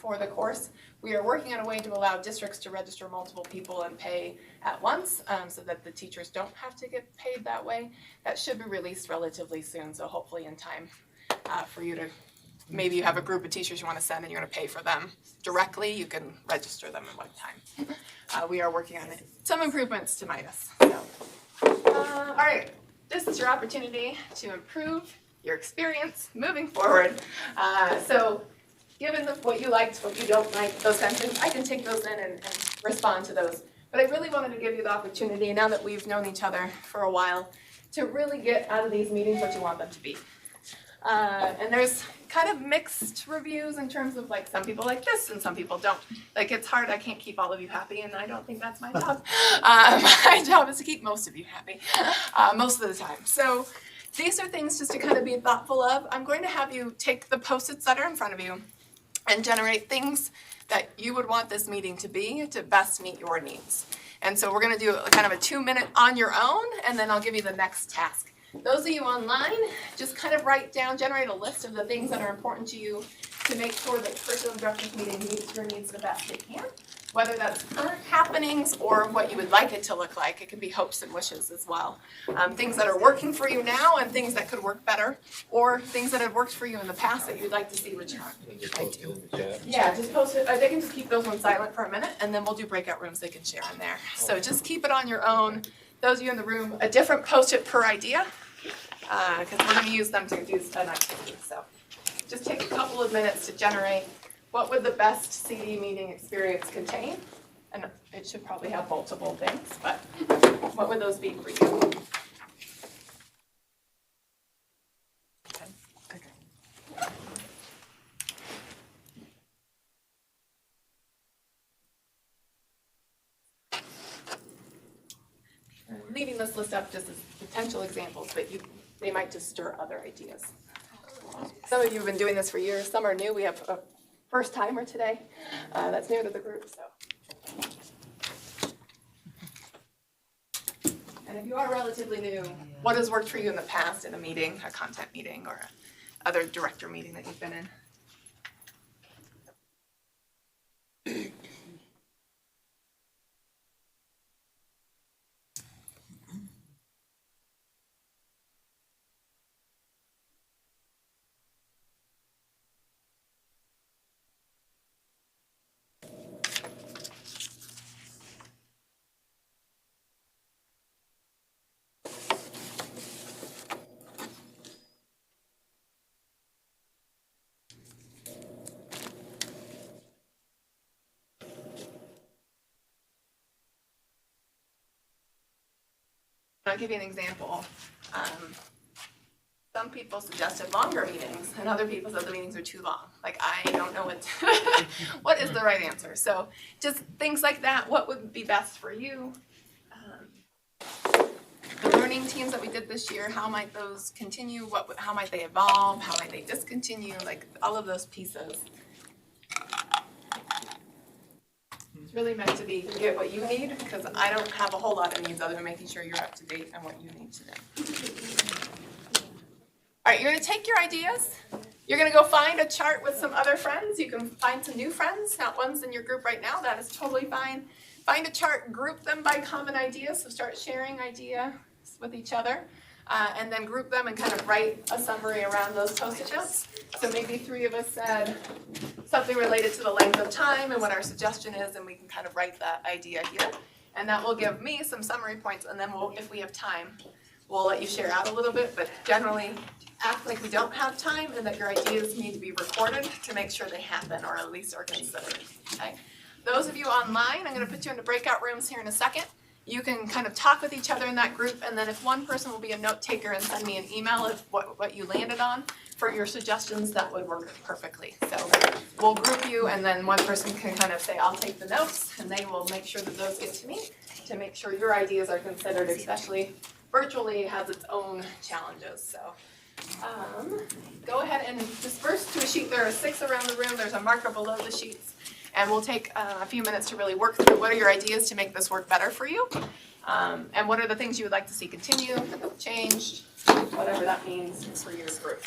for the course. We are working on a way to allow districts to register multiple people and pay at once, so that the teachers don't have to get paid that way. That should be released relatively soon, so hopefully in time for you to, maybe you have a group of teachers you want to send and you're going to pay for them directly, you can register them at one time. We are working on some improvements to Midas. So. All right, this is your opportunity to improve your experience moving forward. So given what you liked, what you don't like, those kinds of things, I can take those in and respond to those. But I really wanted to give you the opportunity, now that we've known each other for a while, to really get out of these meetings what you want them to be. And there's kind of mixed reviews in terms of, like, some people like this and some people don't. Like, it's hard, I can't keep all of you happy, and I don't think that's my job. My job is to keep most of you happy, most of the time. So these are things just to kind of be thoughtful of. I'm going to have you take the Post-its that are in front of you and generate things that you would want this meeting to be to best meet your needs. And so we're going to do kind of a 2-minute on your own, and then I'll give you the next task. Those of you online, just kind of write down, generate a list of the things that are important to you to make sure that curriculum directions meeting meets your needs the best it can. Whether that's current happenings or what you would like it to look like. It can be hopes and wishes as well. Things that are working for you now and things that could work better, or things that have worked for you in the past that you'd like to see return. Yeah, just post it. They can just keep those ones silent for a minute, and then we'll do breakout rooms they can share in there. So just keep it on your own. Those of you in the room, a different Post-it per idea, because we're going to use them to do an activity. So just take a couple of minutes to generate what would the best CD meeting experience contain. And it should probably have multiple things, but what would those be for you? I'm leaving this list up just as potential examples, but they might just stir other ideas. Some of you have been doing this for years. Some are new. We have a first timer today that's new to the group. So And if you are relatively new, what has worked for you in the past in a meeting, a content meeting, or a other director meeting that you've been in? I'll give you an example. Some people suggested longer meetings, and other people said the meetings are too long. Like, I don't know what is the right answer. So just things like that. What would be best for you? The learning teams that we did this year, how might those continue? How might they evolve? How might they discontinue? Like all of those pieces. It's really meant to be get what you need, because I don't have a whole lot of needs other than making sure you're up to date on what you need to know. All right, you're gonna take your ideas. You're gonna go find a chart with some other friends. You can find some new friends, not ones in your group right now. That is totally fine. Find a chart, group them by common ideas. So start sharing ideas with each other. And then group them and kind of write a summary around those Post-it notes. So maybe 3 of us said something related to the length of time and what our suggestion is, and we can kind of write that idea here. And that will give me some summary points, and then if we have time, we'll let you share out a little bit, but generally act like we don't have time and that your ideas need to be recorded to make sure they happen or at least are considered, okay? Those of you online, I'm gonna put you into breakout rooms here in a second. You can kind of talk with each other in that group, and then if one person will be a note taker and send me an email of what you landed on for your suggestions, that would work perfectly. So we'll group you, and then one person can kind of say, I'll take the notes, and they will make sure that those get to me to make sure your ideas are considered, especially virtually has its own challenges. So go ahead and disperse to a sheet. There are 6 around the room. There's a marker below the sheets. And we'll take a few minutes to really work through what are your ideas to make this work better for you. And what are the things you would like to see continue, changed, whatever that means for your group.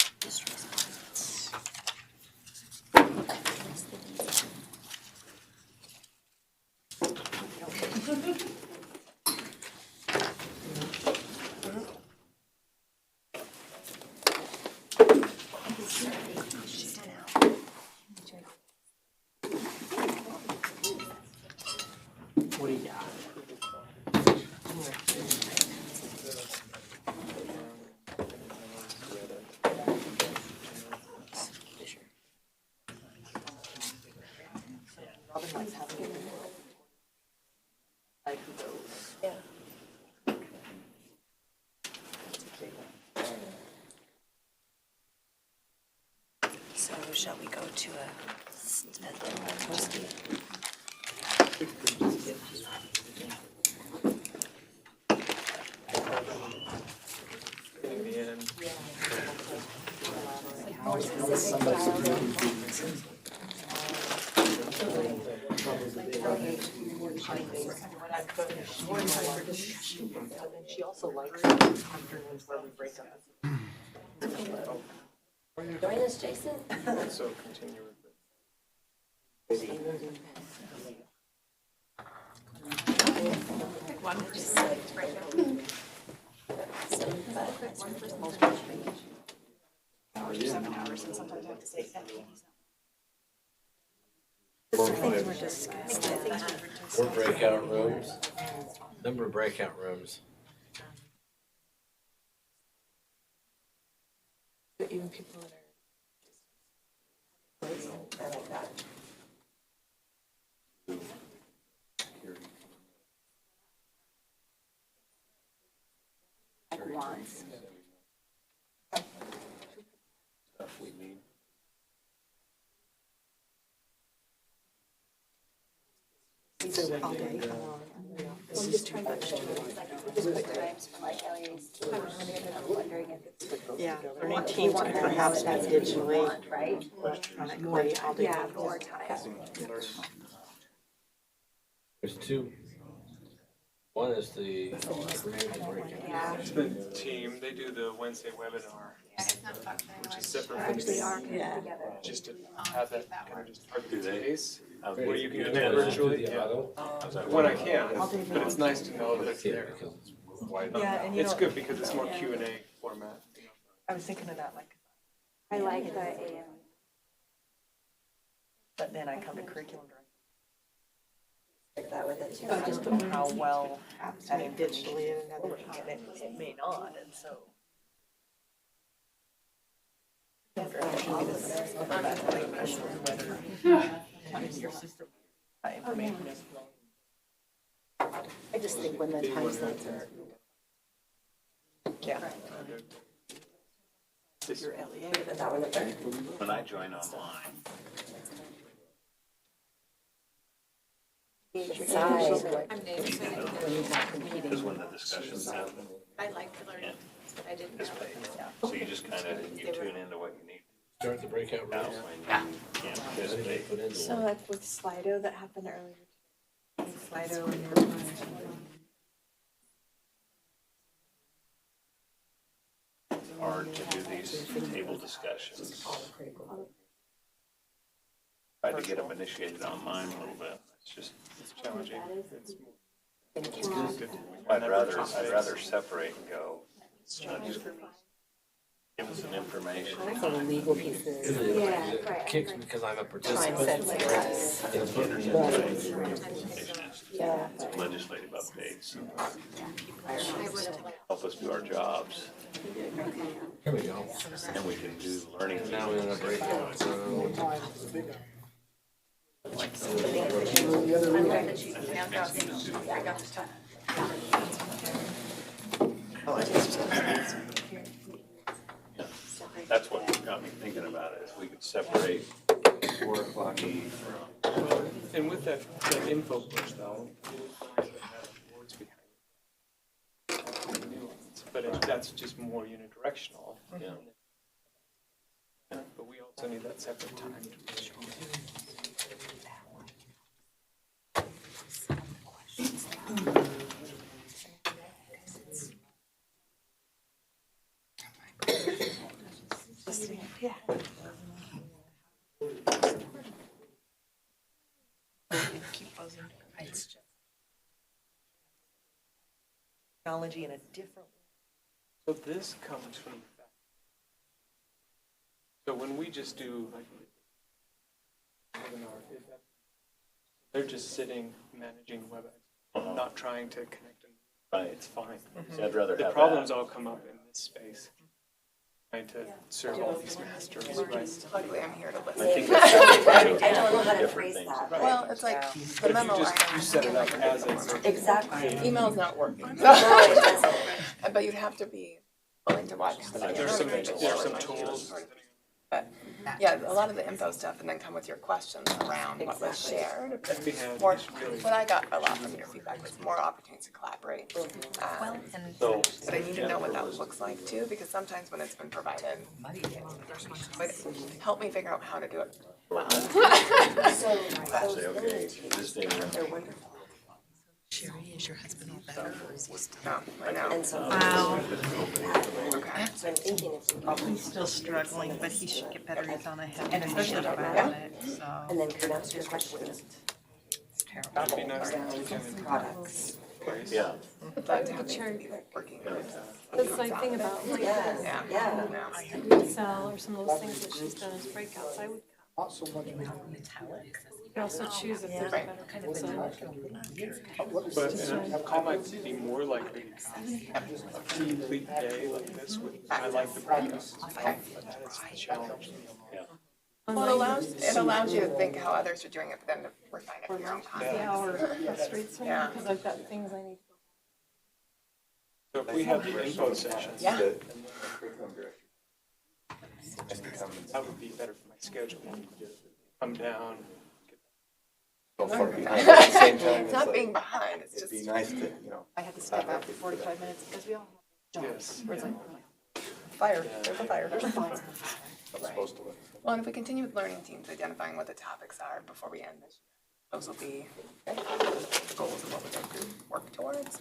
What do you got? Robin likes having it. Like who goes. Yeah. So shall we go to She also likes afternoons where we break up. Join us, Jason. So continue with Pick one person. Hours or 7 hours, and sometimes I have to say More breakout rooms. Number of breakout rooms. even people that are like that. Like wants. Stuff we need. All day. Well, just trying to just quick times for like LEAs. I'm wondering if it's. Yeah, learning teams could perhaps be digitally, right? electronically, all day. Yeah, more time. There's two. One is the. Yeah. It's the team, they do the Wednesday webinar, which is separate from the, Yeah. just to have that kind of just part of the Do they? case, How where you can You get can virtually, do the yeah. auto. When I can, but it's nice to know that it's Yeah, there. because it's wide. Yeah, and you It's know, good because it's more Q and A format. I was thinking of that, like, I like the AM. but then I come to curriculum director. Like that with it too. Just how well that digitally in another time, it may not, and so. Your system, information is flowing. I just think when the time slots are. Yeah. Your LEA. That one up there. When I join online, is when the discussions happen. I like to learn, but I didn't know. So you just kind of, you tune into what you need. Start the breakout Now, rooms. when you can't participate. Put into So one. like with Slido that happened earlier. Slido and your. Hard to do these table discussions. Tried to get them initiated online a little bit. It's just, It's challenging. It's I'd rather separate and go. Just give us some information. So the legal pieces. It kicks because I'm a participant. Yeah. Legislative updates. Help us do our jobs. Here we go. And we can do learning. Now we're in a breakout room. That's what got me thinking about it, is we could separate 4 o'clock from. And with that info push though, but that's just more unidirectional. Yeah. But we also need that separate time to make sure. Yeah. Keep buzzing. It's just technology in a different way. So this comes from the fact. So when we just do like webinar, they're just sitting managing WebEx, not trying to connect them. Right. It's fine. See, I'd rather The have problems that. all come up in this space. Trying to serve all these masters, right? Luckily, I'm here to I listen. think that's something I don't know how to different phrase things. that. Well, it's like But the if memo you just, item. you set it up as a. Exactly. Email's not working. No, it doesn't. But you'd have to be willing to watch the video. There's some tools. But yeah, a lot of the info stuff and then come with your questions around what was shared. We had More, really. what I got a lot from your feedback was more opportunities to collaborate. And So, but I need to know what that looks like too, because sometimes when it's been provided, like, help me figure out how to do it well. I say, okay, this thing. They're wonderful. Sherry, is your husband all better or is he still? No, I know. And so. Wow. Okay. So I'm thinking if we. He's still struggling, but he should get better. He's on a head. And especially about about it, so. And then come out to your questions. It'd be nice to have Around kind of products. place. Yeah. But to be working. The same thing about like Yeah, yeah. Excel or some of those things that she's done as breakouts, I would. Not so much. You can also choose if there's a better kind of zone. But I might be more likely to have a complete day like this with, I like the breakouts. That is a challenge. Yeah. Well, it allows you to think how others are doing it, but then to refine it for your own The context. hour frustrates me Yeah. because I've got things I need. So if we have the info sessions. Yeah. That would be better for my schedule. Come down. So far behind, but at the same time, It's it's not like, being behind, it's it'd just. be nice to, you know. I had to step out for 45 minutes because we all have jobs. Yes. Where it's like, fire, there's a fire, there's a fire. I'm supposed to look. Well, and if we continue with learning teams, identifying what the topics are before we end this, those will be the goals of what we're going to work towards.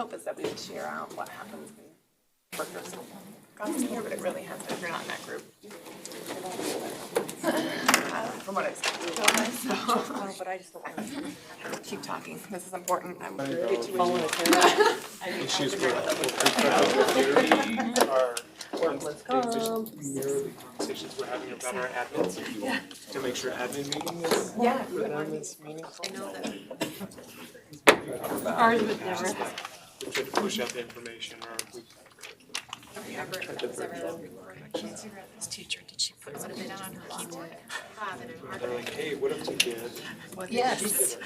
hope is that we would share out what happens when workers cross here, but it really happens if you're not in that group. From what I've seen. So, But I just don't want to. keep talking, this is important. I'm Issues with are Workman's they just comp. mirror the conversations we're having about our admins to make sure admin meeting is for them is meaningful. Ours would never. We try to push out the information or we. This teacher, did she put something down on her keyboard? They're like, hey, what if we did? Yes.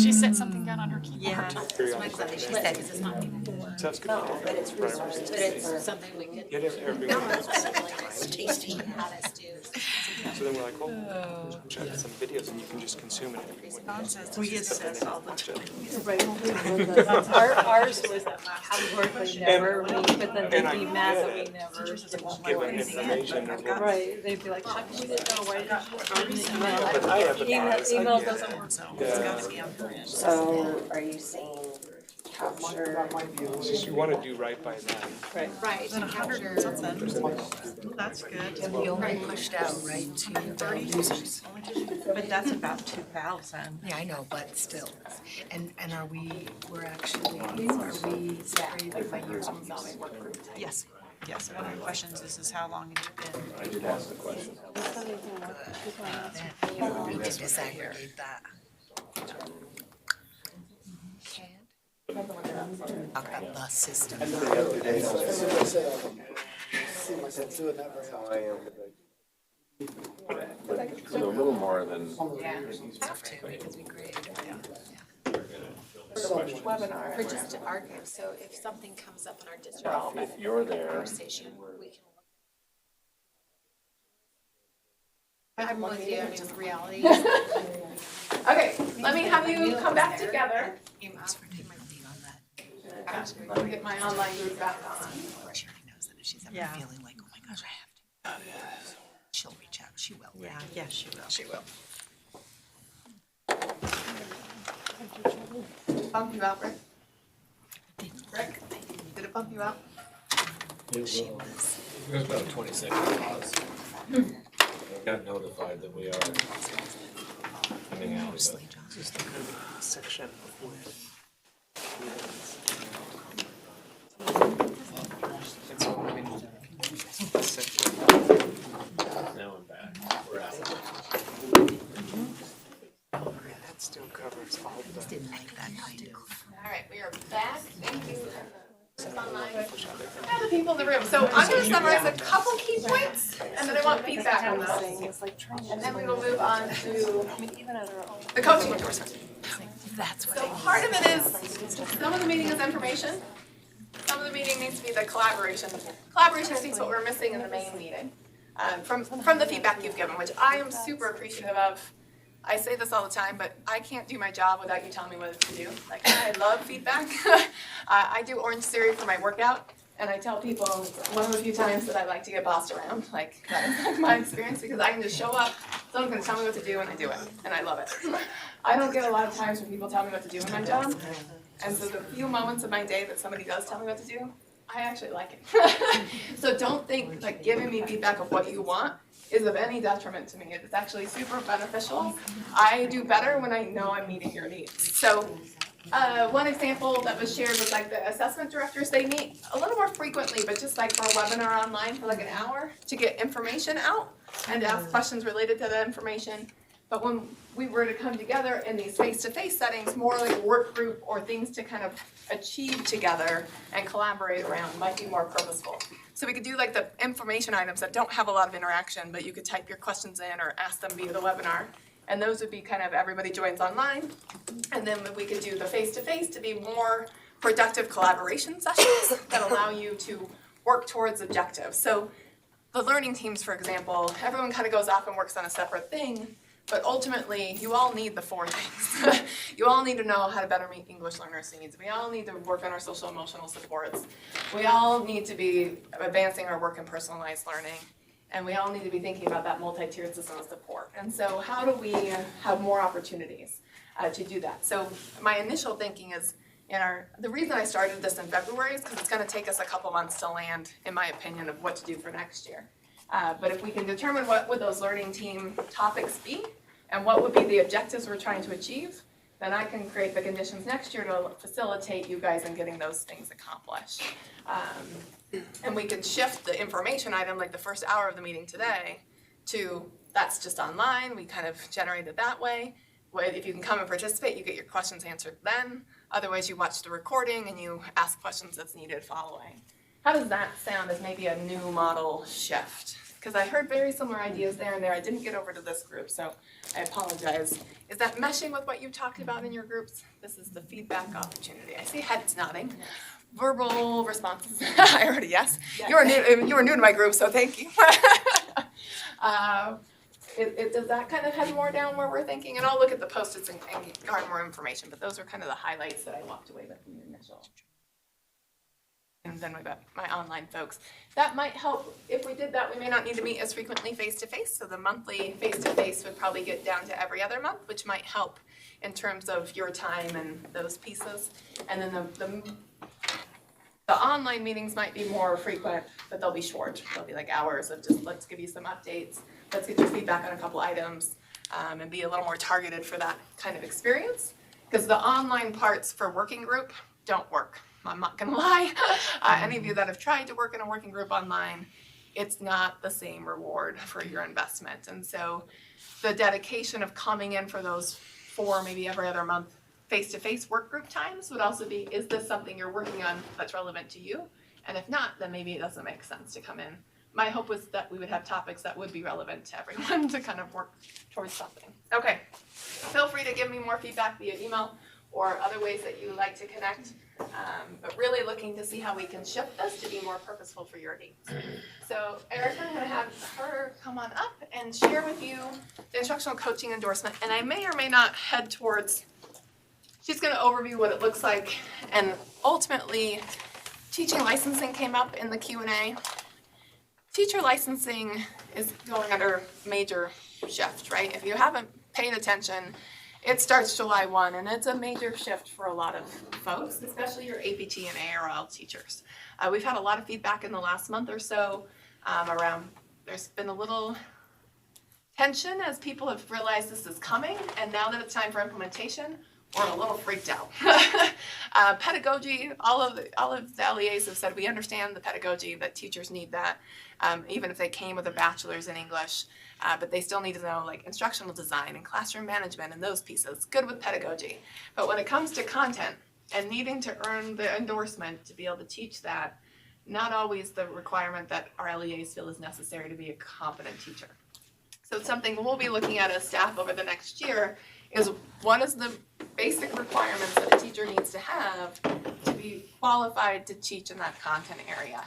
She set something down on her keyboard. Yeah. That's what I'm glad she said, because it's not even. Sounds good. But it's resources. But it's something we can. Yeah, everyone. Tasty. So then we're like, oh, check out some videos and you can just consume it. We get sent all the time. Ours was categorically never, but then they'd be mad that we never. Give them information. Right, they'd be like, how come we didn't know, why didn't you email? But I have Email doesn't work. So are you saying capture? It's just you want to do right by them. Right. That's good. And we only pushed out, right, to 30 users. But that's about 2,000. Yeah, I know, but still. And are we're actually, are we separated by years of use? Yes, yes, one of the questions is how long have you been? I did ask the question. We can disaggregate that. Talk about the system. So a little more than. Have to, because we created it. Webinar. For just to archive, so if something comes up in our district. If you're there. Conversation, we can. I'm with you, I mean, reality. Okay, let me have you come back together. Let me get my online group back on. She already knows that if she's ever Yeah. feeling like, oh my gosh, I have to. She'll reach out, she will. Yeah, yes, she will. She will. Bump you out, Rick? Rick, did it bump you out? She was. There's about a 20-second pause. Got notified that we are coming out of it. Just the kind of section of Now I'm back. We're out. that still covers all the. Didn't like that kind of. All right, we are back. Thank you. Online. And the people in the room. So I'm going to summarize a couple key points, and then I want feedback on those. And then we will move on to the coaching endorsement. That's what So part of it is, some of the meeting is information. Some of the meeting needs to be the collaboration. Collaboration, I think, is what we're missing in the main meeting. From the feedback you've given, which I am super appreciative of. I say this all the time, but I can't do my job without you telling me what to do. Like, I love feedback. I do Orange Theory for my workout, and I tell people one of the few times that I like to get bossed around. Like, that is like my experience, because I can just show up, someone's gonna tell me what to do, and I do it, and I love it. I don't get a lot of times when people tell me what to do in my job, and so the few moments of my day that somebody does tell me what to do, I actually like it. So don't think like giving me feedback of what you want is of any detriment to me. It's actually super beneficial. I do better when I know I'm meeting your needs. So one example that was shared was like the assessment directors, they meet a little more frequently, but just like for a webinar online for like an hour to get information out and to ask questions related to that information. But when we were to come together in these face-to-face settings, more like a work group or things to kind of achieve together and collaborate around might be more purposeful. So we could do like the information items that don't have a lot of interaction, but you could type your questions in or ask them via the webinar. And those would be kind of everybody joins online. And then we could do the face-to-face to be more productive collaboration sessions that allow you to work towards objectives. So the learning teams, for example, everyone kind of goes off and works on a separate thing. But ultimately, you all need the four things. You all need to know how to better meet English learners' needs. We all need to work on our social emotional supports. We all need to be advancing our work and personalized learning. And we all need to be thinking about that multi-tiered system of support. And so how do we have more opportunities to do that? So my initial thinking is The reason I started this in February is because it's gonna take us a couple months to land, in my opinion, of what to do for next year. But if we can determine what would those learning team topics be, and what would be the objectives we're trying to achieve, then I can create the conditions next year to facilitate you guys in getting those things accomplished. And we can shift the information item, like the first hour of the meeting today, to that's just online, we kind of generate it that way. If you can come and participate, you get your questions answered then. Otherwise, you watch the recording and you ask questions that's needed following. How does that sound as maybe a new model shift? Because I heard very similar ideas there and there. I didn't get over to this group, so I apologize. Is that meshing with what you talked about in your groups? This is the feedback opportunity. I see heads nodding. Verbal responses. I already yes. You are new to my group, so thank you. Does that kind of head more down where we're thinking? And I'll look at the post-its and garner more information, but those are kind of the highlights that I walked away with from the initial. And then we've got my online folks. That might help. If we did that, we may not need to meet as frequently face-to-face, so the monthly face-to-face would probably get down to every other month, which might help in terms of your time and those pieces. And then the online meetings might be more frequent, but they'll be short. They'll be like hours of just let's give you some updates, let's get your feedback on a couple items, and be a little more targeted for that kind of experience. Because the online parts for working group don't work. I'm not gonna lie. Any of you that have tried to work in a working group online, it's not the same reward for your investment. And so the dedication of coming in for those 4, maybe every other month face-to-face work group times would also be, is this something you're working on that's relevant to you? And if not, then maybe it doesn't make sense to come in. My hope was that we would have topics that would be relevant to everyone to kind of work towards something. Okay, feel free to give me more feedback via email or other ways that you like to connect. But really looking to see how we can shift this to be more purposeful for your needs. So Erica, I'm gonna have her come on up and share with you the instructional coaching endorsement. And I may or may not head towards, she's gonna overview what it looks like. And ultimately, teaching licensing came up in the Q&A. Teacher licensing is going under major shift, right? If you haven't paid attention, it starts July 1, and it's a major shift for a lot of folks, especially your APT and ARL teachers. We've had a lot of feedback in the last month or so around, there's been a little tension as people have realized this is coming, and now that it's time for implementation, we're a little freaked out. Pedagogy, all of the LEAs have said we understand the pedagogy, that teachers need that, even if they came with a bachelor's in English. But they still need to know like instructional design and classroom management and those pieces. Good with pedagogy. But when it comes to content and needing to earn the endorsement to be able to teach that, not always the requirement that our LEAs feel is necessary to be a competent teacher. So it's something we'll be looking at as staff over the next year is what is the basic requirements that a teacher needs to have to be qualified to teach in that content area.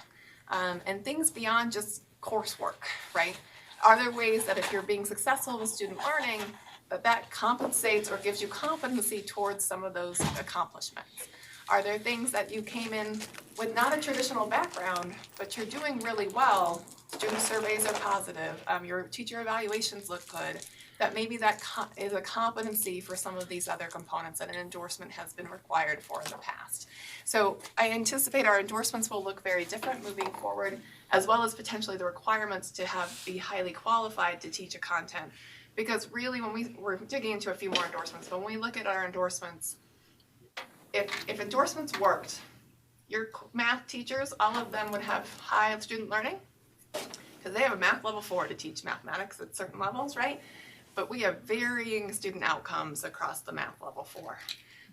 And things beyond just coursework, right? Are there ways that if you're being successful with student learning, that compensates or gives you competency towards some of those accomplishments? Are there things that you came in with not a traditional background, but you're doing really well, student surveys are positive, your teacher evaluations look good, that maybe that is a competency for some of these other components that an endorsement has been required for in the past. So I anticipate our endorsements will look very different moving forward, as well as potentially the requirements to be highly qualified to teach a content. Because really when we're digging into a few more endorsements, but when we look at our endorsements, if endorsements worked, your math teachers, all of them would have high student learning, because they have a math level 4 to teach mathematics at certain levels, right? But we have varying student outcomes across the math level 4.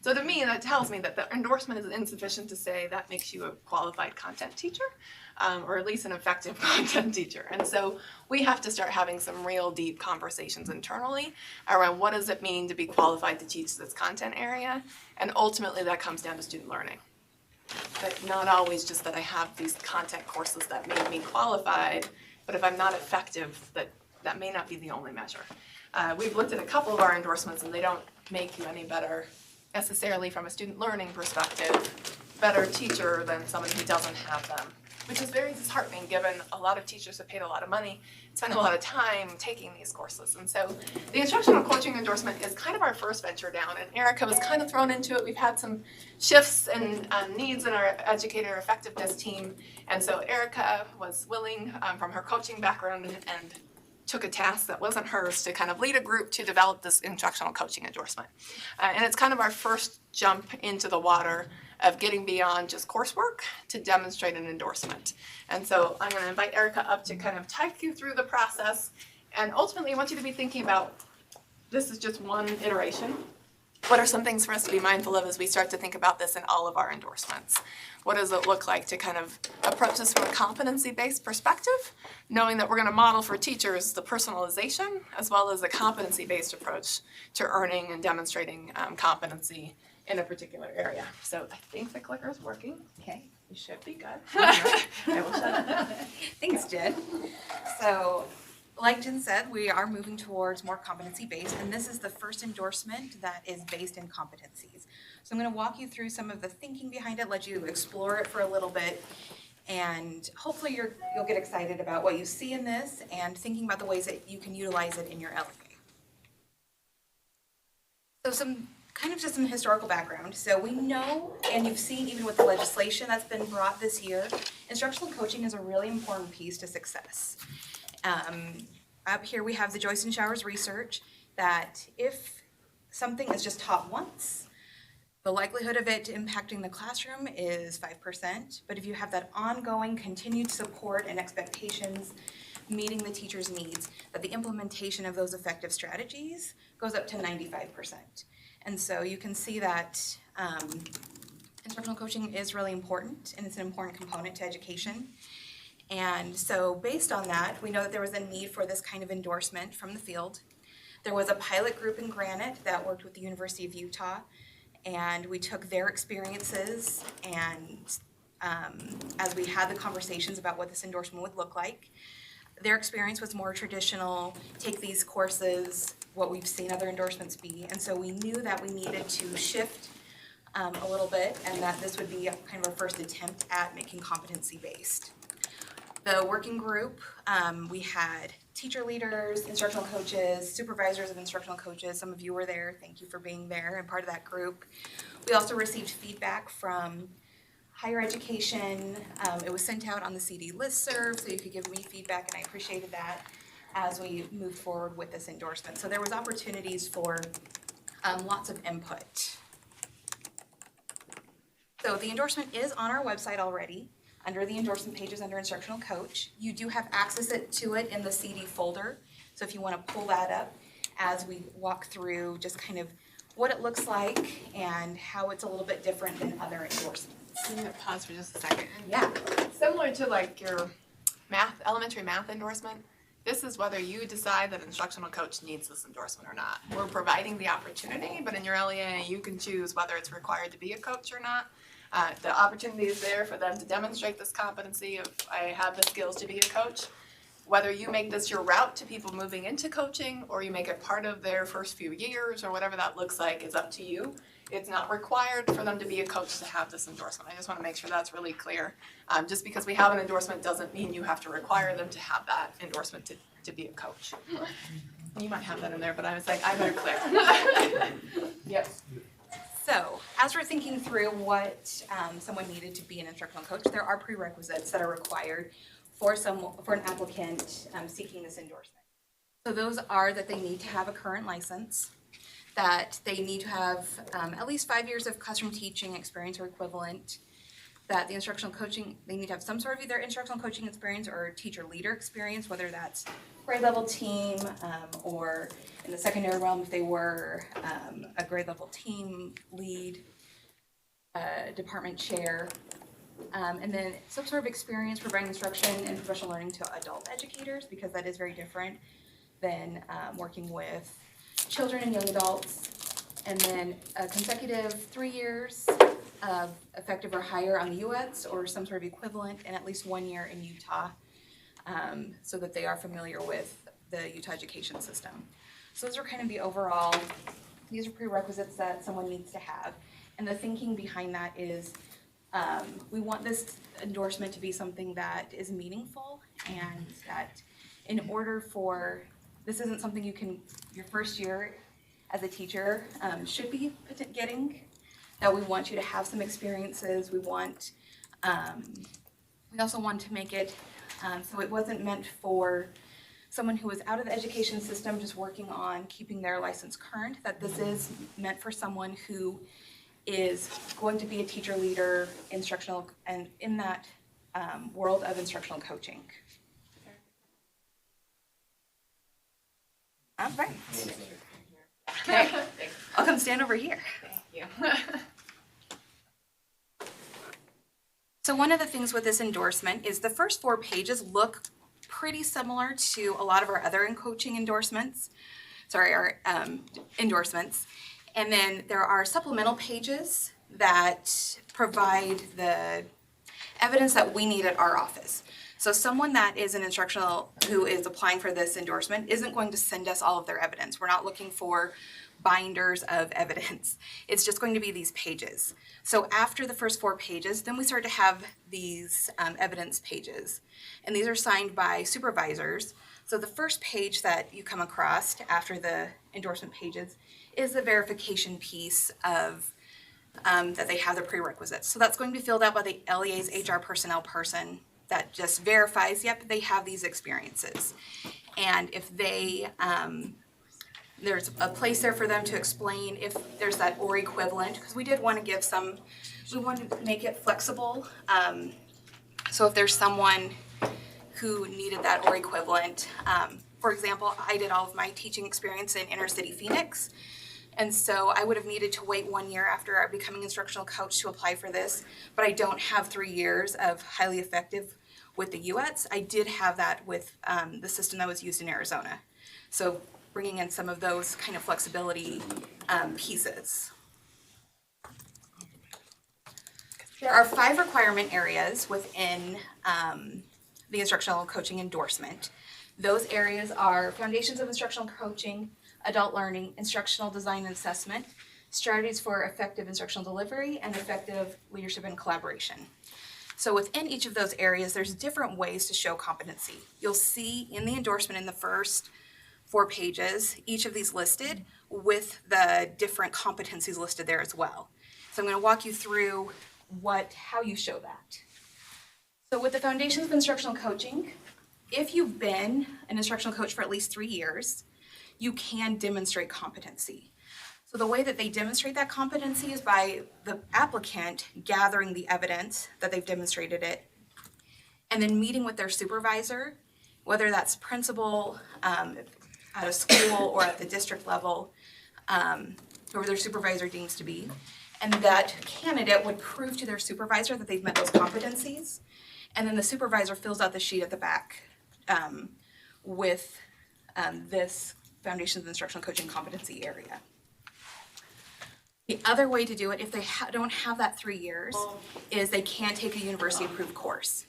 So to me, that tells me that the endorsement is insufficient to say that makes you a qualified content teacher, or at least an effective content teacher. And so we have to start having some real deep conversations internally around what does it mean to be qualified to teach this content area, and ultimately that comes down to student learning. But not always just that I have these content courses that make me qualified, but if I'm not effective, that may not be the only measure. We've looked at a couple of our endorsements and they don't make you any better necessarily from a student learning perspective, better teacher than somebody who doesn't have them. which is very disheartening given a lot of teachers have paid a lot of money, spend a lot of time taking these courses. And so the instructional coaching endorsement is kind of our first venture down, and Erica was kind of thrown into it. We've had some shifts and needs in our educator effectiveness team, and so Erica was willing from her coaching background and took a task that wasn't hers to kind of lead a group to develop this instructional coaching endorsement. And it's kind of our first jump into the water of getting beyond just coursework to demonstrate an endorsement. And so I'm going to invite Erica up to kind of take you through the process. And ultimately, I want you to be thinking about, this is just one iteration. What are some things for us to be mindful of as we start to think about this in all of our endorsements? What does it look like to kind of approach this from a competency-based perspective, knowing that we're going to model for teachers the personalization as well as a competency-based approach to earning and demonstrating competency in a particular area. So I think the clicker is working. Okay, you should be good. I will shut up. Thanks, Jen. So, like Jen said, we are moving towards more competency-based, and this is the first endorsement that is based in competencies. So I'm going to walk you through some of the thinking behind it, let you explore it for a little bit, and hopefully you'll get excited about what you see in this and thinking about the ways that you can utilize it in your LEA. So just some historical background. So we know, and you've seen even with the legislation that's been brought this year, instructional coaching is a really important piece to success. Up here we have the Joyce and Showers research that if something is just taught once, the likelihood of it impacting the classroom is 5%, but if you have that ongoing continued support and expectations meeting the teacher's needs, that the implementation of those effective strategies goes up to 95%. And so you can see that instructional coaching is really important, and it's an important component to education. And so based on that, we know that there was a need for this kind of endorsement from the field. There was a pilot group in Granite that worked with the University of Utah, and we took their experiences and as we had the conversations about what this endorsement would look like. Their experience was more traditional, take these courses, what we've seen other endorsements be, and so we knew that we needed to shift a little bit and that this would be kind of our first attempt at making competency-based. The working group, we had teacher leaders, instructional coaches, supervisors of instructional coaches. Some of you were there. Thank you for being there and part of that group. We also received feedback from higher education. It was sent out on the CD listserv, so you could give me feedback, and I appreciated that as we moved forward with this endorsement. So there was opportunities for lots of input. So the endorsement is on our website already. Under the endorsement pages under instructional coach. You do have access to it in the CD folder. So if you want to pull that up as we walk through just kind of what it looks like and how it's a little bit different than other endorsements. I'm going to pause for just a second. Yeah. Similar to like your elementary math endorsement, this is whether you decide that instructional coach needs this endorsement or not. We're providing the opportunity, but in your LEA, you can choose whether it's required to be a coach or not. The opportunity is there for them to demonstrate this competency of I have the skills to be a coach. Whether you make this your route to people moving into coaching or you make it part of their first few years or whatever that looks like is up to you. It's not required for them to be a coach to have this endorsement. I just want to make sure that's really clear. Just because we have an endorsement doesn't mean you have to require them to have that endorsement to be a coach. You might have that in there, but I was like, I better clear. Yep. So, as we're thinking through what someone needed to be an instructional coach, there are prerequisites that are required for an applicant seeking this endorsement. So those are that they need to have a current license, that they need to have at least 5 years of classroom teaching experience or equivalent, that the instructional coaching, they need to have some sort of either instructional coaching experience or teacher leader experience, whether that's grade level team or in the secondary realm if they were a grade level team lead, department chair, and then some sort of experience providing instruction and professional learning to adult educators, because that is very different than working with children and young adults, and then a consecutive 3 years of effective or higher on the UETs or some sort of equivalent, and at least 1 year in Utah, so that they are familiar with the Utah education system. So those are kind of the overall, these are prerequisites that someone needs to have. And the thinking behind that is we want this endorsement to be something that is meaningful, and that in order for, this isn't something you can, your first year as a teacher should be getting, that we want you to have some experiences. We want, we also want to make it so it wasn't meant for someone who was out of the education system just working on keeping their license current, that this is meant for someone who is going to be a teacher leader, instructional, and in that world of instructional coaching. All right. Okay, I'll come stand over here. Thank you. So one of the things with this endorsement is the first 4 pages look pretty similar to a lot of our other coaching endorsements. Sorry, our endorsements. And then there are supplemental pages that provide the evidence that we need at our office. So someone that is an instructional who is applying for this endorsement isn't going to send us all of their evidence. We're not looking for binders of evidence. It's just going to be these pages. So after the first 4 pages, then we start to have these evidence pages. And these are signed by supervisors. So the first page that you come across after the endorsement pages is the verification piece of that they have the prerequisites. So that's going to be filled out by the LEA's HR personnel person that just verifies, yep, they have these experiences. And if they, there's a place there for them to explain if there's that or equivalent, because we did want to give some, we wanted to make it flexible. So if there's someone who needed that or equivalent, for example, I did all of my teaching experience in inner city Phoenix. And so I would have needed to wait 1 year after becoming instructional coach to apply for this, but I don't have 3 years of highly effective with the UATs. I did have that with the system that was used in Arizona. So bringing in some of those kind of flexibility pieces. There are 5 requirement areas within the instructional coaching endorsement. Those areas are foundations of instructional coaching, adult learning, instructional design and assessment, strategies for effective instructional delivery, and effective leadership and collaboration. So within each of those areas, there's different ways to show competency. You'll see in the endorsement in the first 4 pages, each of these listed with the different competencies listed there as well. So I'm going to walk you through how you show that. So with the foundations of instructional coaching, if you've been an instructional coach for at least 3 years, you can demonstrate competency. So the way that they demonstrate that competency is by the applicant gathering the evidence that they've demonstrated it, and then meeting with their supervisor, whether that's principal at a school or at the district level, whoever their supervisor deems to be, and that candidate would prove to their supervisor that they've met those competencies, and then the supervisor fills out the sheet at the back with this Foundations of Instructional Coaching competency area. The other way to do it, if they don't have that 3 years, is they can take a university-approved course.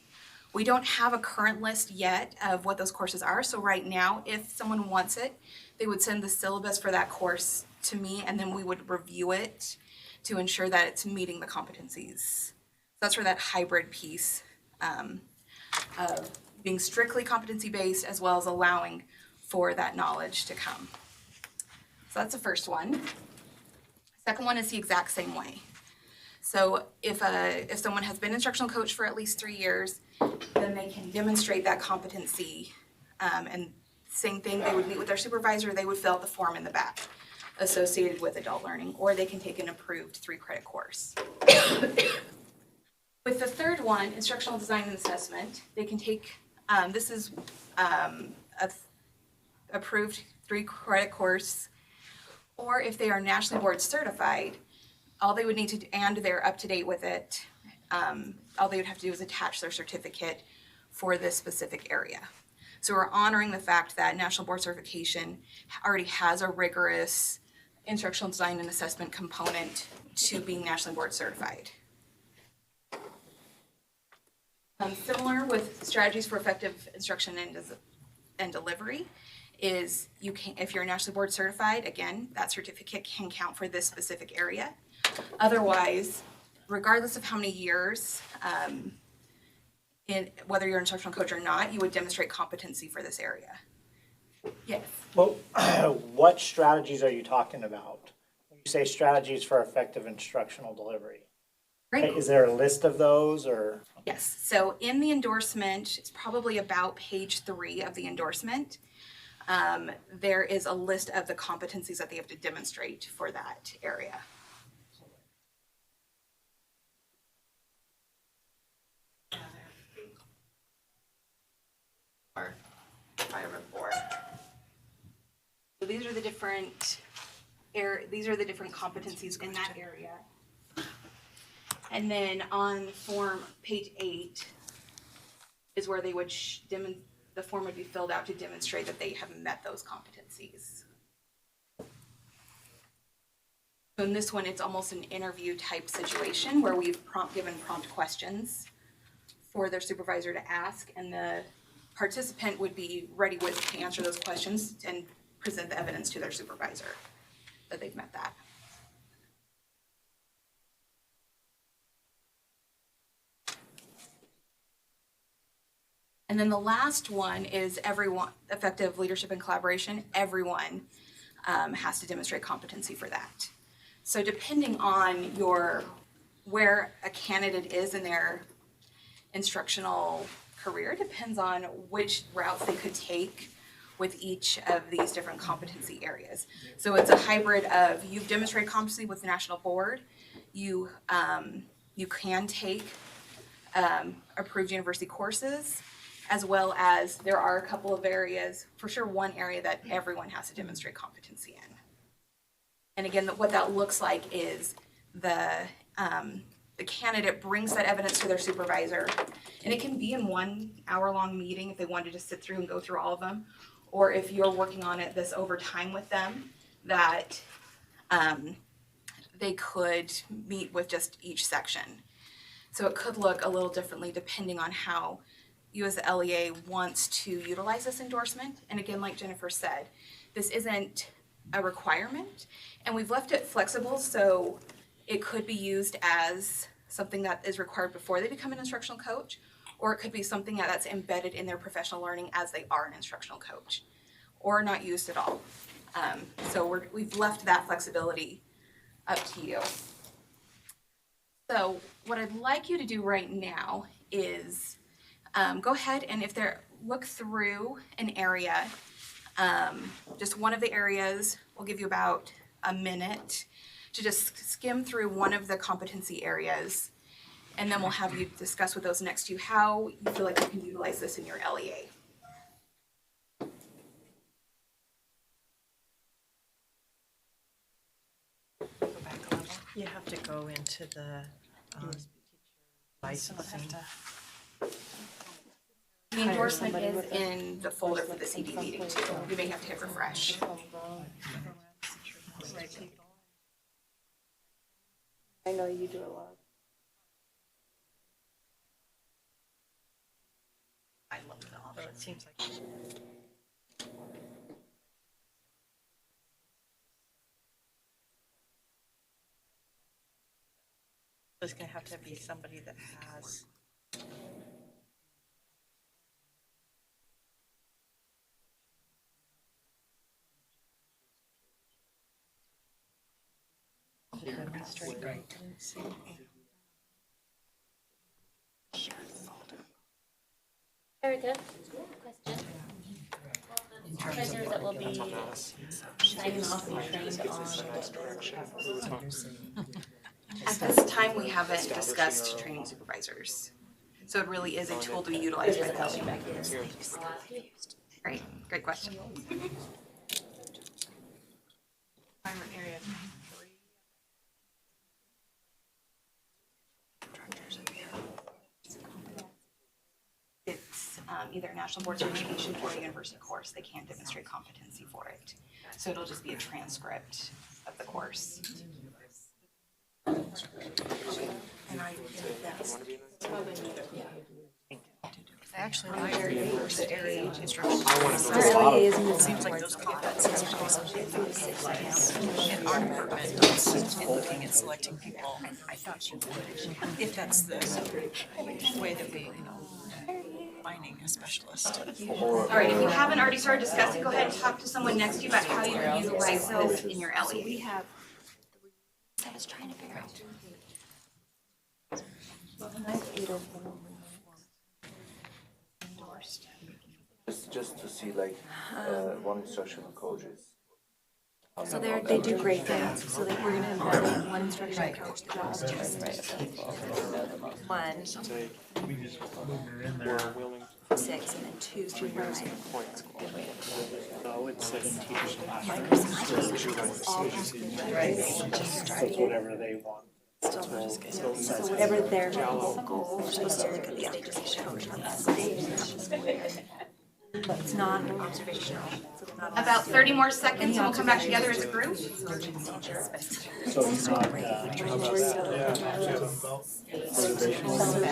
We don't have a current list yet of what those courses are, so right now, if someone wants it, they would send the syllabus for that course to me, and then we would review it to ensure that it's meeting the competencies. That's where that hybrid piece of being strictly competency-based as well as allowing for that knowledge to come. So that's the first one. Second one is the exact same way. So if someone has been instructional coach for at least 3 years, then they can demonstrate that competency. And same thing, they would meet with their supervisor, they would fill out the form in the back associated with adult learning, or they can take an approved 3-credit course. With the third one, instructional design and assessment, they can take, this is a approved 3-credit course, or if they are nationally board certified, all they would need to, and they're up to date with it, all they would have to do is attach their certificate for this specific area. So we're honoring the fact that national board certification already has a rigorous instructional design and assessment component to being nationally board certified. Similar with strategies for effective instruction and delivery is you can, if you're nationally board certified, again, that certificate can count for this specific area. Otherwise, regardless of how many years, in whether you're an instructional coach or not, you would demonstrate competency for this area. Yes. Well, what strategies are you talking about? When you say strategies for effective instructional delivery? Great. Is there a list of those or? Yes, so in the endorsement, it's probably about page 3 of the endorsement. There is a list of the competencies that they have to demonstrate for that area. Or 5 or 4. So these are the different competencies in that area. And then on form page 8 is where they would the form would be filled out to demonstrate that they have met those competencies. So in this one, it's almost an interview type situation where we've given prompt questions for their supervisor to ask, and the participant would be ready to answer those questions and present the evidence to their supervisor that they've met that. And then the last one is everyone, effective leadership and collaboration. Everyone has to demonstrate competency for that. So depending on where a candidate is in their instructional career, depends on which routes they could take with each of these different competency areas. So it's a hybrid of you've demonstrated competency with the national board, you can take approved university courses, as well as there are a couple of areas, for sure one area that everyone has to demonstrate competency in. And again, what that looks like is the candidate brings that evidence to their supervisor, and it can be in 1 hour-long meeting if they wanted to sit through and go through all of them, or if you're working on this over time with them, that they could meet with just each section. So it could look a little differently depending on how you as the LEA wants to utilize this endorsement. And again, like Jennifer said, this isn't a requirement, and we've left it flexible, so it could be used as something that is required before they become an instructional coach, or it could be something that's embedded in their professional learning as they are an instructional coach, or not used at all. So we've left that flexibility up to you. So what I'd like you to do right now is go ahead and look through an area, just one of the areas. We'll give you about a minute to just skim through one of the competency areas, and then we'll have you discuss with those next to you how you feel like you can utilize this in your LEA. You have to go into the licensing. The endorsement is in the folder for the CD meeting too. You may have to hit refresh. I know you do a lot. I love the option. It seems like. There's gonna have to be somebody that has. Erica, question. Supervisors that will be signing off and trained on. At this time, we haven't discussed training supervisors. So it really is a tool to be utilized by the LEA. Great, great question. It's either a national board certification or a university course. They can't demonstrate competency for it. So it'll just be a transcript of the course. And I actually like the area of instruction. It seems like those competencies are something in our department in looking at selecting people. I thought you would, if that's the way that we, finding a specialist. All right, if you haven't already started discussing, go ahead and talk to someone next to you about how you would utilize this in your LE. we have, I was trying to figure out. Just to see like one instructional coaches. so they do great things, so they, we're gonna have one instructional coach that goes to one, We're willing. 6, and then 2 through 9. No, it's like teachers. So it's whatever they want. So whatever their goal, we're supposed to look at the education coach on that stage. But it's non-observational, so they're not. About 30 more seconds and we'll come back together as a group. So it's not, I mean,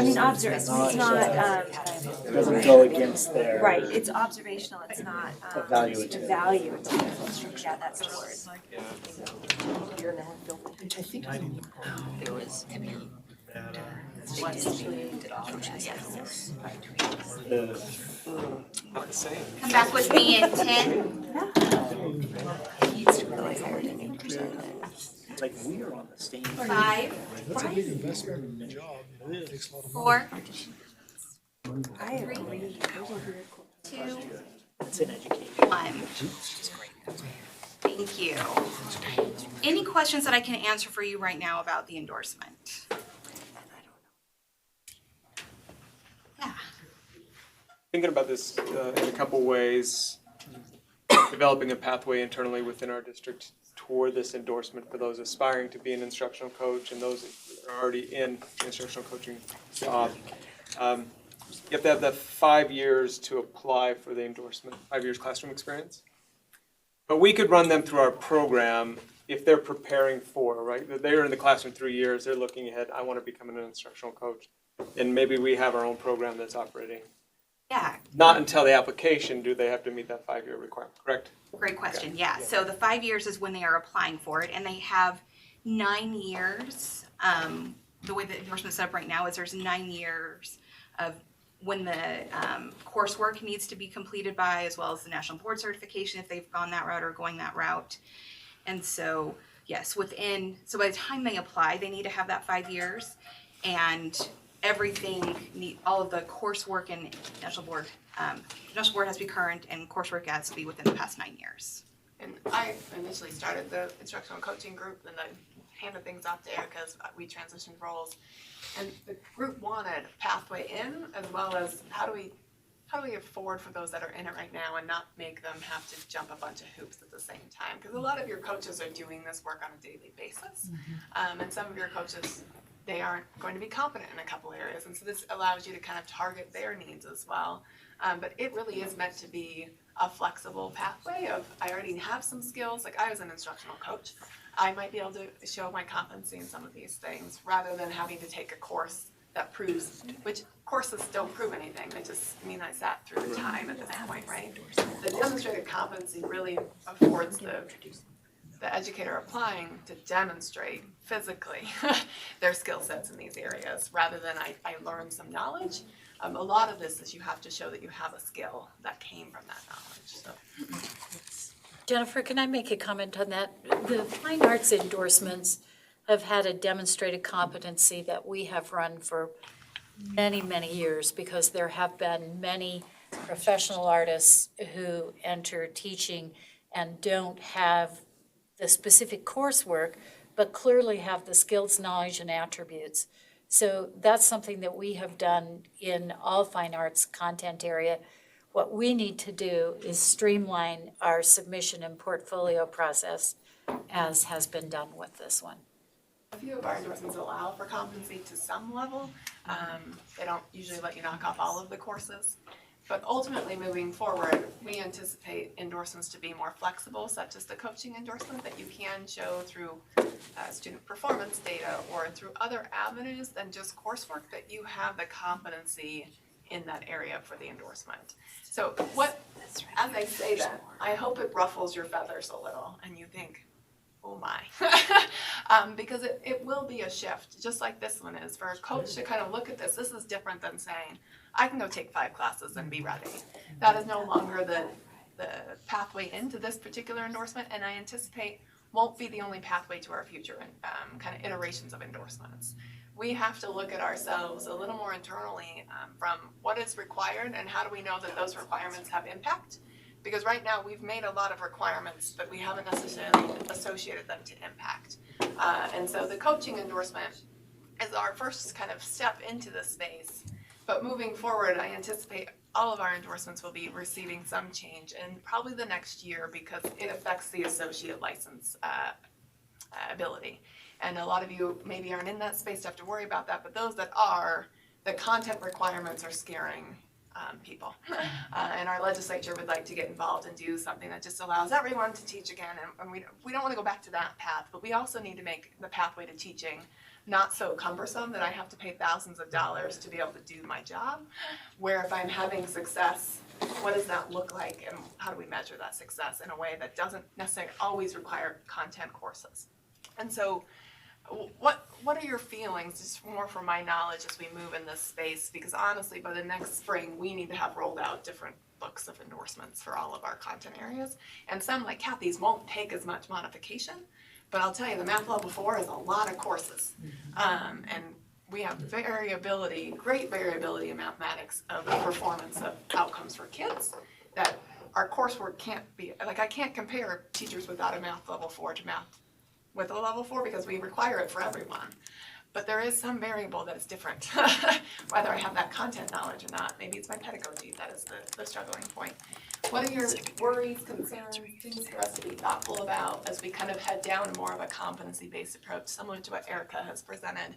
it's not, it doesn't go against their. right, it's observational, it's not, Evaluative. evaluative. Yeah, that's the word. I think It was, Not the same. Come back with me in 10, Like we are on the same. 5, That's a big investment in the job. It takes a lot of 4, I agree. 2, It's in education. 1. Thank you. Any questions that I can answer for you right now about the endorsement? Yeah. Thinking about this in a couple ways, developing a pathway internally within our district toward this endorsement for those aspiring to be an instructional coach and those that are already in the instructional coaching job. You have to have that 5 years to apply for the endorsement, 5 years classroom experience. But we could run them through our program if they're preparing for, right? They're in the classroom 3 years, they're looking ahead, I want to become an instructional coach. And maybe we have our own program that's operating. Yeah. Not until the application do they have to meet that 5-year requirement, correct? Great question, yeah. So the 5 years is when they are applying for it, and they have 9 years. The way the endorsement is set up right now is there's 9 years of when the coursework needs to be completed by, as well as the national board certification if they've gone that route or going that route. And so, yes, so by the time they apply, they need to have that 5 years, and all of the coursework and national board has to be current, and coursework has to be within the past 9 years. And I initially started the instructional coaching group, and I handed things off to Erica as we transitioned roles. And the group wanted a pathway in, as well as how do we afford for those that are in it right now and not make them have to jump a bunch of hoops at the same time? Because a lot of your coaches are doing this work on a daily basis. And some of your coaches, they aren't going to be competent in a couple areas. And so this allows you to kind of target their needs as well. But it really is meant to be a flexible pathway of, I already have some skills, like I was an instructional coach. I might be able to show my competency in some of these things rather than having to take a course that proves, which courses don't prove anything, they just mean I sat through the time at this point, right? The demonstrated competency really affords the educator applying to demonstrate physically their skill sets in these areas rather than I learned some knowledge. A lot of this is you have to show that you have a skill that came from that knowledge. So. Jennifer, can I make a comment on that? The fine arts endorsements have had a demonstrated competency that we have run for many, many years because there have been many professional artists who enter teaching and don't have the specific coursework, but clearly have the skills, knowledge, and attributes. So that's something that we have done in all fine arts content area. What we need to do is streamline our submission and portfolio process as has been done with this one. A few of our endorsements allow for competency to some level. They don't usually let you knock off all of the courses. But ultimately, moving forward, we anticipate endorsements to be more flexible, such as the coaching endorsement that you can show through student performance data or through other avenues than just coursework, that you have the competency in that area for the endorsement. So as I say that, I hope it ruffles your feathers a little and you think, oh my. Because it will be a shift, just like this one is. For a coach to kind of look at this is different than saying, I can go take 5 classes and be ready. That is no longer the pathway into this particular endorsement, and I anticipate won't be the only pathway to our future kind of iterations of endorsements. We have to look at ourselves a little more internally from what is required and how do we know that those requirements have impact. Because right now we've made a lot of requirements, but we haven't necessarily associated them to impact. And so the coaching endorsement is our first kind of step into this space. But moving forward, I anticipate all of our endorsements will be receiving some change in probably the next year because it affects the associate license ability. And a lot of you maybe aren't in that space to have to worry about that, but those that are, the content requirements are scaring people. And our legislature would like to get involved and do something that just allows everyone to teach again. And we don't want to go back to that path, but we also need to make the pathway to teaching not so cumbersome that I have to pay thousands of dollars to be able to do my job. Where if I'm having success, what does that look like and how do we measure that success in a way that doesn't necessarily always require content courses? And so what are your feelings, just more from my knowledge as we move in this space? Because honestly, by the next spring, we need to have rolled out different books of endorsements for all of our content areas. And some, like Kathy's, won't take as much modification. But I'll tell you, the Math Level 4 is a lot of courses. And we have variability, great variability in mathematics of performance of outcomes for kids that our coursework can't be, like I can't compare teachers without a Math Level 4 to math with a level 4 because we require it for everyone. But there is some variable that is different, whether I have that content knowledge or not. Maybe it's my pedagogy that is the struggling point. What are your worries, concerns, things for us to be thoughtful about as we kind of head down more of a competency-based approach, similar to what Erica has presented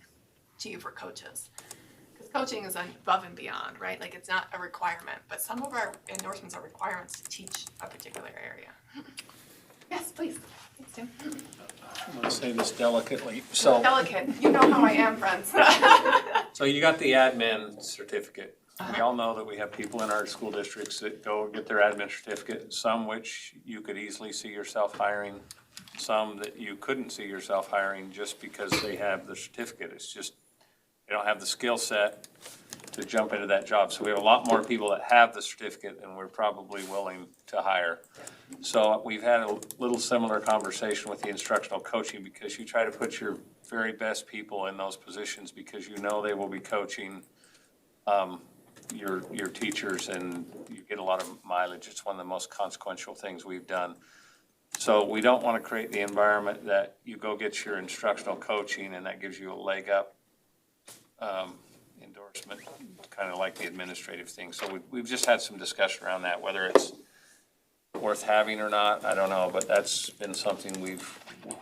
to you for coaches? Because coaching is above and beyond, right? Like it's not a requirement, but some of our endorsements are requirements to teach a particular area. Yes, please. Thanks, Tim. I'm going to say this delicately. So Delicate. You know how I am, friends. So you got the admin certificate. We all know that we have people in our school districts that go get their admin certificate, some which you could easily see yourself hiring, some that you couldn't see yourself hiring just because they have the certificate. It's just, they don't have the skill set to jump into that job. So we have a lot more people that have the certificate than we're probably willing to hire. So we've had a little similar conversation with the instructional coaching because you try to put your very best people in those positions because you know they will be coaching your teachers and you get a lot of mileage. It's one of the most consequential things we've done. So we don't want to create the environment that you go get your instructional coaching and that gives you a leg up endorsement, kind of like the administrative thing. So we've just had some discussion around that, whether it's worth having or not, I don't know, but that's been something we've been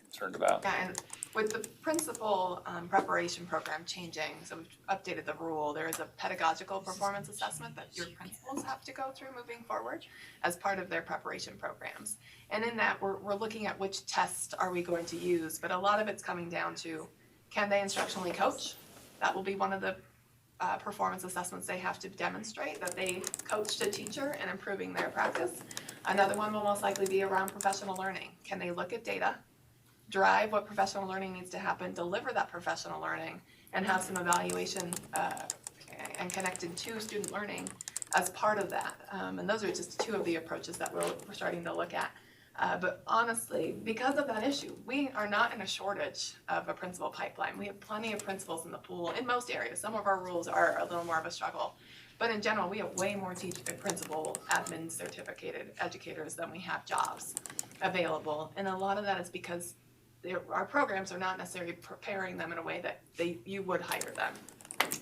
concerned about. Yeah, and with the principal preparation program changing, so we've updated the rule, there is a pedagogical performance assessment that your principals have to go through moving forward as part of their preparation programs. And in that, we're looking at which tests are we going to use, but a lot of it's coming down to, can they instructionally coach? That will be one of the performance assessments they have to demonstrate, that they coached a teacher in improving their practice. Another one will most likely be around professional learning. Can they look at data, drive what professional learning needs to happen, deliver that professional learning, and have some evaluation and connected to student learning as part of that. And those are just two of the approaches that we're starting to look at. But honestly, because of that issue, we are not in a shortage of a principal pipeline. We have plenty of principals in the pool in most areas. Some of our rules are a little more of a struggle. But in general, we have way more principal admin certificated educators than we have jobs available. And a lot of that is because our programs are not necessarily preparing them in a way that you would hire them.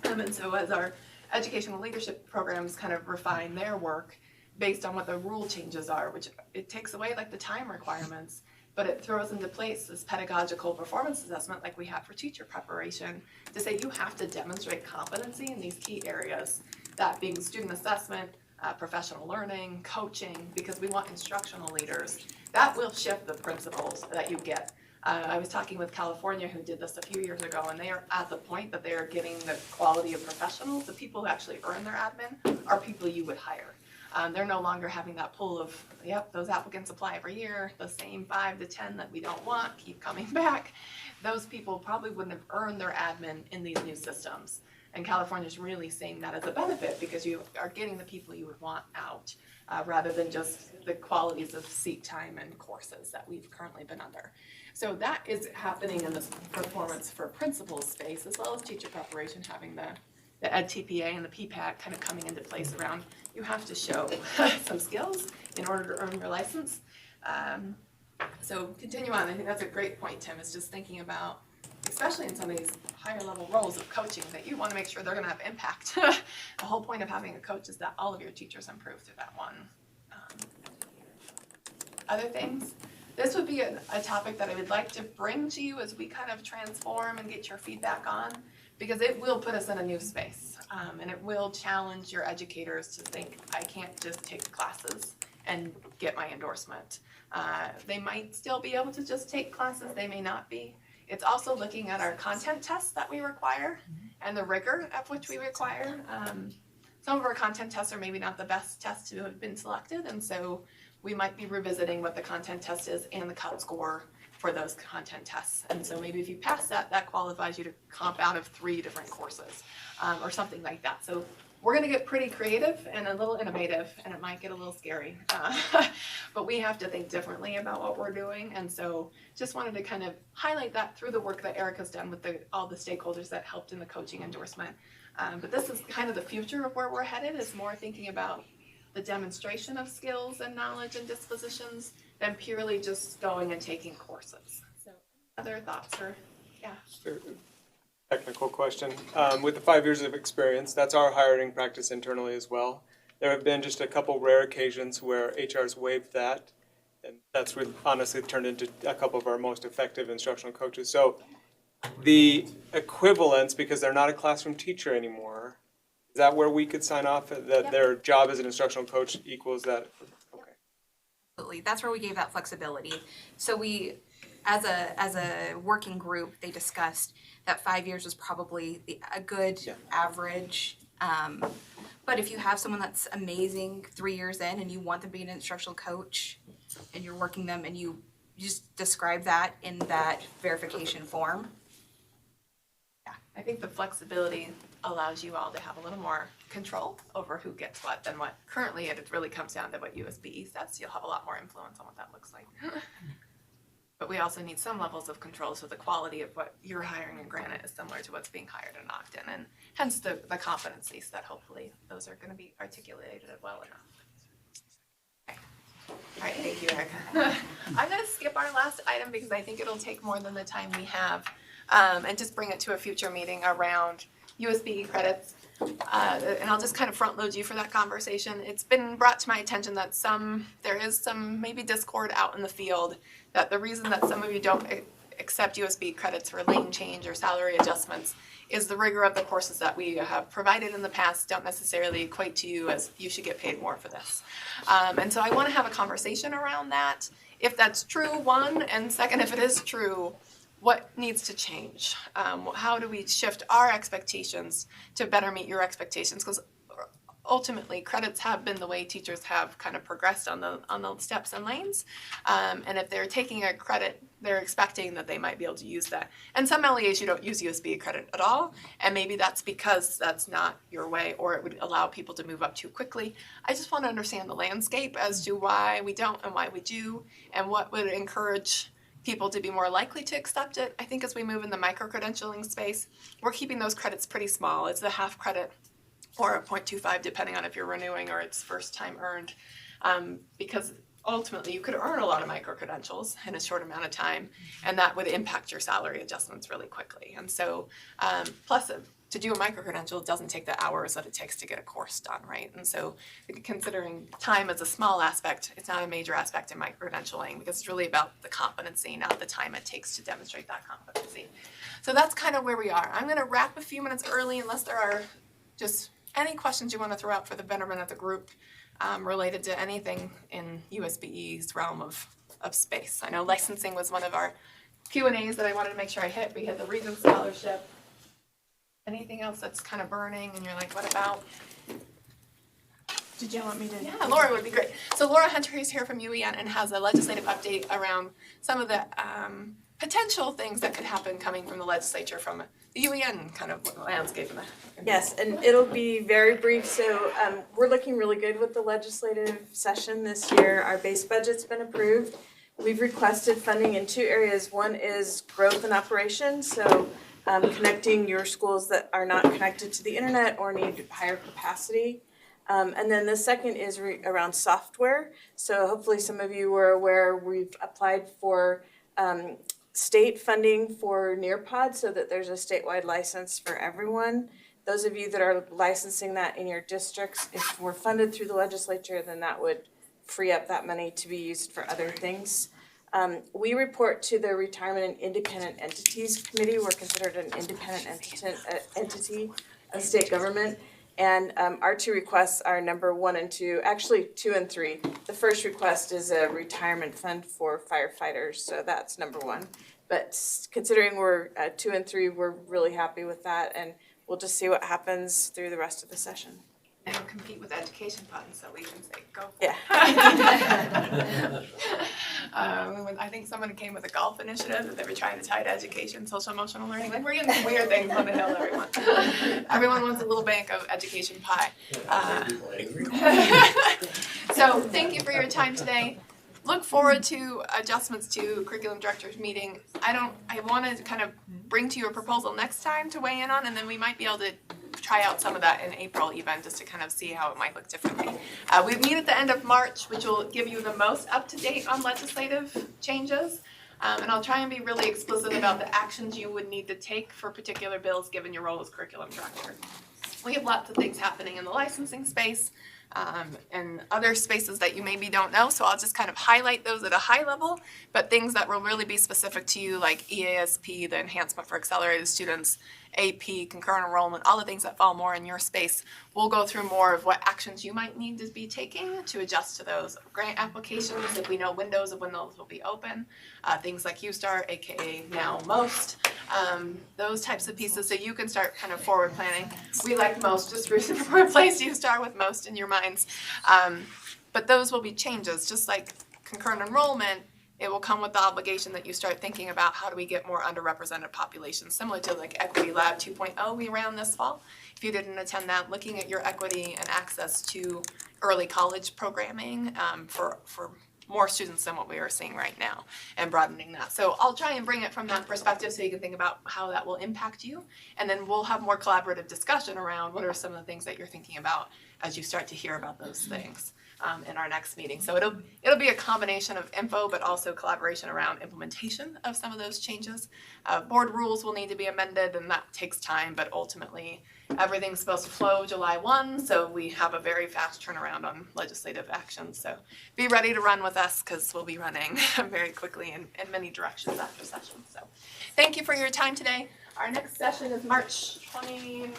And so as our educational leadership programs kind of refine their work based on what the rule changes are, which it takes away like the time requirements, but it throws into place this pedagogical performance assessment like we have for teacher preparation to say you have to demonstrate competency in these key areas, that being student assessment, professional learning, coaching, because we want instructional leaders. That will shift the principles that you get I was talking with California who did this a few years ago, and they are at the point that they are getting the quality of professionals. The people who actually earn their admin are people you would hire. They're no longer having that pool of, yep, those applicants apply every year, the same 5 to 10 that we don't want keep coming back. Those people probably wouldn't have earned their admin in these new systems. And California's really seeing that as a benefit because you are getting the people you would want out rather than just the qualities of seat time and courses that we've currently been under. So that is happening in this performance for principal space as well as teacher preparation, having the Ed TPA and the PPAC kind of coming into place around you have to show some skills in order to earn your license. So continue on. I think that's a great point, Tim, is just thinking about, especially in some of these higher level roles of coaching, that you want to make sure they're going to have impact. The whole point of having a coach is that all of your teachers improve through that one. Other things? This would be a topic that I would like to bring to you as we kind of transform and get your feedback on, because it will put us in a new space, and it will challenge your educators to think, I can't just take classes and get my endorsement. They might still be able to just take classes, they may not be. It's also looking at our content tests that we require and the rigor of which we require. Some of our content tests are maybe not the best tests to have been selected, and so we might be revisiting what the content test is and the cut score for those content tests. And so maybe if you pass that, that qualifies you to comp out of 3 different courses or something like that. So we're gonna get pretty creative and a little innovative, and it might get a little scary. But we have to think differently about what we're doing. And so just wanted to kind of highlight that through the work that Erica's done with all the stakeholders that helped in the coaching endorsement. But this is kind of the future of where we're headed, is more thinking about the demonstration of skills and knowledge and dispositions than purely just going and taking courses. So other thoughts or, yeah. Technical question. With the 5 years of experience, that's our hiring practice internally as well. There have been just a couple rare occasions where HR's waived that, and that's really honestly turned into a couple of our most effective instructional coaches. So the equivalence, because they're not a classroom teacher anymore, is that where we could sign off that their job as an instructional coach equals that? Okay. Absolutely, that's where we gave that flexibility. So we, as a working group, they discussed that 5 years was probably a good average. But if you have someone that's amazing 3 years in and you want them to be an instructional coach and you're working them and you just describe that in that verification form. Yeah, I think the flexibility allows you all to have a little more control over who gets what than what currently it really comes down to what USBE says. You'll have a lot more influence on what that looks like. But we also need some levels of control so the quality of what you're hiring in Granite is similar to what's being hired in Ogden, and hence the competencies that hopefully those are going to be articulated well enough. Okay. All right, thank you, Erica. I'm going to skip our last item because I think it'll take more than the time we have, and just bring it to a future meeting around USBE credits. And I'll just kind of front load you for that conversation. It's been brought to my attention that there is some maybe discord out in the field, that the reason that some of you don't accept USB credits for lane change or salary adjustments is the rigor of the courses that we have provided in the past don't necessarily equate to you as you should get paid more for this. And so I want to have a conversation around that. If that's true, one, and second, if it is true, what needs to change? How do we shift our expectations to better meet your expectations? Because ultimately, credits have been the way teachers have kind of progressed on the steps and lanes. And if they're taking a credit, they're expecting that they might be able to use that. And some LEAs, you don't use USB credit at all. And maybe that's because that's not your way, or it would allow people to move up too quickly. I just want to understand the landscape as to why we don't and why we do, and what would encourage people to be more likely to accept it. I think as we move in the micro-credentialing space, we're keeping those credits pretty small. It's a half credit or a 0.25, depending on if you're renewing or it's first time earned. Because ultimately you could earn a lot of micro-credentials in a short amount of time, and that would impact your salary adjustments really quickly. And so, plus to do a micro-credential doesn't take the hours that it takes to get a course done, right? And so considering time as a small aspect, it's not a major aspect in micro-credentialing, because it's really about the competency, not the time it takes to demonstrate that competency. So that's kind of where we are. I'm gonna wrap a few minutes early unless there are just any questions you want to throw out for the betterment of the group related to anything in USBE's realm of space. I know licensing was one of our Q&As that I wanted to make sure I hit. We hit the Regan Scholarship. Anything else that's kind of burning and you're like, what about? Did you want me to? Yeah, Laura would be great. So Laura Hunter is here from UEN and has a legislative update around some of the potential things that could happen coming from the legislature from the UEN kind of landscape. Yes, and it'll be very brief. So we're looking really good with the legislative session this year. Our base budget's been approved. We've requested funding in two areas. One is growth and operations, so connecting your schools that are not connected to the internet or need higher capacity. And then the second is around software. So hopefully some of you were aware we've applied for state funding for Nearpod so that there's a statewide license for everyone. Those of you that are licensing that in your districts, if we're funded through the legislature, then that would free up that money to be used for other things. We report to the Retirement and Independent Entities Committee. We're considered an independent entity of state government. And our two requests are number 1 and 2, actually 2 and 3. The first request is a retirement fund for firefighters, so that's number 1. But considering we're 2 and 3, we're really happy with that, and we'll just see what happens through the rest of the session. And it'll compete with education funds, so we can say go. Yeah. I think someone came with a golf initiative that they were trying to tie to education, social emotional learning. Like we're getting weird things on the hill, everyone. Everyone wants a little bank of education pie. So thank you for your time today. Look forward to adjustments to curriculum director's meeting. I want to kind of bring to you a proposal next time to weigh in on, and then we might be able to try out some of that in April even, just to kind of see how it might look differently. We meet at the end of March, which will give you the most up-to-date on legislative changes. And I'll try and be really explicit about the actions you would need to take for particular bills given your role as curriculum director. We have lots of things happening in the licensing space and other spaces that you maybe don't know, so I'll just kind of highlight those at a high level, but things that will really be specific to you, like EASP, the Enhancement for Accelerated Students, AP, concurrent enrollment, all the things that fall more in your space. We'll go through more of what actions you might need to be taking to adjust to those grant applications if we know windows of when those will be open. Things like USTAR, aka now MOST, those types of pieces, so you can start kind of forward planning. We like MOST, just replace USTAR with MOST in your minds. But those will be changes, just like concurrent enrollment. It will come with the obligation that you start thinking about how do we get more underrepresented populations, similar to like Equity Lab 2.0 we ran this fall. If you didn't attend that, looking at your equity and access to early college programming for more students than what we are seeing right now and broadening that. So I'll try and bring it from that perspective so you can think about how that will impact you. And then we'll have more collaborative discussion around what are some of the things that you're thinking about as you start to hear about those things. In our next meeting. So it'll be a combination of info, but also collaboration around implementation of some of those changes. Board rules will need to be amended, and that takes time, but ultimately everything's supposed to flow July 1, so we have a very fast turnaround on legislative action. So be ready to run with us, because we'll be running very quickly in many directions after session. So thank you for your time today. Our next session is March 29th?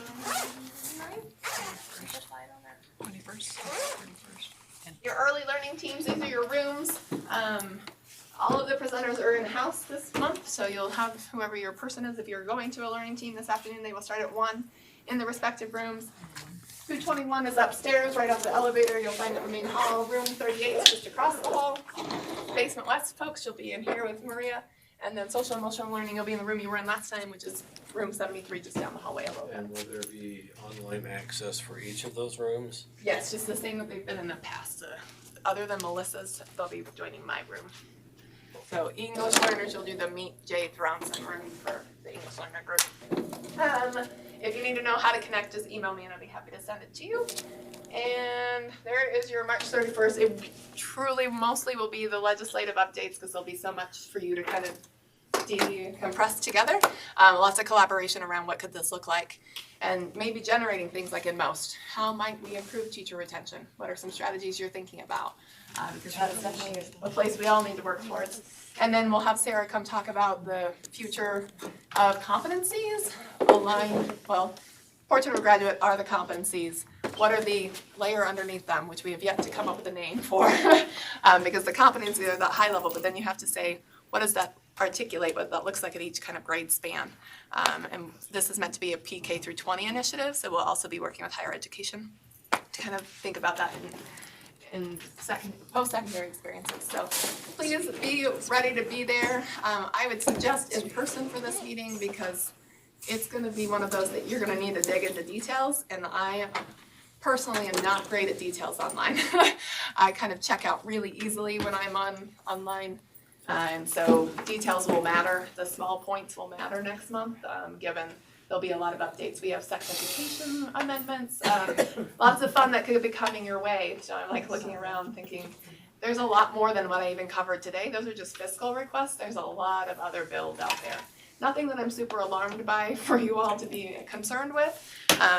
21st. Your early learning teams, these are your rooms. All of the presenters are in-house this month, so you'll have whoever your person is. If you're going to a learning team this afternoon, they will start at 1 in the respective rooms. 221 is upstairs, right off the elevator. You'll find it in the main hall. Room 38 is just across the hall. Basement West, folks, you'll be in here with Maria. And then social and emotional learning, you'll be in the room you were in last time, which is room 73, just down the hallway a little bit. And will there be online access for each of those rooms? Yes, just the same that they've been in the past. Other than Melissa's, they'll be joining my room. So English learners, you'll do the Meet Jay Thronson room for the English learner group. If you need to know how to connect, just email me and I'll be happy to send it to you. And there is your March 31st. It truly mostly will be the legislative updates because there'll be so much for you to kind of decompress together. Lots of collaboration around what could this look like and maybe generating things like in MOST. How might we improve teacher retention? What are some strategies you're thinking about? Because that is definitely a place we all need to work towards. And then we'll have Sarah come talk about the future of competencies. Portrait of a graduate are the competencies. What are the layer underneath them, which we have yet to come up with a name for, because the competencies are that high level, but then you have to say, what does that articulate what that looks like at each kind of grade span. And this is meant to be a PK through 20 initiative, so we'll also be working with higher education to kind of think about that in post-secondary experiences. So please be ready to be there. I would suggest in person for this meeting because it's going to be one of those that you're going to need to dig into details, and I personally am not great at details online. I kind of check out really easily when I'm online, and so details will matter. The small points will matter next month, given there'll be a lot of updates. We have sex education amendments, lots of fun that could be coming your way. So I'm like looking around thinking, there's a lot more than what I even covered today. Those are just fiscal requests. There's a lot of other bills out there. Nothing that I'm super alarmed by for you all to be concerned with.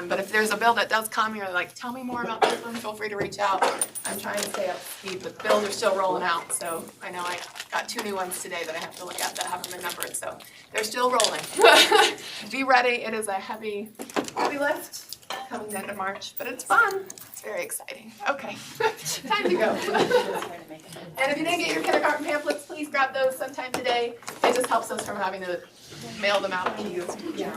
But if there's a bill that does come, you're like, tell me more about this one, feel free to reach out. I'm trying to stay up to speed, but bills are still rolling out. So I know I got 2 new ones today that I have to look at that haven't been numbered. So they're still rolling. Be ready. It is a heavy lift coming into March, but it's fun. It's very exciting. Okay, time to go. And if you didn't get your kindergarten pamphlets, please grab those sometime today. It just helps us from having to mail them out to you. Yeah.